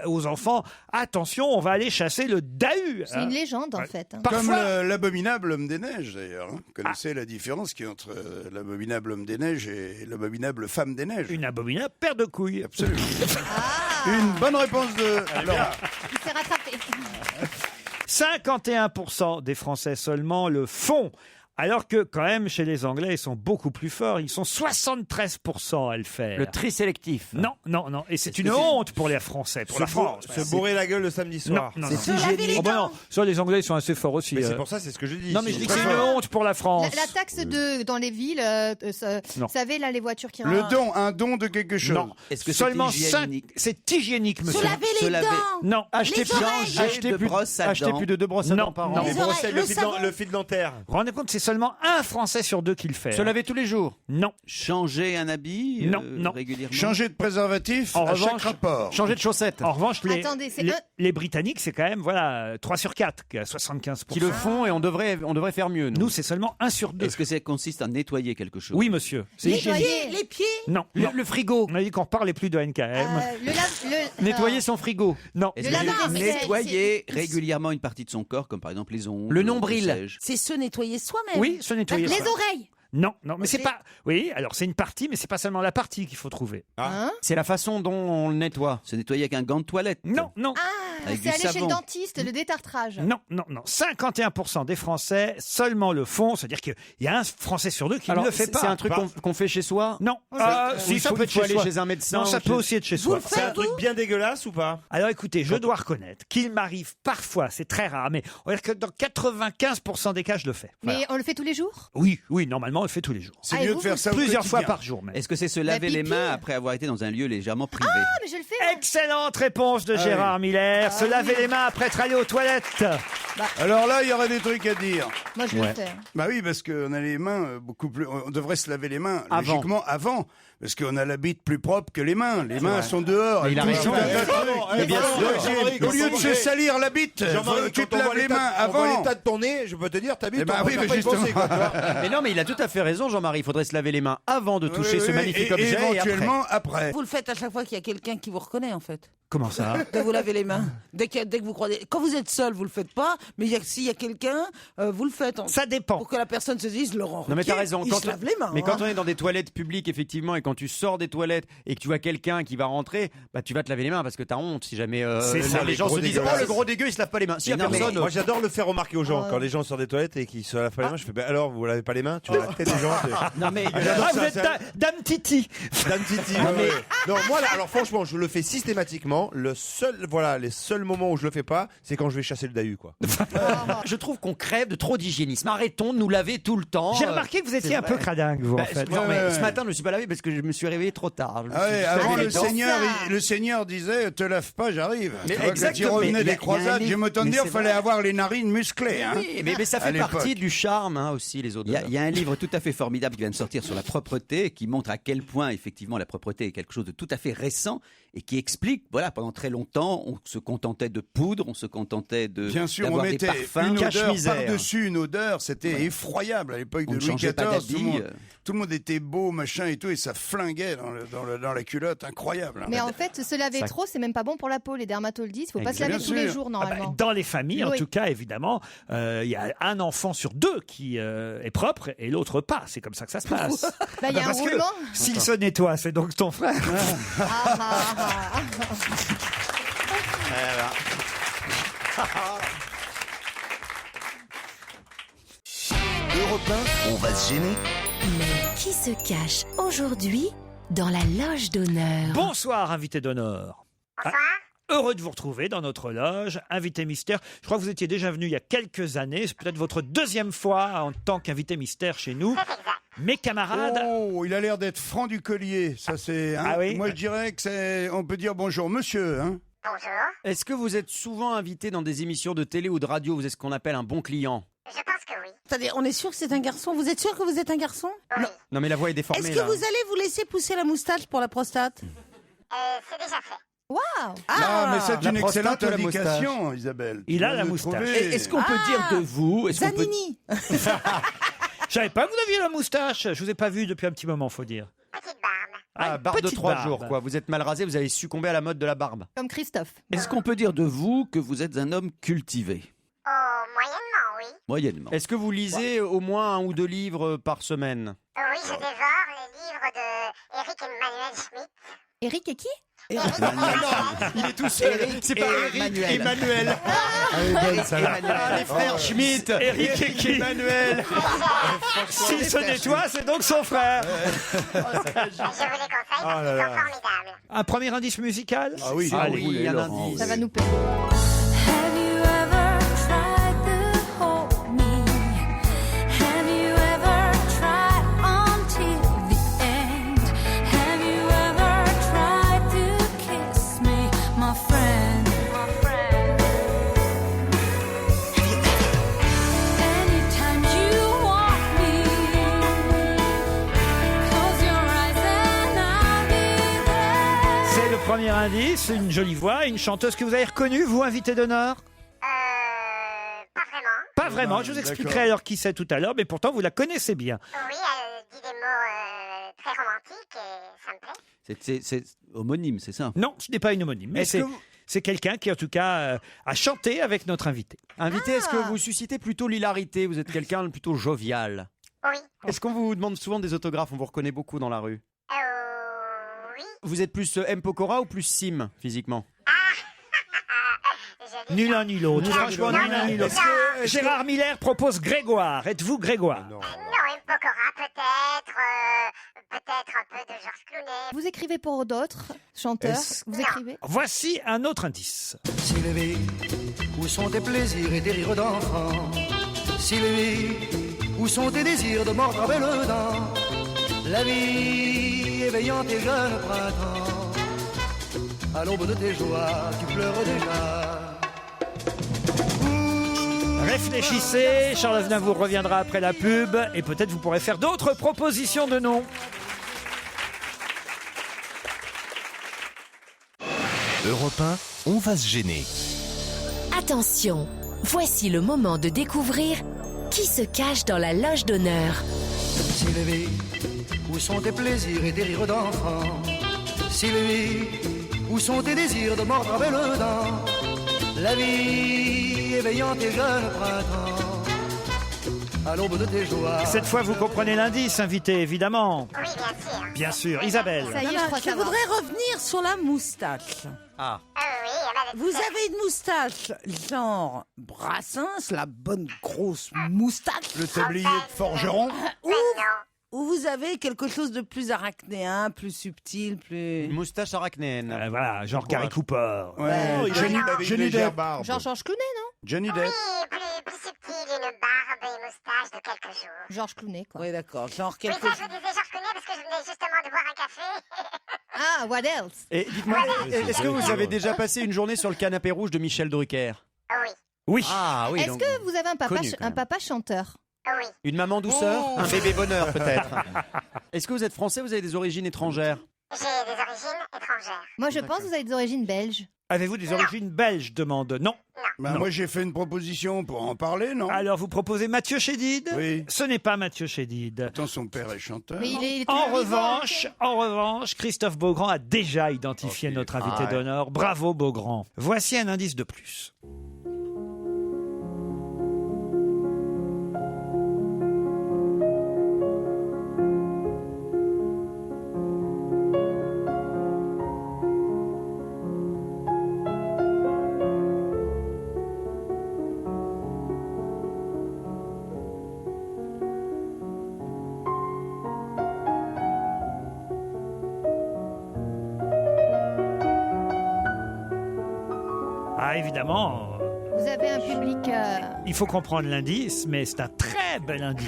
aux enfants attention, on va aller chasser le Dahu. C'est une légende en fait. hein. Comme Parfois. l'abominable homme des neiges, d'ailleurs. Vous connaissez la différence qu'il y a entre l'abominable homme des neiges et l'abominable femme des neiges? Une abominable paire de couilles. Absolument. Une bonne réponse de Laurent. Il s'est rattrapé. 51% des Français seulement le font. Alors que, quand même, chez les Anglais, ils sont beaucoup plus forts. Ils sont 73% à le faire. Le tri sélectif. Non. Et c'est une honte pour les Français, pour la France. Se bourrer la gueule le samedi soir. Non. Se laver les Oh, bah dents. non. Ça, les Anglais, ils sont assez forts aussi. Mais c'est pour ça, c'est ce que je dis. Non, mais je Ils dis que sont c'est très une forts. honte pour la France. La taxe dans les villes, Non. vous savez, là, les voitures qui Le rentrent. don, un don de quelque chose. Non. Est-ce que c'est Seulement hygiénique? c'est hygiénique, monsieur. Se laver Se les laver. dents. Non. Acheter Les plus, oreilles. acheter de plus, brosses à acheter dents. plus de 2 brosses à Non, dents par non. an. Les Les oreilles, brosselles, le le savon. fil dentaire. Vous vous rendez compte, c'est seulement un Français sur 2 qui le fait. Se laver tous les jours? Non. Changer un habit Non. régulièrement? Changer de préservatif En à chaque revanche, rapport. Changer de chaussettes? En revanche, Attendez, c'est les Britanniques, c'est quand même 3 sur 4, qui a 75%. Qui le font et on devrait faire mieux. Nous, c'est seulement 1 sur 2. Est-ce que ça consiste à nettoyer quelque chose? Oui, monsieur. C'est Les hygiénique. pieds, les pieds. Non. Le frigo. On a dit qu'on parlait plus de NKM. Nettoyer son frigo. Non. Est-ce Le que lave-vaisselle, nettoyer régulièrement une partie de son corps, comme par exemple les ongles? Le nombril. sais-je. C'est se nettoyer soi-même. Oui, se nettoyer. Les soi. oreilles. Non, mais c'est pas. Oui, alors c'est une partie, mais c'est pas seulement la partie qu'il faut trouver. Hein? C'est la façon dont on le nettoie. Se nettoyer avec un gant de toilette? Non. Avec C'est du aller chez le savon. dentiste, le détartrage. Non. 51% des Français seulement le font. C'est-à-dire qu'il y a un Français sur 2 qui Alors, ne le fait pas. C'est un truc qu'on fait chez soi? Non. Si, ça il peut être faut chez aller soi. chez un médecin. Non, ça ou peut aussi être chez soi. C'est un truc bien dégueulasse ou pas? Alors écoutez, je dois reconnaître qu'il m'arrive parfois, c'est très rare, mais on va dire que dans 95% des cas, je le fais. Voilà. Mais on le fait tous les jours? Oui, normalement, on le fait tous les jours. C'est Ah, et mieux vous, de faire ça au Plusieurs fois quotidien. par jour même. Est-ce que c'est se laver les pipi. mains après avoir été dans un lieu légèrement privé? Ah, mais je le fais. moi. Excellente réponse de Gérard Miller. Se laver les mains après être allé aux toilettes. Alors là, il y aurait des trucs à dire. Moi, je le fais. Bah oui, parce qu'on a les mains beaucoup plus. On devrait se laver les mains Avant. logiquement avant. Parce qu'on a la bite plus propre que les mains. Les mains sont dehors. Mais il a Tout raison. un tas de trucs. Mais bien sûr. Au lieu de se salir la bite, Jean-Marie, tu te quand on laves voit les mains on voit avant. l'état de ton nez, je peux te dire, ta bite, Eh ben on oui, va mais pas y penser, justement. quoi, tu vois. Mais non, mais il a tout à fait raison, Jean-Marie. Il faudrait se laver les mains avant de toucher ce magnifique et objet. Et après. éventuellement après. Vous le faites à chaque fois qu'il y a quelqu'un qui vous reconnaît, en fait. Comment ça? De vous laver les mains. Dès que vous croisez. Quand vous êtes seul, vous le faites pas. Mais s'il y a quelqu'un, vous le faites. Ça dépend. Pour que la personne se dise, Laurent Non mais t'as Ruquier, raison. il se lave les mains. Mais quand hein. on est dans des toilettes publiques effectivement et quand tu sors des toilettes et que tu vois quelqu'un qui va rentrer, bah tu vas te laver les mains parce que t'as honte si jamais C'est ça, les gens gros se disent dégueulasses. oh le gros dégueu il se lave pas les mains. Si y a Mais non, mais personne. Moi j'adore le faire remarquer aux gens quand les gens sortent des toilettes et qu'ils se lavent pas les mains. Je fais alors vous lavez pas les mains, tu vois la tête des gens. Non mais J'adore Vous ça, êtes ça. Dame Titi. Dame Titi. ouais, ouais. Non moi là, alors franchement je le fais systématiquement. Les seuls moments où je le fais pas, c'est quand je vais chasser le dahu quoi. je trouve qu'on crève de trop d'hygiénisme. Arrêtons de nous laver tout le temps. J'ai remarqué que vous étiez c'est un peu vrai. cradingue, vous, en Bah, fait. non, mais Ouais. ce matin je me suis pas lavé parce que je me suis réveillé trop tard. Je me Ah ouais, suis avant lavé le les dents. Seigneur disait te lave pas, j'arrive. Mais Tu vois, quand il exactement, revenait mais il y a des un croisades, livre- j'aime autant mais dire, c'est fallait vrai. avoir les narines musclées. Hein, Oui, mais ça à fait l'époque. partie du charme hein, aussi les Il odeurs. y a un livre tout à fait formidable qui vient de sortir sur la propreté, qui montre à quel point effectivement la propreté est quelque chose de tout à fait récent et qui explique, voilà, pendant très longtemps, on se contentait de poudre, on se contentait de Bien sûr, on d'avoir des mettait parfums. une odeur cache-misère. par-dessus une odeur, c'était effroyable à l'époque On de ne Louis changeait pas XIV. d'habit. Tout le monde était beau, machin et tout, et ça flinguait dans la culotte, incroyable. hein. Mais en fait, se laver Ça- trop, c'est même pas bon pour la peau. Les dermatologues disent, faut pas se Bien laver tous les sûr. jours Ah bah, normalement. dans les familles, en Oui. tout cas, évidemment, il y a un enfant sur 2 qui est propre et l'autre pas. C'est comme ça que ça se passe. Bah, il y a un Parce que roulement. s'il se nettoie, c'est donc ton frère. Europe 1, on va se gêner. Mais qui se cache aujourd'hui dans la loge d'honneur? Bonsoir, invité d'honneur. Bonsoir. Heureux de vous retrouver dans notre loge, invité mystère. Je crois que vous étiez déjà venu il y a quelques années. C'est peut-être votre deuxième fois en tant qu'invité mystère chez nous. Mes camarades. Oh, il a l'air d'être franc du collier. Ça c'est. hein. Ah oui. Moi je dirais que c'est. On peut dire bonjour, monsieur. Hein. Est-ce que vous êtes souvent invité dans des émissions de télé ou de radio? Vous êtes ce qu'on appelle un bon client? Attendez, on est sûr que c'est un garçon. Vous êtes sûr que vous êtes un garçon? Non. Non mais la voix est déformée Est-ce que là. vous allez vous laisser pousser la moustache pour la prostate? C'est déjà fait. Waouh! Ah, mais c'est la une prostate excellente ou la indication, Isabelle. Il a Tu la viens de moustache. trouver. Est-ce qu'on peut dire de vous est-ce qu'on peut- Zanini. Je savais pas que vous aviez la moustache. Je vous ai pas vu depuis un petit moment, faut dire. Petite barbe. Ah, une barbe de petite 3 barbe. jours quoi. Vous êtes mal rasé, vous avez succombé à la mode de la barbe. Comme Christophe. Est-ce qu'on peut dire de vous que vous êtes un homme cultivé? Oh, moyennement, oui. Moyennement. Est-ce que vous lisez au moins 1 ou 2 livres par semaine? Oui, je dévore les livres de Eric Emmanuel Schmitt. Eric et qui? Eric Emmanuel. Il est tout seul. C'est pas Eric, Emmanuel. Emmanuel. Ah, les frères Schmitt. Eric et qui? Emmanuel. S'il se nettoie, c'est donc son frère. Je vous les conseille parce qu'ils sont formidables. Un premier indice musical? Ah oui, Allez. il y a un Laurent, indice. Ça va nous payer. Have you ever tried to hold me? Have you ever tried until the end? Have you ever tried to kiss me, my friend? Anytime you walk indice, une jolie voix, une chanteuse que vous avez reconnue, vous, invité d'honneur? Pas vraiment. Pas vraiment, je vous expliquerai alors qui c'est tout à l'heure, mais pourtant vous la connaissez bien. Oui, elle dit des mots très romantiques et ça me plaît. C'est homonyme, c'est ça? Non, ce n'est pas une homonyme, mais Est-ce que vous- c'est quelqu'un qui, en tout cas, a chanté avec notre invité. Invité, est-ce que vous suscitez plutôt l'hilarité? Vous êtes quelqu'un de plutôt jovial. Oui. Est-ce qu'on vous demande souvent des autographes? On vous reconnaît beaucoup dans la rue. Oui. Vous êtes plus M. Pokora ou plus Sim, physiquement? Ni l'un ni l'autre. Franchement, ni l'un ni l'autre. Gérard Miller propose Grégoire. Êtes-vous Grégoire? Non, M. Pokora peut-être, peut-être un peu de Georges Clooney. Vous écrivez pour d'autres chanteurs? Vous écrivez? Voici un autre indice. Sylvie, où sont tes plaisirs et tes rires d'enfant? Sylvie, où sont tes désirs de mordre avec le dent? La vie éveillant tes jeunes printemps, à l'aube de tes joies, tu pleures déjà. Réfléchissez, Charles Aznavour reviendra après la pub et peut-être vous pourrez faire d'autres propositions de noms. Europe 1, on va se gêner. Attention, voici le moment de découvrir qui se cache dans la loge d'honneur. Sylvie, où sont tes plaisirs et tes rires d'enfant? Sylvie, où sont tes désirs de mordre avec le dent? La vie éveillant tes jeunes printemps, à l'aube de tes joies. Cette fois, vous comprenez l'indice, invité, évidemment. Oui, bien sûr. Bien sûr. Isabelle. Ça y est, je crois Je savoir. voudrais revenir sur la moustache. Ah. Oui, elle Vous avez une moustache genre Brassens, la bonne grosse moustache. Le tablier de forgeron. Ou vous avez quelque chose de plus arachnéen, plus subtil, plus... Une moustache arachnéenne. Voilà, genre Gary Cooper. Ouais, Johnny Depp. Georges Clooney, non? Johnny Oui, Depp. plus subtil, une barbe et une moustache de quelques jours. Georges Clooney, quoi. Oui, d'accord, genre Oui, quelque ça, chose... je disais Georges Clooney parce que je venais justement de boire un café. Ah, what else? Et dites-moi, est-ce que vous avez déjà passé une journée sur le canapé rouge de Michel Drucker? Oui. Oui. Ah oui. Est-ce donc- que vous avez connu, quand un même. papa chanteur? Oui. Une maman douceur? Oh. Un bébé bonheur peut-être? Est-ce que vous êtes français? Vous avez des origines étrangères? J'ai des origines étrangères. Moi, je pense que vous avez des origines belges. Avez-vous des origines belges? Demande. Non. Bah, moi, j'ai fait une proposition pour en parler, non? Alors, vous proposez Mathieu Chédid? Oui. Ce n'est pas Mathieu Chédid. Pourtant, son père est chanteur. Mais il est En toujours vivant. revanche, Christophe Beaugrand a déjà identifié notre invité Ah ouais. d'honneur. Bravo Beaugrand. Voici un indice de plus. Ah, évidemment, Vous avez un public. il faut comprendre l'indice, mais c'est un très bel indice.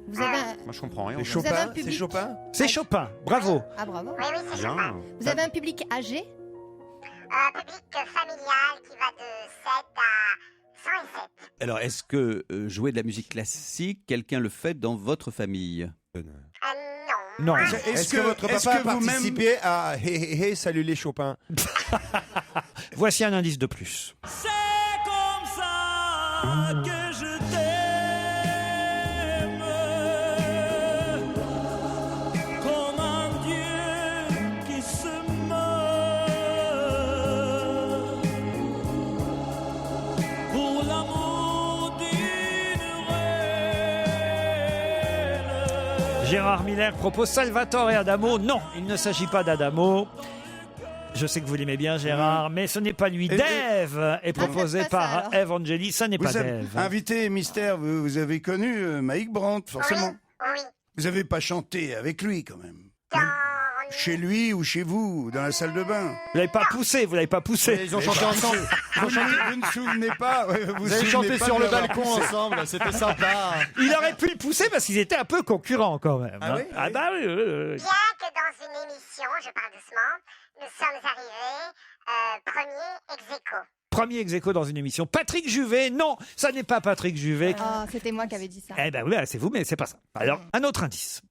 Vous avez un... Moi je comprends rien. C'est Vous avez un Chopin? public- C'est Chopin? C'est Chopin. Bravo. Ah, bravo. Oui, oui, c'est Chopin. Vous avez un public âgé? Un public familial qui va de 7 à 107. Alors, est-ce que jouer de la musique classique, quelqu'un le fait dans votre famille? Non. Est-ce que votre papa a participé à Hé Hé Hé, salut les Chopin? Voici un indice de plus. C'est comme ça que je t'aime, comme un Dieu qui se meurt pour l'amour d'une reine. Gérard Miller propose Salvatore et Adamo. Non, il ne s'agit pas d'Adamo. Je sais que vous l'aimez bien, Gérard, mais ce n'est pas lui. Dave est proposé c'est pas ça, par alors. Eve Angeli. Ça n'est pas Vous avez, Dave. invité mystère, vous avez connu Mike Brandt, forcément. Oui. Vous n'avez pas chanté avec lui, quand même. Même chez lui ou chez vous, dans la salle de bain. Vous l'avez pas poussé, vous l'avez pas poussé. Ils ont chanté ensemble. Vous ne souvenez pas Vous avez chanté sur le balcon ensemble, c'était sympa. Il aurait pu le pousser parce qu'ils étaient un peu concurrents quand même. Ah hein. oui, Ah oui. bah oui, oui, oui. Bien que dans une émission, je parle doucement, nous sommes arrivés premier ex aequo. Premier ex-aequo dans une émission. Patrick Juvet, non, ça n'est pas Patrick Juvet. Ah, c'était moi qui avais dit ça. Eh ben oui, c'est vous, mais c'est pas ça. Alors, un autre indice.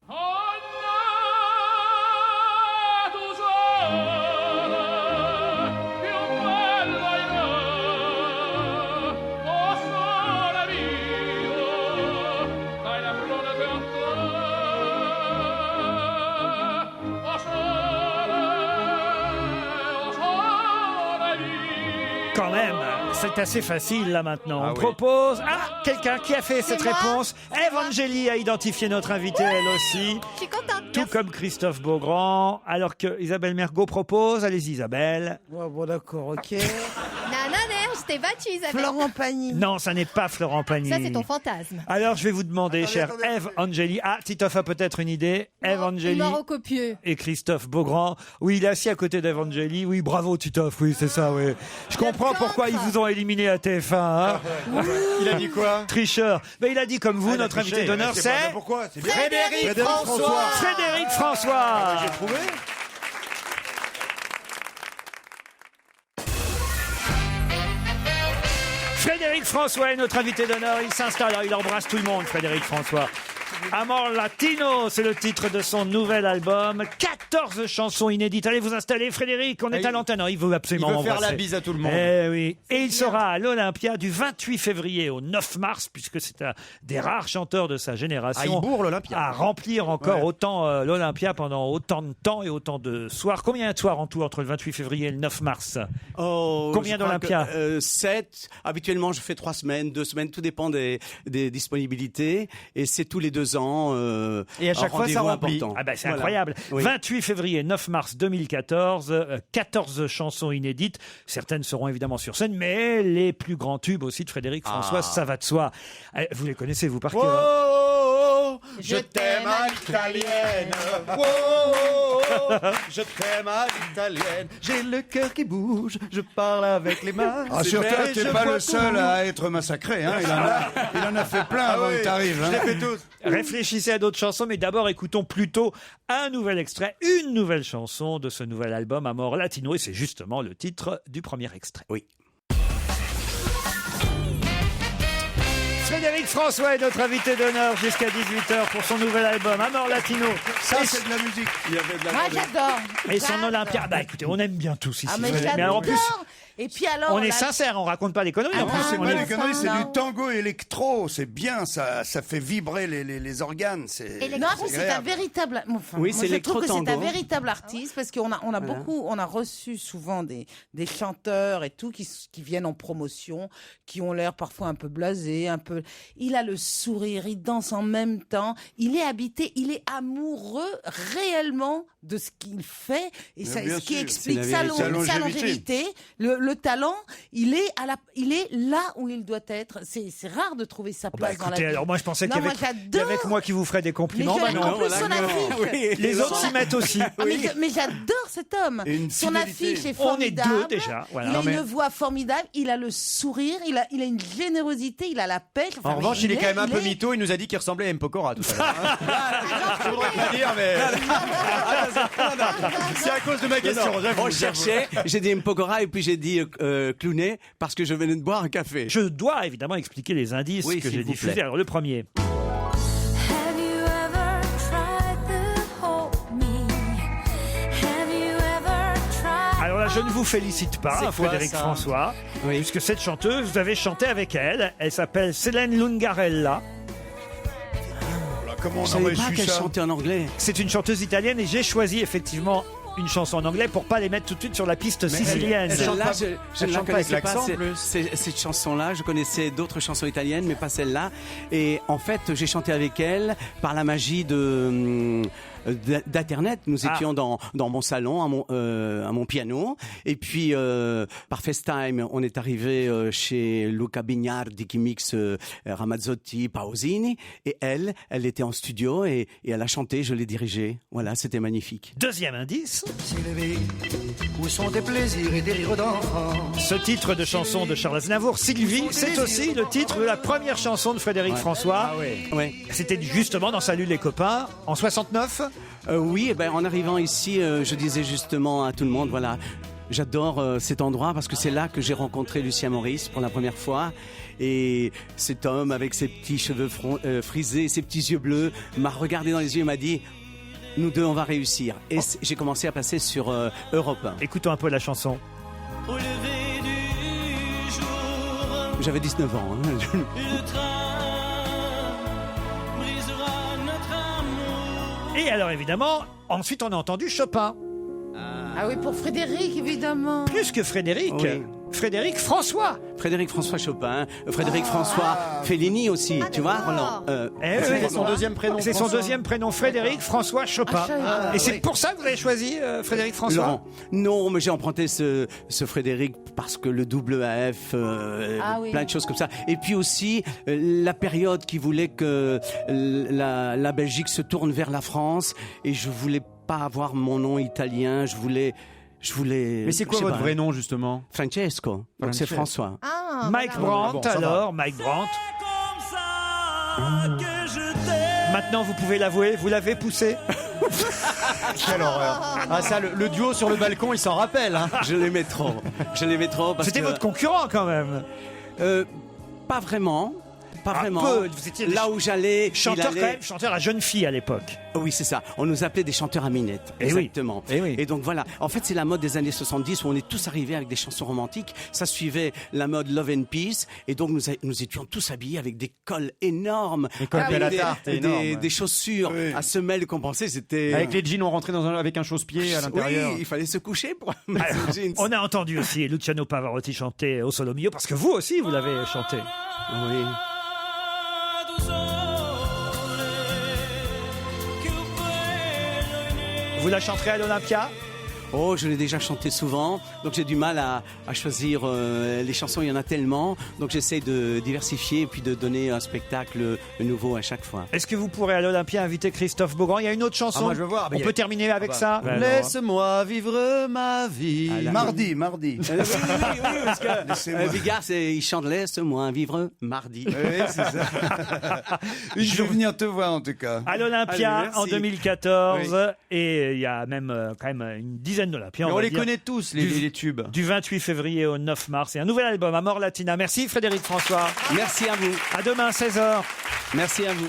quand même, c'est assez facile là maintenant. Ah On oui. propose... Ah, quelqu'un qui a fait cette moi. réponse. Evangélie a identifié notre invitée, elle aussi. Je suis contente. Tout comme Christophe Beaugrand. Alors que Isabelle Mergo propose. Allez-y, Isabelle. Ouais, bon, d'accord, ok. Nanana, je t'ai battu, Isabelle. Florent Pagny. Non, ça n'est pas Florent Pagny. Ça, c'est ton fantasme. Alors, je vais vous demander, chère Eve Angélie. Ah, Titoff a peut-être une idée. Eve Angélie Mort au copieux. et Christophe Beaugrand. Oui, il est assis à côté d'Eve Angélie. Oui, bravo Titoff, oui, c'est ça, oui. Je comprends pourquoi ils vous ont éliminé à TF1. Hein. Il a dit quoi? Tricheur. Mais il a dit comme vous, il a notre invité triché. d'honneur, C'est c'est... pas- pourquoi? C'est bien. Frédéric François. Frédéric François. J'ai trouvé. Frédéric François est notre invité d'honneur. Il s'installe, il embrasse tout le monde, Frédéric François. Amor Latino, c'est le titre de son nouvel album. 14 chansons inédites. Allez vous installer, Frédéric, on est à l'antenne. Il veut absolument Il veut faire m'embrasser. la bise à tout le monde. Eh oui. Et il sera à l'Olympia du 28 février au 9 mars, puisque c'est un des rares chanteurs de sa génération. Ah, il bourre l'Olympia. À remplir encore Ouais. autant l'Olympia pendant autant de temps et autant de soirs. Combien de soirs en tout entre le 28 février et le 9 mars? Combien d'Olympia? 7. Habituellement, je fais 3 semaines, 2 semaines. Tout dépend des disponibilités. Et c'est tous les 2 ans. Et à un chaque fois, ça rendez-vous remplit. important. Ah ben, c'est Voilà. incroyable. Oui. 28 février, 9 mars 2014, 14 chansons inédites. Certaines seront évidemment sur scène, mais les plus grands tubes aussi de Frédéric François, ça va de soi. Vous les connaissez, vous, par cœur? Oh, je t'aime à l'italienne. Oh, je t'aime à l'italienne. J'ai le cœur qui bouge, je parle avec les mains. Rassure-toi, Mais t'es je pas vois le tout seul rouge. à être massacré. Hein. Il en a fait plein Ah avant oui, que t'arrives. je Hein. les fais tous. Réfléchissez à d'autres chansons, mais d'abord écoutons plutôt un nouvel extrait, une nouvelle chanson de ce nouvel album Amor Latino, et c'est justement le titre du premier extrait. Oui. Frédéric François est notre invité d'honneur jusqu'à 18h pour son nouvel album Amor Latino. Ça, c'est de la musique. Moi, j'adore. Et son Olympia. Bah écoutez, on aime bien tous ici. Ah, mais Frédéric. j'adore. en plus, Et puis alors, on est la- sincère, on raconte pas des conneries. En en plus, plus, c'est on pas est- des conneries, c'est Non. du tango électro. C'est bien, ça fait vibrer les organes. Non, mais c'est un agréable. véritable. Enfin, Oui, moi, c'est je trouve que c'est un l'électro-tango. véritable artiste parce qu'on a beaucoup, on a reçu souvent des chanteurs et tout qui viennent en promotion, qui ont l'air parfois un peu blasés, un peu. Il a le sourire, il danse en même temps, il est habité, il est amoureux réellement de ce qu'il fait et ça, bien ce qui sûr. explique C'est la sa vérité. Sa longévité, le talent. Il est là où il doit être. C'est rare de trouver sa Bah, place dans la écoutez, vie. alors moi je pensais Non, qu'il y moi, avait j'adore. avec moi qui vous ferait des compliments. Mais Bah en non. plus, son affiche. Oui. Les autres s'y mettent aussi. Ah, mais j'adore cet homme. Et une Son fidélité. affiche est On est formidable. deux déjà, voilà. Il Non, a mais- une voix formidable. Il a le sourire. Il a une générosité. Il a la pêche. Enfin, En revanche, il est quand même un peu il est- mytho. Il nous a dit qu'il ressemblait à M. Pokora tout à l'heure. Je voudrais pas dire, mais. C'est à cause de ma question. j'avoue, On j'avoue. cherchait, j'ai dit Mpokora et puis j'ai dit Clounet parce que je venais de boire un café. Je dois évidemment expliquer les indices Oui, que s'il j'ai vous diffusés. plaît. Alors le premier. Have you ever tried to hold me? Have you ever tried? Alors là, je ne vous félicite pas, C'est quoi, Frédéric ça François, Oui. puisque cette chanteuse, vous avez chanté avec elle. Elle s'appelle Célène Lungarella. Comment Je on aurait savais pas su qu'elle ça? chantait en anglais. C'est une chanteuse italienne et j'ai choisi effectivement une chanson en anglais pour pas les mettre tout de suite sur la piste sicilienne. elle chante Celle-là, pas- je elle ne la chante pas avec connaissais pas. l'accent, en plus. Cette chanson-là, je connaissais d'autres chansons italiennes, mais pas celle-là. Et en fait, j'ai chanté avec elle par la magie d'Internet. Nous Ah. étions dans mon salon, à mon piano. Et puis, par FaceTime, on est arrivé chez Luca Bignardi qui mixe Ramazzotti, Pausini. Et elle était en studio et elle a chanté, je l'ai dirigée. Voilà, c'était magnifique. Deuxième indice. Sylvie, où sont tes plaisirs et tes rires d'enfant? Ce titre de chanson de Charles Aznavour, Sylvie, c'est aussi le titre de la première chanson de Frédéric François. Ouais. C'était justement dans Salut les copains, en 69. Oui, en arrivant ici, je disais justement à tout le monde, voilà, j'adore cet endroit parce que c'est là que j'ai rencontré Lucien Maurice pour la première fois. Et cet homme avec ses petits cheveux frisés, ses petits yeux bleus, m'a regardé dans les yeux et m'a dit, nous deux, on va réussir. Et j'ai commencé à passer sur Europe 1. Écoutons un peu la chanson. J'avais 19 ans. Hein. Et alors évidemment, ensuite on a entendu Chopin. Ah oui, pour Frédéric, évidemment. Plus que Frédéric. Oui. Frédéric François. Frédéric François Chopin, Frédéric François Fellini aussi, tu vois, Roland. C'est son deuxième prénom. C'est son François. deuxième prénom, Frédéric François Chopin. Et c'est pour ça que vous avez choisi Frédéric François. Laurent. Non, mais j'ai emprunté ce Frédéric parce que le double AF, plein de choses comme ça. Et puis aussi la période qui voulait que la Belgique se tourne vers la France, et je voulais pas avoir mon nom italien, je voulais. Mais c'est quoi votre vrai nom, justement? Francesco. Donc c'est François. Mike Brandt, alors, Mike Brandt. Maintenant, vous pouvez l'avouer, vous l'avez poussé. Quelle horreur. Ah ça, le duo sur le balcon, il s'en rappelle. Hein. Je l'aimais trop. C'était votre concurrent quand même. Pas vraiment. Pas vraiment. Vous étiez là où j'allais. Chanteur quand même, chanteur à jeune fille à l'époque. Oui, c'est ça. On nous appelait des chanteurs à minette. Exactement. Et donc voilà. En fait, c'est la mode des années 70 où on est tous arrivés avec des chansons romantiques. Ça suivait la mode Love and Peace. Et donc nous étions tous habillés avec des cols énormes. Des chaussures à semelles compensées. C'était. Avec les jeans, on rentrait avec un chausse-pied à l'intérieur. Oui, il fallait se coucher pour mettre ses jeans. On a entendu aussi Luciano Pavarotti chanter Au Solo Mio, parce que vous aussi, vous l'avez chanté. Oui. Vous la chanterez à l'Olympia? Oh, je l'ai déjà chanté souvent, donc j'ai du mal à choisir les chansons, il y en a tellement, donc j'essaie de diversifier et puis de donner un spectacle nouveau à chaque fois. Est-ce que vous pourrez à l'Olympia inviter Christophe Beaugrand? Il y a une autre chanson. Moi, je veux voir. On peut terminer avec ça. Laisse-moi vivre ma vie. Mardi. Oui, parce que Bigard, il chante Laisse-moi vivre mardi. Oui, c'est ça. Je vais venir te voir en tout cas. À l'Olympia en 2014, et il y a même quand même une dizaine d'Olympiens. On les connaît tous, les tubes. Du 28 février au 9 mars. Et un nouvel album, Amor Latina. Merci Frédéric François. Merci à vous. À demain, 16h. Merci à vous.